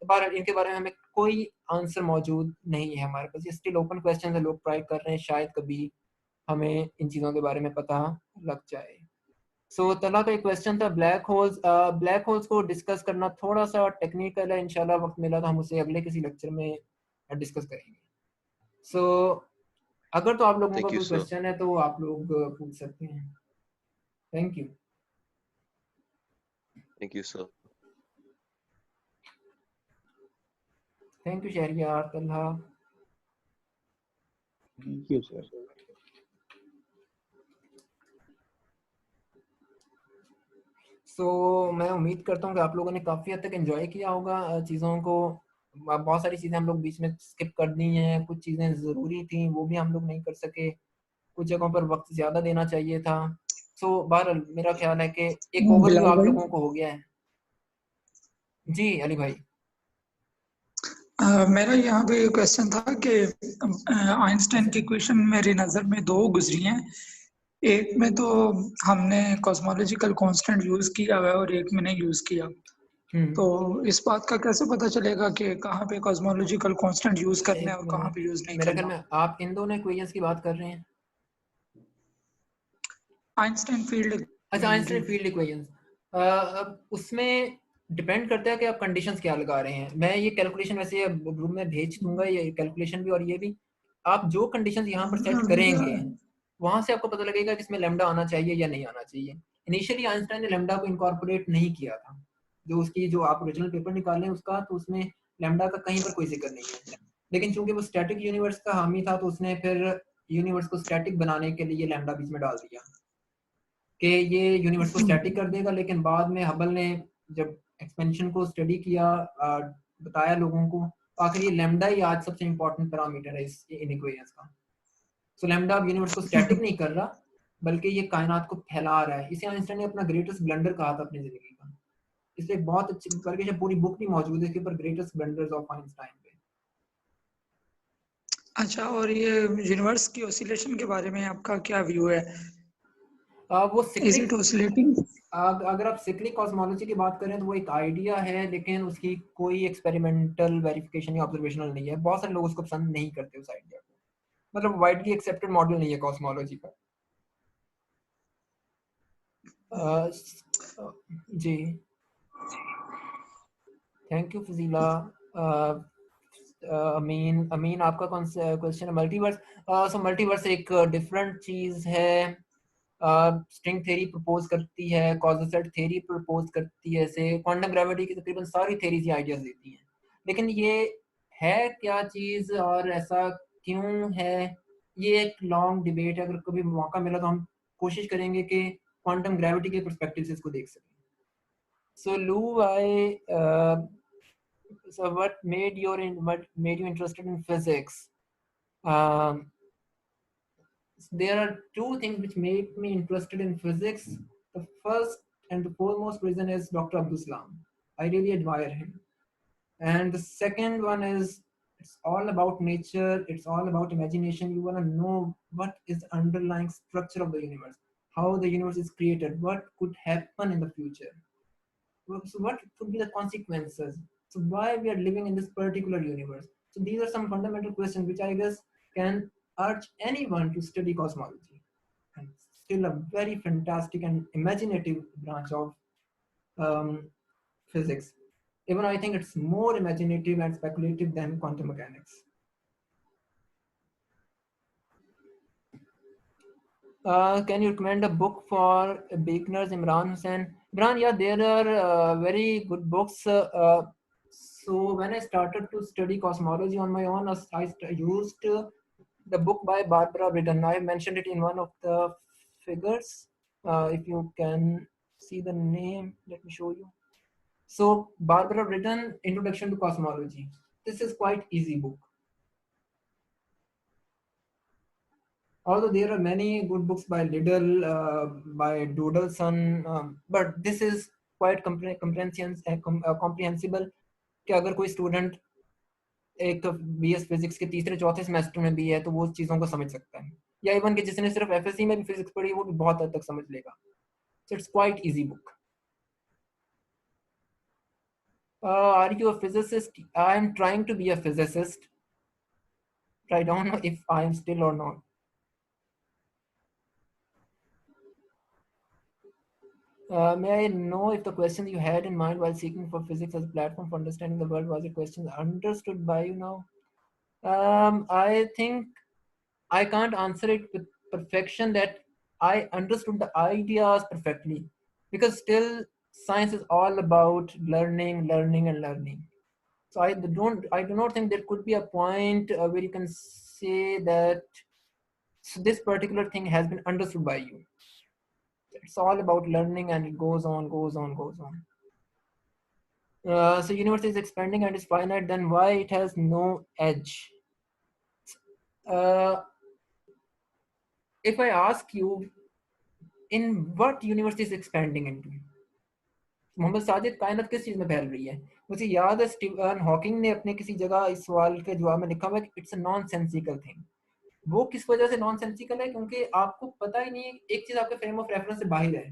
इनके बारे में हमें कोई आंसर मौजूद नहीं है हमारे पास। ये स्टिल ओपन क्वेश्चन है, लोग ट्राई कर रहे हैं, शायद कभी हमें इन चीज़ों के बारे में पता लग जाए। तला का एक क्वेश्चन था ब्लैक होल्स। ब्लैक होल्स को डिस्कस करना थोड़ा सा टेक्निकल है, इंशाल्लाह वक्त मिला तो हम उसे अगले किसी लेक्चर में डिस्कस करेंगे। अगर तो आप लोगों का Thank you, कोई sir. क्वेश्चन है तो आप लोग पूछ सकते हैं। Thank you. Thank you, sir. Thank you Shahriyar, Talha. Thank you sir. मैं उम्मीद करता हूँ कि आप लोगों ने काफ़ी हद तक एंजॉय किया होगा चीज़ों को। बहुत सारी चीज़ें हम लोग बीच में स्किप कर दी हैं, कुछ चीज़ें ज़रूरी थी वो भी हम लोग नहीं कर सके, कुछ जगहों पर वक्त ज़्यादा देना चाहिए था। बहरहाल मेरा ख्याल है कि एक ओवरव्यू बिलाल आप भाई, लोगों को हो गया है। जी अली भाई। मेरा यहाँ पे ये क्वेश्चन था कि आइंस्टाइन की इक्वेशन मेरी नज़र में दो गुजरी हैं। एक में तो हमने कॉस्मोलॉजिकल कांस्टेंट यूज़ किया हुआ है और एक में नहीं यूज़ किया। तो इस बात का कैसे पता चलेगा कि कहाँ पे कॉस्मोलॉजिकल कांस्टेंट यूज़ करना है एक और कहाँ मिनट, पे यूज़ नहीं मेरे ख्याल करना? में आप इन दोनों इक्वेशंस की बात कर रहे हैं। Einstein field. अच्छा, आइंस्टाइन फील्ड इक्वेशंस। अब उसमें डिपेंड करता है कि आप कंडीशंस क्या लगा रहे हैं। मैं ये कैलकुलेशन वैसे ग्रुप में भेज दूंगा, ये कैलकुलेशन भी और ये भी। आप जो कंडीशंस यहाँ पर सेट करेंगे वहां से आपको पता लगेगा कि इसमें लैम्डा आना चाहिए या नहीं आना चाहिए। इनिशियली आइंस्टाइन ने लैम्डा को इनकॉर्पोरेट नहीं किया था। जो आप ओरिजिनल पेपर निकालें उसका, तो उसमें लैम्डा का कहीं पर कोई जिक्र नहीं है। लेकिन चूंकि वो स्टैटिक यूनिवर्स का हामी था तो उसने फिर यूनिवर्स को स्टैटिक बनाने के लिए लैम्डा बीच में डाल दिया कि ये यूनिवर्स को स्टैटिक कर देगा। लेकिन बाद में हबल ने जब एक्सपेंशन को स्टडी किया, बताया लोगों को, तो आखिर ये लैम्डा ही आज सबसे इंपॉर्टेंट पैरामीटर है इस इन इक्वेशंस का। लैम्डा अब यूनिवर्स को स्टैटिक नहीं कर रहा, बल्कि ये कायनात को फैला रहा है। इसे आइंस्टाइन ने अपना ग्रेटेस्ट ब्लंडर कहा था अपनी जिंदगी का। इसलिए बहुत अच्छी, बल्कि पूरी बुक भी मौजूद है इसके ऊपर, ग्रेटेस्ट ब्लंडर्स ऑफ आइंस्टाइन पे। अच्छा, और ये यूनिवर्स की ऑसिलेशन के बारे में आपका क्या व्यू है? वो इज इट सिक्लिक, ऑसिलेटिंग? अगर आप सिक्लिक कॉस्मोलॉजी की बात करें तो वो एक आइडिया है, लेकिन उसकी कोई एक्सपेरिमेंटल वेरिफिकेशन या ऑब्जर्वेशनल नहीं है। बहुत सारे लोग उसको पसंद नहीं करते उस आइडिया को, मतलब वाइडली एक्सेप्टेड मॉडल नहीं है कॉस्मोलॉजी का। जी थैंक यू फजीला। अमीन आपका कौन सा क्वेश्चन है? मल्टीवर्स। सो मल्टीवर्स एक डिफरेंट चीज़ है। स्ट्रिंग थ्योरी प्रपोज करती है, कॉजल सेट थ्योरी प्रपोज करती है, ऐसे क्वांटम ग्रेविटी की तकरीबन सारी थ्योरीज ये आइडियाज देती हैं। लेकिन ये है क्या चीज़ और ऐसा क्यों है, ये एक लॉन्ग डिबेट है। अगर कभी मौका मिला तो हम कोशिश करेंगे कि क्वांटम ग्रेविटी के पर्सपेक्टिव से इसको देख सकें। सो लू आई so what made you interested in physics? um, there are two things which made me interested in physics. The first and the foremost reason is Dr. Abdul Salam. I really admire him. And the second one is it's all about nature, it's all about imagination. You want to know what is the underlying structure of the universe, how the universe is created, what could happen in the future. So what could be the consequences? So why we are living in this particular universe? So these are some fundamental questions which I guess can urge anyone to study cosmology. And still a very fantastic and imaginative branch of physics. Even I think it's more imaginative and speculative than quantum mechanics. Can you recommend a book for beginners, Imran Hussain? Imran, yeah, there are very good books. So when I started to study cosmology on my own, I used the book by Barbara Bridden. I mentioned it in one of the figures. If you can see the name, let me show you. So Barbara Bridden, Introduction to Cosmology. This is quite easy book. Although there are many good books by Liddell, by Doodleson, but this is quite comprehensible कि अगर कोई student एक BS physics के तीसरे चौथे semester में भी है तो वो चीज़ों को समझ सकता है, या इवन कि जिसने सिर्फ एफएससी में भी फिजिक्स पढ़ी वो भी बहुत हद तक समझ लेगा. So it's quite easy book. Are you a physicist? I am trying to be a physicist. I don't know if I am still or not. May I know if the questions you had in mind while seeking for physics as a platform for understanding the world was a question understood by you now? I think I can't answer it with perfection that I understood the ideas perfectly, because still science is all about learning, learning, and learning. So I do not think there could be a point where you can say that this particular thing has been understood by you. It's all about learning, and it goes on, goes on, goes on. So universe is expanding and is finite, then why it has no edge? If I ask you, in what universe is expanding into? Mohammad Sajid, कायनात किस चीज में फैल रही है? मुझे याद है स्टीफन हॉकिंग ने अपने किसी जगह इस सवाल के जवाब में लिखा हुआ है कि it's a non sensical thing. वो किस वजह से नॉन सेंसिकल है? क्योंकि आपको पता ही नहीं है, एक चीज आपके फ्रेम ऑफ रेफरेंस से बाहर है.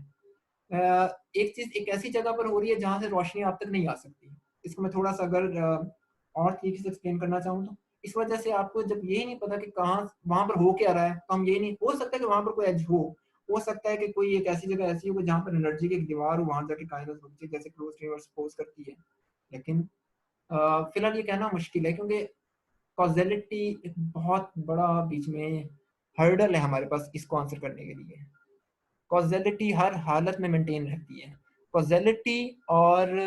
एक चीज एक ऐसी जगह पर हो रही है जहां से रोशनी आप तक नहीं आ सकती. इसको मैं थोड़ा सा अगर और तरीके से एक्सप्लेन करना चाहूँ तो इस वजह से आपको जब यही नहीं पता कि कहाँ वहां पर हो क्या रहा है, तो हम यही नहीं, हो सकता है कि वहां पर कोई एज हो सकता है कि कोई एक ऐसी जगह ऐसी हो जहाँ पर एनर्जी की एक दीवार हो, वहां जाके कायनात होती है जैसे क्लोज यूनिवर्स सपोज करती है. लेकिन फिलहाल ये कहना मुश्किल है क्योंकि कॉजेलिटी एक बहुत बड़ा बीच में हर्डल है हमारे पास इसको आंसर करने के लिए. कॉजेलिटी हर हालत में मेंटेन रहती है. कॉजेलिटी और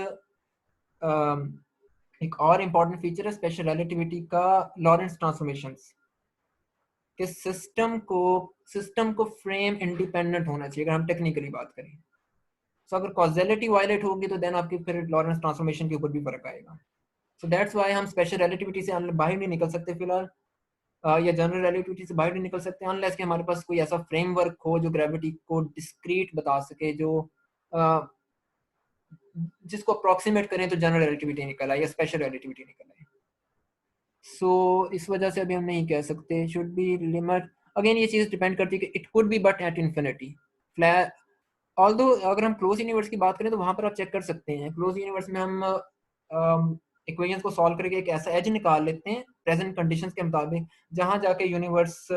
एक और इम्पॉर्टेंट फीचर है स्पेशल रिलेटिविटी का, लॉरेंस ट्रांसफॉर्मेशंस के सिस्टम को फ्रेम इंडिपेंडेंट होना चाहिए अगर हम टेक्निकली बात करें. सो अगर कॉजेलिटी वायलेट होगी तो देन आपकी फिर लॉरेंस ट्रांसफॉर्मेशन के ऊपर भी फर्क आएगा. सो दैट्स व्हाई हम स्पेशल रिलेटिविटी से बाहर नहीं निकल सकते फिलहाल, या जनरल रिलेटिविटी से बाहर नहीं निकल सकते अनलेस कि हमारे पास कोई ऐसा फ्रेमवर्क हो जो ग्रेविटी को डिस्क्रीट बता सके, जो जिसको अप्रोक्सीमेट करें तो जनरल रिलेटिविटी निकल आए या स्पेशल रिलेटिविटी निकल आए. सो इस वजह से अभी हम नहीं कह सकते. शुड बी लिमिट, अगेन ये चीज़ डिपेंड करती है कि it could be but at infinity. Flat although अगर हम क्लोज यूनिवर्स की बात करें तो वहाँ पर आप चेक कर सकते हैं. क्लोज यूनिवर्स में हम इक्वेशंस को सॉल्व करके एक ऐसा एज निकाल लेते हैं प्रेजेंट कंडीशंस के मुताबिक जहाँ जाके यूनिवर्स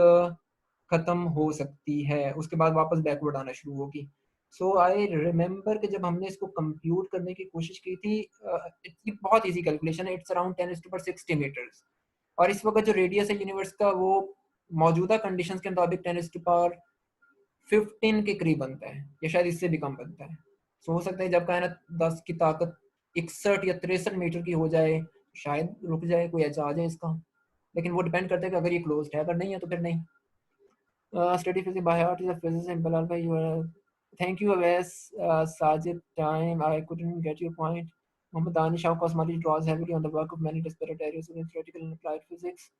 खत्म हो सकती है, उसके बाद वापस बैकवर्ड आना शुरू होगी. सो आई रिमेंबर कि जब हमने इसको कंप्यूट करने की कोशिश की थी, ये बहुत इजी कैलकुलेशन है, इट्स अराउंड 10⁻60 मीटर्स, और इस वक्त जो रेडियस है यूनिवर्स का वो मौजूदा कंडीशंस के मुताबिक 10⁻15 के करीब बनता है, या शायद इससे भी कम बनता है। सो हो सकता है जब कायनात 10 की ताकत 61 या 63 मीटर की हो जाए शायद रुक जाए, कोई ऐसा आ जाए इसका, लेकिन वो डिपेंड करता है कि अगर ये क्लोज्ड है, अगर नहीं है तो फिर नहीं। Study physics by heart is a physicist and Bilal bhai, you are. Thank you, Awais. Sajid, time I couldn't get your point. Mohammed Danish, how cosmology draws heavily on the work of many disparate areas within theoretical and applied physics.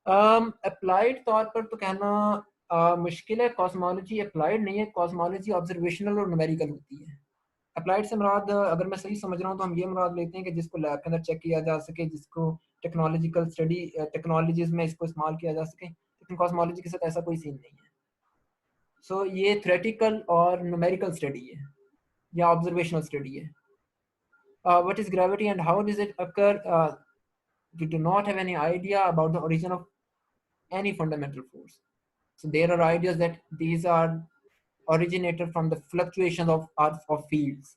Applied तौर पर तो कहना मुश्किल है, cosmology applied नहीं है, cosmology observational और numerical होती है। अप्लाइड से मुराद, अगर मैं सही समझ रहा हूँ तो हम ये मुराद लेते हैं कि जिसको लैब के अंदर चेक किया जा सके, जिसको टेक्नोलॉजिकल स्टडी टेक्नोलॉजीज में इसको इस्तेमाल किया जा सके, लेकिन कॉस्मोलॉजी के साथ ऐसा कोई सीन नहीं है। सो ये थ्योरेटिकल और न्यूमेरिकल स्टडी है या ऑब्जर्वेशनल स्टडी है। What is gravity and how does it occur? We do not have any idea about the origin of any fundamental force. So there are ideas that these are originated from the fluctuations of fields.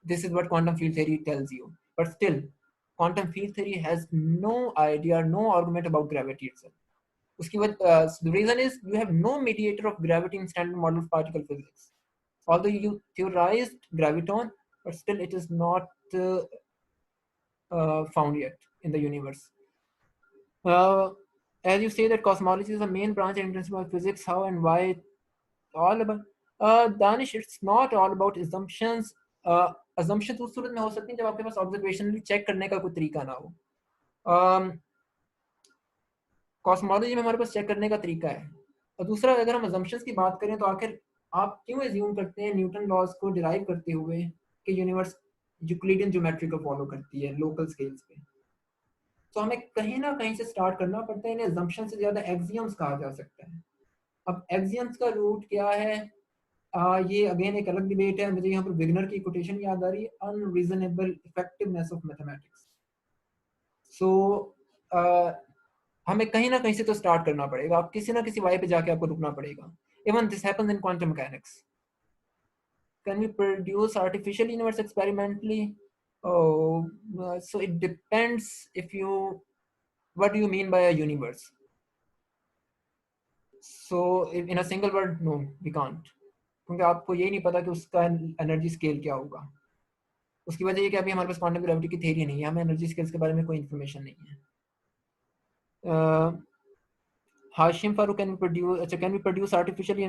This is what quantum field theory tells you. But still, quantum field theory has no idea, no argument about gravity itself. The reason is you have no mediator of gravity in standard model of particle physics. Although you theorized graviton, but still it is not found yet in the universe. As you say that cosmology is the main branch and intensity of physics, how and why all about Danish, it's not all about assumptions. Assumptions उस सूरत में हो सकती हैं जब आपके पास ऑब्जर्वेशनली check करने का कोई तरीका ना हो। कॉस्मोलॉजी में हमारे पास चेक करने का तरीका है। और दूसरा, अगर हम assumptions की बात करें तो आखिर आप क्यों एज्यूम करते हैं न्यूटन लॉज को डिराइव करते हुए कि यूनिवर्स यूक्लिडियन ज्योमेट्री को फॉलो करती है लोकल स्केल्स पे? तो हमें कहीं ना कहीं से स्टार्ट करना पड़ता है। इन्हें assumption से ज़्यादा एक्सियम्स कहा जा सकता है। अब एक्सियम्स का रूट क्या है, ये अगेन एक अलग डिबेट है। मुझे यहाँ पर विगनर की कोटेशन याद आ रही है, अनरीजनेबल इफेक्टिवनेस ऑफ मैथमेटिक्स। सो हमें कहीं ना कहीं से तो स्टार्ट करना पड़ेगा, आप किसी ना किसी वाई पे जाके आपको रुकना पड़ेगा। Even this happens in quantum mechanics. Can we produce artificial universe experimentally? So it depends if you, what do you mean by a universe? So in a single word, no, we can't. क्योंकि आपको यही नहीं पता कि उसका energy scale क्या होगा। उसकी वजह ये कि अभी हमारे पास क्वांटम ग्रेविटी की थ्योरी नहीं है, हमें एनर्जी स्केल्स के बारे में कोई इन्फॉर्मेशन नहीं है। Hashim Farooq, can we produce, अच्छा can we produce artificially?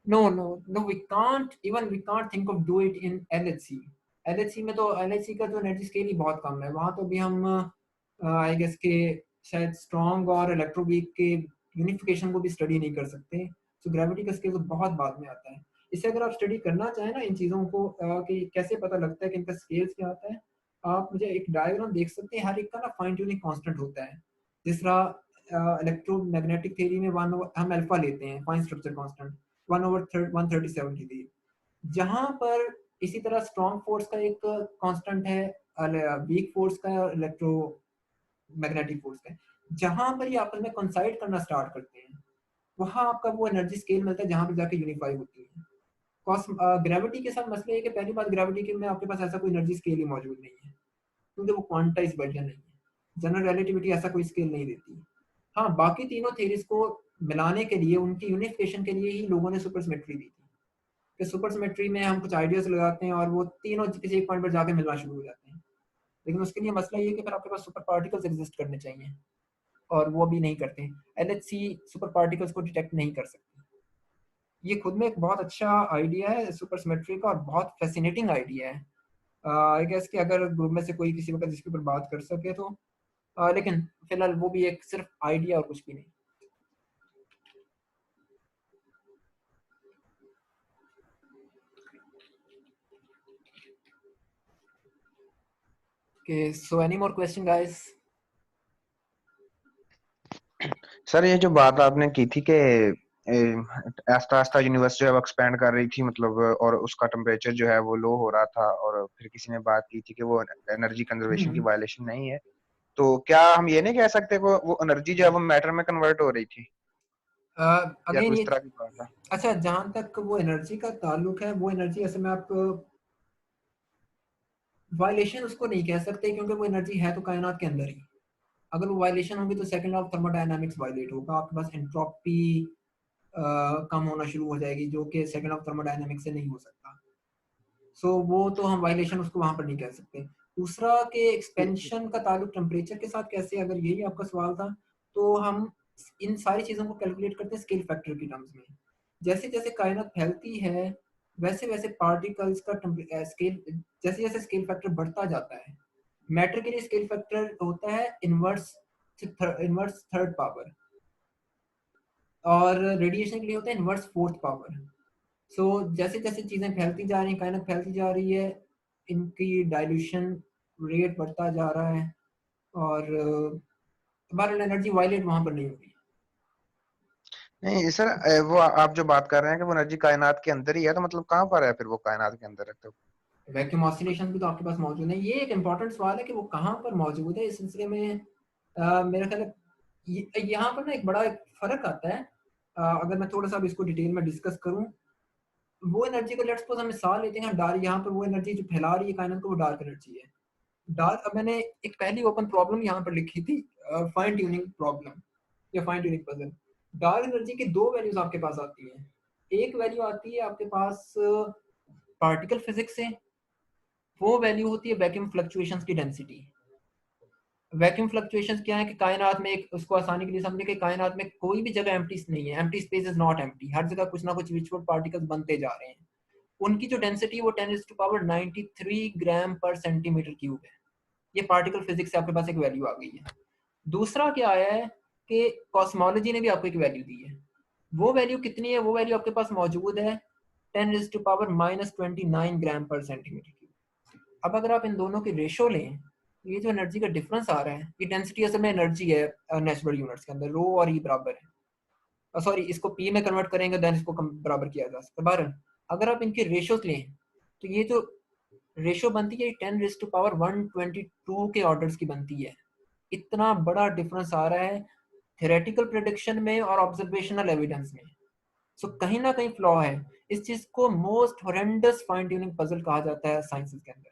No we can't, even we can't think of do it in LHC. LHC में तो एलएचसी का तो एनर्जी स्केल ही बहुत कम है, वहाँ तो भी हम आई गेस के शायद स्ट्रॉन्ग और इलेक्ट्रोवीक के यूनिफिकेशन को भी स्टडी नहीं कर सकते। तो ग्रेविटी का स्केल तो बहुत बाद में आता है। इससे अगर आप स्टडी करना चाहें ना इन चीज़ों को कि कैसे पता लगता है कि इनका स्केल्स क्या आता है, आप मुझे एक डायग्राम देख सकते हैं, हर एक का ना फाइन ट्यूनिंग कांस्टेंट होता है। जिस तरह इलेक्ट्रोमैग्नेटिक थ्योरी में हम अल्फा लेते हैं, फाइन स्ट्रक्चर कांस्टेंट 1/137 की थी। जहाँ पर इसी तरह स्ट्रॉन्ग फोर्स का एक कांस्टेंट है, वीक फोर्स का और इलेक्ट्रोमैग्नेटिक फोर्स का। जहाँ पर ये आपस में कंसाइड करना स्टार्ट करते हैं, वहाँ आपका वो एनर्जी स्केल मिलता है जहाँ पर जाके यूनिफाई होती है। ग्रेविटी के साथ मसला है कि पहली बात, ग्रेविटी के में आपके पास ऐसा कोई एनर्जी स्केल ही मौजूद नहीं है, क्योंकि वो क्वांटाइज वर्जन नहीं है। जनरल रिलेटिविटी ऐसा कोई स्केल नहीं देती। हाँ, बाकी तीनों थ्योरीज को मिलाने के लिए, उनकी यूनिफिकेशन के लिए ही लोगों ने सुपरसिमेट्री दी थी कि सुपरसिमेट्री में हम कुछ आइडियाज लगाते हैं और वो तीनों किसी एक पॉइंट पर जाकर मिलना शुरू हो जाते हैं। लेकिन उसके लिए मसला ये कि फिर आपके पास सुपर पार्टिकल्स एग्जिस्ट करने चाहिए, और वो भी नहीं करते। एलएचसी सुपर पार्टिकल्स को डिटेक्ट नहीं कर सकती। ये खुद में एक बहुत अच्छा आइडिया है सुपरसिमेट्री का, और बहुत फैसिनेटिंग आइडिया है। आई गेस कि अगर ग्रुप में से कोई किसी वक्त इसके ऊपर बात कर सके तो, लेकिन फिलहाल वो भी एक सिर्फ आइडिया और कुछ भी नहीं। Okay, so any more question, guys? Sir ये जो बात आपने की थी कि आस्ता आस्ता यूनिवर्स जो है वो एक्सपैंड कर रही थी, मतलब, और उसका टेम्परेचर जो है वो लो हो रहा था, और फिर किसी ने बात की थी कि वो एनर्जी कंजर्वेशन की वायलेशन नहीं है, तो क्या हम ये नहीं कह सकते वो एनर्जी जो है वो मैटर में कन्वर्ट हो रही थी? या अगेन कोई इस ये तरह की बात है? अच्छा, जहां तक वो एनर्जी का ताल्लुक है, वो एनर्जी ऐसे में आप वायलेशन उसको नहीं कह सकते, क्योंकि वो एनर्जी है तो कायनात के अंदर ही। अगर वो वायलेशन होगी तो second law of thermodynamics violate होगा, आपके पास एंट्रोपी कम होना शुरू हो जाएगी, जो कि सेकंड लॉ ऑफ थर्मोडायनामिक्स से नहीं हो सकता। सो वो तो हम वायलेशन उसको वहां पर नहीं कह सकते। दूसरा कि एक्सपेंशन का ताल्लुक टेम्परेचर के साथ कैसे, अगर यही आपका सवाल था, तो हम इन सारी चीज़ों को कैलकुलेट करते हैं स्केल फैक्टर की टर्म्स में। जैसे जैसे कायनात फैलती है वैसे वैसे पार्टिकल्स का स्केल, जैसे जैसे स्केल फैक्टर बढ़ता जाता है। मैटर के लिए स्केल फैक्टर होता है इनवर्स थर्ड पावर, और रेडिएशन के लिए होता है इनवर्स फोर्थ पावर। सो जैसे जैसे चीज़ें फैलती जा रही हैं, कायनात फैलती जा रही है, इनकी डाइल्यूशन रेट बढ़ता जा रहा है, और हमारा एनर्जी वायलेट वहां पर नहीं होगी। नहीं सर, वो आप जो बात कर रहे हैं कि वो एनर्जी कायनात के अंदर ही है, तो मतलब कहाँ पर है फिर वो कायनात के अंदर है तो? वैक्यूम ऑसिलेशन भी तो आपके पास मौजूद है। ये एक इम्पॉर्टेंट सवाल है कि वो कहाँ पर मौजूद है। इस सिलसिले में मेरा ख्याल है यहाँ पर ना एक बड़ा फर्क आता है। अगर मैं थोड़ा सा अब इसको डिटेल में डिस्कस करूँ, वो एनर्जी को लेट्स सपोज हम मिसाल लेते हैं डार्क, यहाँ पर वो एनर्जी जो फैला रही है कायनात को, वो डार्क एनर्जी है। डार्क, अब मैंने एक पहली ओपन प्रॉब्लम यहाँ पर लिखी थी, फाइन ट्यूनिंग प्रॉब्लम या fine tuning puzzle. Dark energy की दो वैल्यूज आपके पास आती हैं। एक वैल्यू आती है आपके पास पार्टिकल फिजिक्स से, वो वैल्यू होती है वैक्यूम फ्लक्चुएशंस की डेंसिटी। वैक्यूम फ्लक्चुएशंस क्या है कि कायनात में, एक उसको आसानी के लिए समझे कि कायनात में कोई भी जगह एम्प्टी नहीं है, empty space is not empty, हर जगह कुछ ना कुछ विचुअल पार्टिकल्स बनते जा रहे हैं। उनकी जो डेंसिटी है वो 10⁻93 ग्राम पर सेंटीमीटर क्यूब है। ये पार्टिकल फिजिक्स से आपके पास एक वैल्यू आ गई है। दूसरा क्या आया है कि कॉस्मोलॉजी ने भी आपको एक वैल्यू दी है। वो वैल्यू कितनी है? वो वैल्यू आपके पास मौजूद है 10⁻⁻29 ग्राम पर सेंटीमीटर क्यूब। अब अगर आप इन दोनों की रेशो लें, ये जो एनर्जी का डिफरेंस आ रहा है, ये डेंसिटी असल में एनर्जी है नेचुरल यूनिट्स के अंदर, रो और ई बराबर है। सॉरी, इसको पी में कन्वर्ट करेंगे देन इसको बराबर किया जा सकता है। बहरहाल अगर आप इनके रेशोज लें तो ये जो रेशो बनती है 10⁻122 के ऑर्डर्स की बनती है। इतना बड़ा डिफरेंस आ रहा है थ्योरेटिकल प्रेडिक्शन में और ऑब्जर्वेशनल एविडेंस में। सो कहीं ना कहीं फ्लॉ है। इस चीज को most horrendous fine tuning puzzle कहा जाता है साइंसेस के अंदर।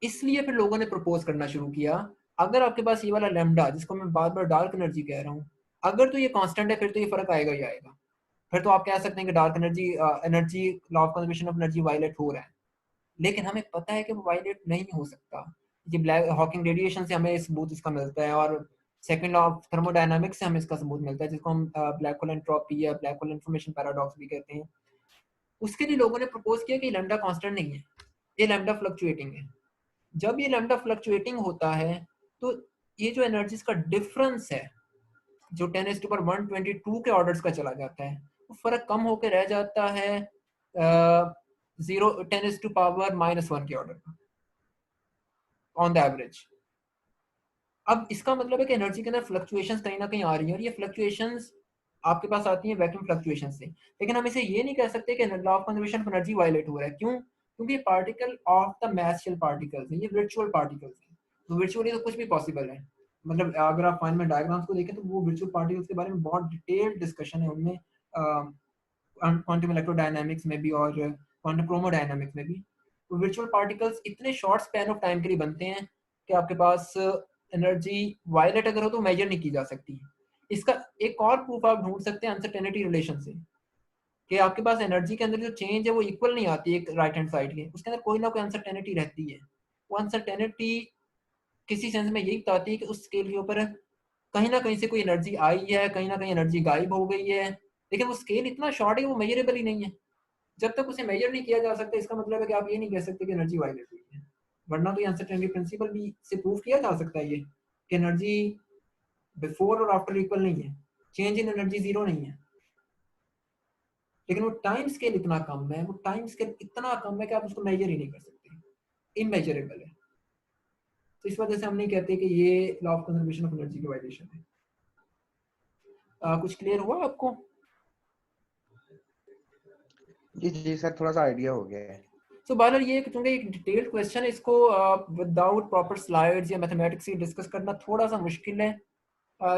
इसलिए फिर लोगों ने प्रपोज करना शुरू किया, अगर आपके पास ये वाला लैम्डा, जिसको मैं बार बार डार्क एनर्जी कह रहा हूँ, अगर तो ये कांस्टेंट है, फिर तो ये फर्क आएगा ही आएगा। फिर तो आप कह सकते हैं कि dark energy energy law of conservation of energy violate हो रहा है। लेकिन हमें पता है कि वो वायलेट नहीं हो सकता। ये ब्लैक हॉकिंग रेडिएशन से हमें सबूत इसका मिलता है, और सेकंड लॉ ऑफ थर्मोडायनामिक्स से हमें इसका सबूत मिलता है, जिसको हम ब्लैक होल एंट्रोपी या ब्लैक होल इंफॉर्मेशन पैराडॉक्स भी कहते हैं। उसके लिए लोगों ने प्रपोज किया कि लैम्डा कांस्टेंट नहीं है, ये लैम्डा फ्लक्चुएटिंग है। जब ये लैम्डा फ्लक्चुएटिंग होता है तो ये जो एनर्जीज का डिफरेंस है, जो 10⁻122 के ऑर्डर्स का चला जाता है, वो फर्क कम होकर रह जाता है 10⁻⁻1 के ऑर्डर का ऑन द एवरेज। अब इसका मतलब है कि एनर्जी के अंदर फ्लक्चुएशंस कहीं ना कहीं आ रही है, और ये फ्लक्चुएशंस आपके पास आती है वैक्यूम फ्लक्चुएशन से। लेकिन हम इसे ये नहीं कह सकते कि law of conservation of energy violate हो रहा है। क्यों? क्योंकि particle off the mass shell particles है, ये वर्चुअल पार्टिकल्स हैं। तो वर्चुअली तो कुछ भी पॉसिबल है। मतलब अगर आप फाइनमेंट डायग्राम्स को देखें तो वो वर्चुअल पार्टिकल्स के बारे में बहुत डिटेल्ड डिस्कशन है उनमें, क्वांटम इलेक्ट्रोडायनामिक्स में भी और क्वांटम क्रोमोडायनामिक्स में भी। तो वर्चुअल पार्टिकल्स इतने शॉर्ट स्पैन ऑफ टाइम के लिए बनते हैं कि आपके पास एनर्जी वायलेट अगर हो तो मेजर नहीं की जा सकती। इसका एक और प्रूफ आप ढूंढ सकते हैं अनसर्टेनिटी रिलेशन से, कि आपके पास एनर्जी के अंदर जो चेंज है वो इक्वल नहीं आती एक राइट हैंड साइड के, उसके अंदर कोई ना कोई अनसर्टेनिटी रहती है। वो अनसर्टेनिटी किसी सेंस में यही बताती है कि उस स्केल के ऊपर कहीं ना कहीं से कोई एनर्जी आई है, कहीं ना कहीं एनर्जी गायब हो गई है, लेकिन वो स्केल इतना शॉर्ट है कि वो मेजरेबल ही नहीं है। जब तक उसे मेजर नहीं किया जा सकता, इसका मतलब है कि आप ये नहीं कह सकते कि एनर्जी वायलेट हुई है। वरना तो ये अनसर्टेनिटी प्रिंसिपल भी से प्रूव किया जा सकता है ये कि एनर्जी बिफोर और आफ्टर इक्वल नहीं है, चेंज इन एनर्जी जीरो नहीं है। लेकिन वो टाइम स्केल इतना कम है, वो टाइम स्केल इतना कम है कि आप उसको मेजर ही नहीं कर सकते, इमेजरेबल है। तो इस वजह से हम नहीं कहते कि ये law of conservation of energy की वायलेशन है। कुछ क्लियर हुआ आपको? जी जी सर, थोड़ा सा आइडिया हो गया है। तो बहरहाल ये चूंकि एक डिटेल्ड क्वेश्चन है, इसको विदाउट प्रॉपर स्लाइड्स या मैथमेटिक्स से डिस्कस करना थोड़ा सा मुश्किल है।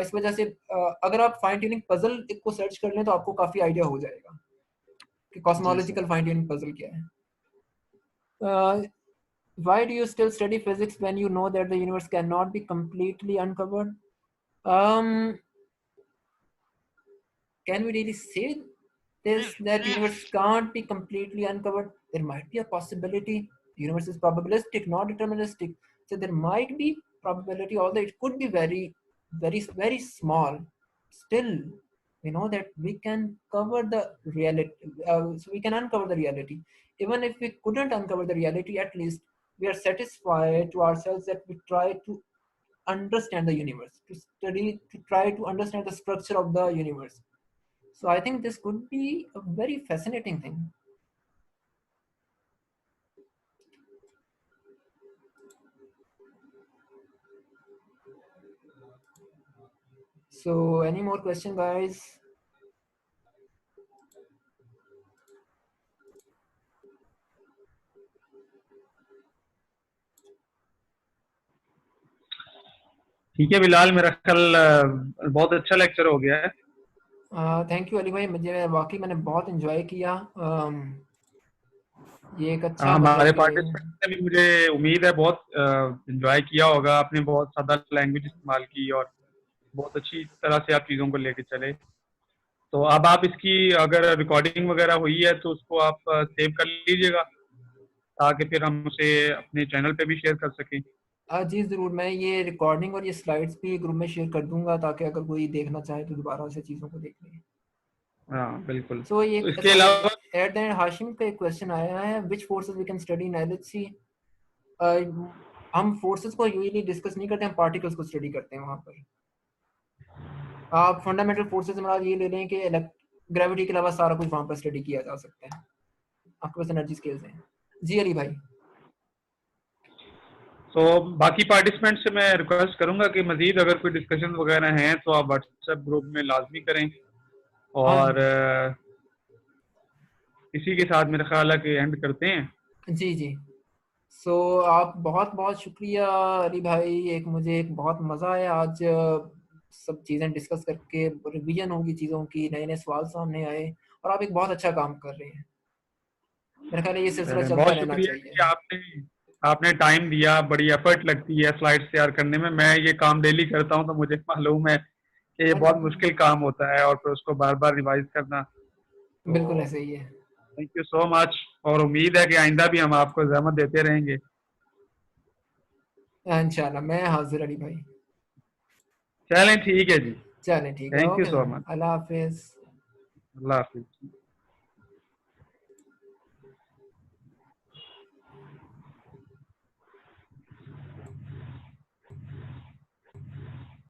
इस वजह से अगर आप फाइन ट्यूनिंग पजल को सर्च कर लें तो आपको काफ़ी आइडिया हो जाएगा कि कॉस्मोलॉजिकल फाइन ट्यूनिंग पजल क्या है. Why do you still study physics when you know that the universe cannot be completely uncovered? Can we really say this, that universe can't be completely uncovered? There might be a possibility. The universe is probabilistic, not deterministic. So there might be probability, although it could be very, very, very small. Still, we know that we can cover the reality. So we can uncover the reality. Even if we couldn't uncover the reality, at least we are satisfied to ourselves that we try to understand the universe, to try to understand the structure of the universe. So I think this could be a very fascinating thing. So any more question, guys? ठीक है बिलाल, मेरा ख्याल बहुत अच्छा lecture हो गया है. Thank you Ali भाई, मैंने बहुत एंजॉय किया. ये एक अच्छा हमारे मतलब पार्टिसिपेंट्स ने भी, मुझे उम्मीद है, बहुत एंजॉय किया होगा. आपने बहुत सादा लैंग्वेज इस्तेमाल की और बहुत अच्छी तरह से आप चीज़ों को लेके चले. तो अब आप इसकी अगर रिकॉर्डिंग वगैरह हुई है तो उसको आप सेव कर लीजिएगा ताकि फिर हम उसे अपने चैनल पे भी शेयर कर सकें. जी ज़रूर, मैं ये रिकॉर्डिंग और ये स्लाइड्स भी ग्रुप में शेयर कर दूंगा ताकि अगर कोई देखना चाहे तो दोबारा से चीज़ों को देख लें. हाँ बिल्कुल. सो ये तो इसके अलावा एट द एंड हाशिम का एक क्वेश्चन आया है, which forces we can study in LHC. हम फोर्सेस को यूजुअली डिस्कस नहीं करते, हम पार्टिकल्स को स्टडी करते हैं. वहाँ पर आप फंडामेंटल फोर्सेस में ये ले लें कि ग्रेविटी के अलावा सारा कुछ वहाँ पर स्टडी किया जा सकता है. आपके पास एनर्जी स्केल्स हैं. जी अली भाई. तो बाकी पार्टिसिपेंट से मैं रिक्वेस्ट करूंगा कि मजीद अगर कोई डिस्कशन वगैरह हैं तो आप व्हाट्सएप ग्रुप में लाजमी करें. और इसी के साथ मेरा ख्याल है कि एंड करते हैं. जी जी. सो आप बहुत बहुत शुक्रिया अली भाई. मुझे बहुत मज़ा आया आज सब चीज़ें डिस्कस करके. रिवीजन होगी चीज़ों की, नए नए सवाल सामने आए और आप एक बहुत अच्छा काम कर रहे हैं. मेरा ख्याल है ये सिलसिला चलता बहुत रहना शुक्रिया चाहिए. कि आपने टाइम दिया. बड़ी एफर्ट लगती है स्लाइड्स तैयार करने में. मैं ये काम डेली करता हूँ तो मुझे मालूम है कि ये बहुत मुश्किल काम होता है और फिर उसको बार बार रिवाइज करना. बिल्कुल ऐसे ही है. Thank you so much. और उम्मीद है कि आइंदा भी हम आपको ज़हमत देते रहेंगे. इंशाल्लाह. मैं हाजिर अली भाई. चलें ठीक है जी. चलें ठीक है. Thank you okay, so much. Allah Hafiz. Allah Hafiz.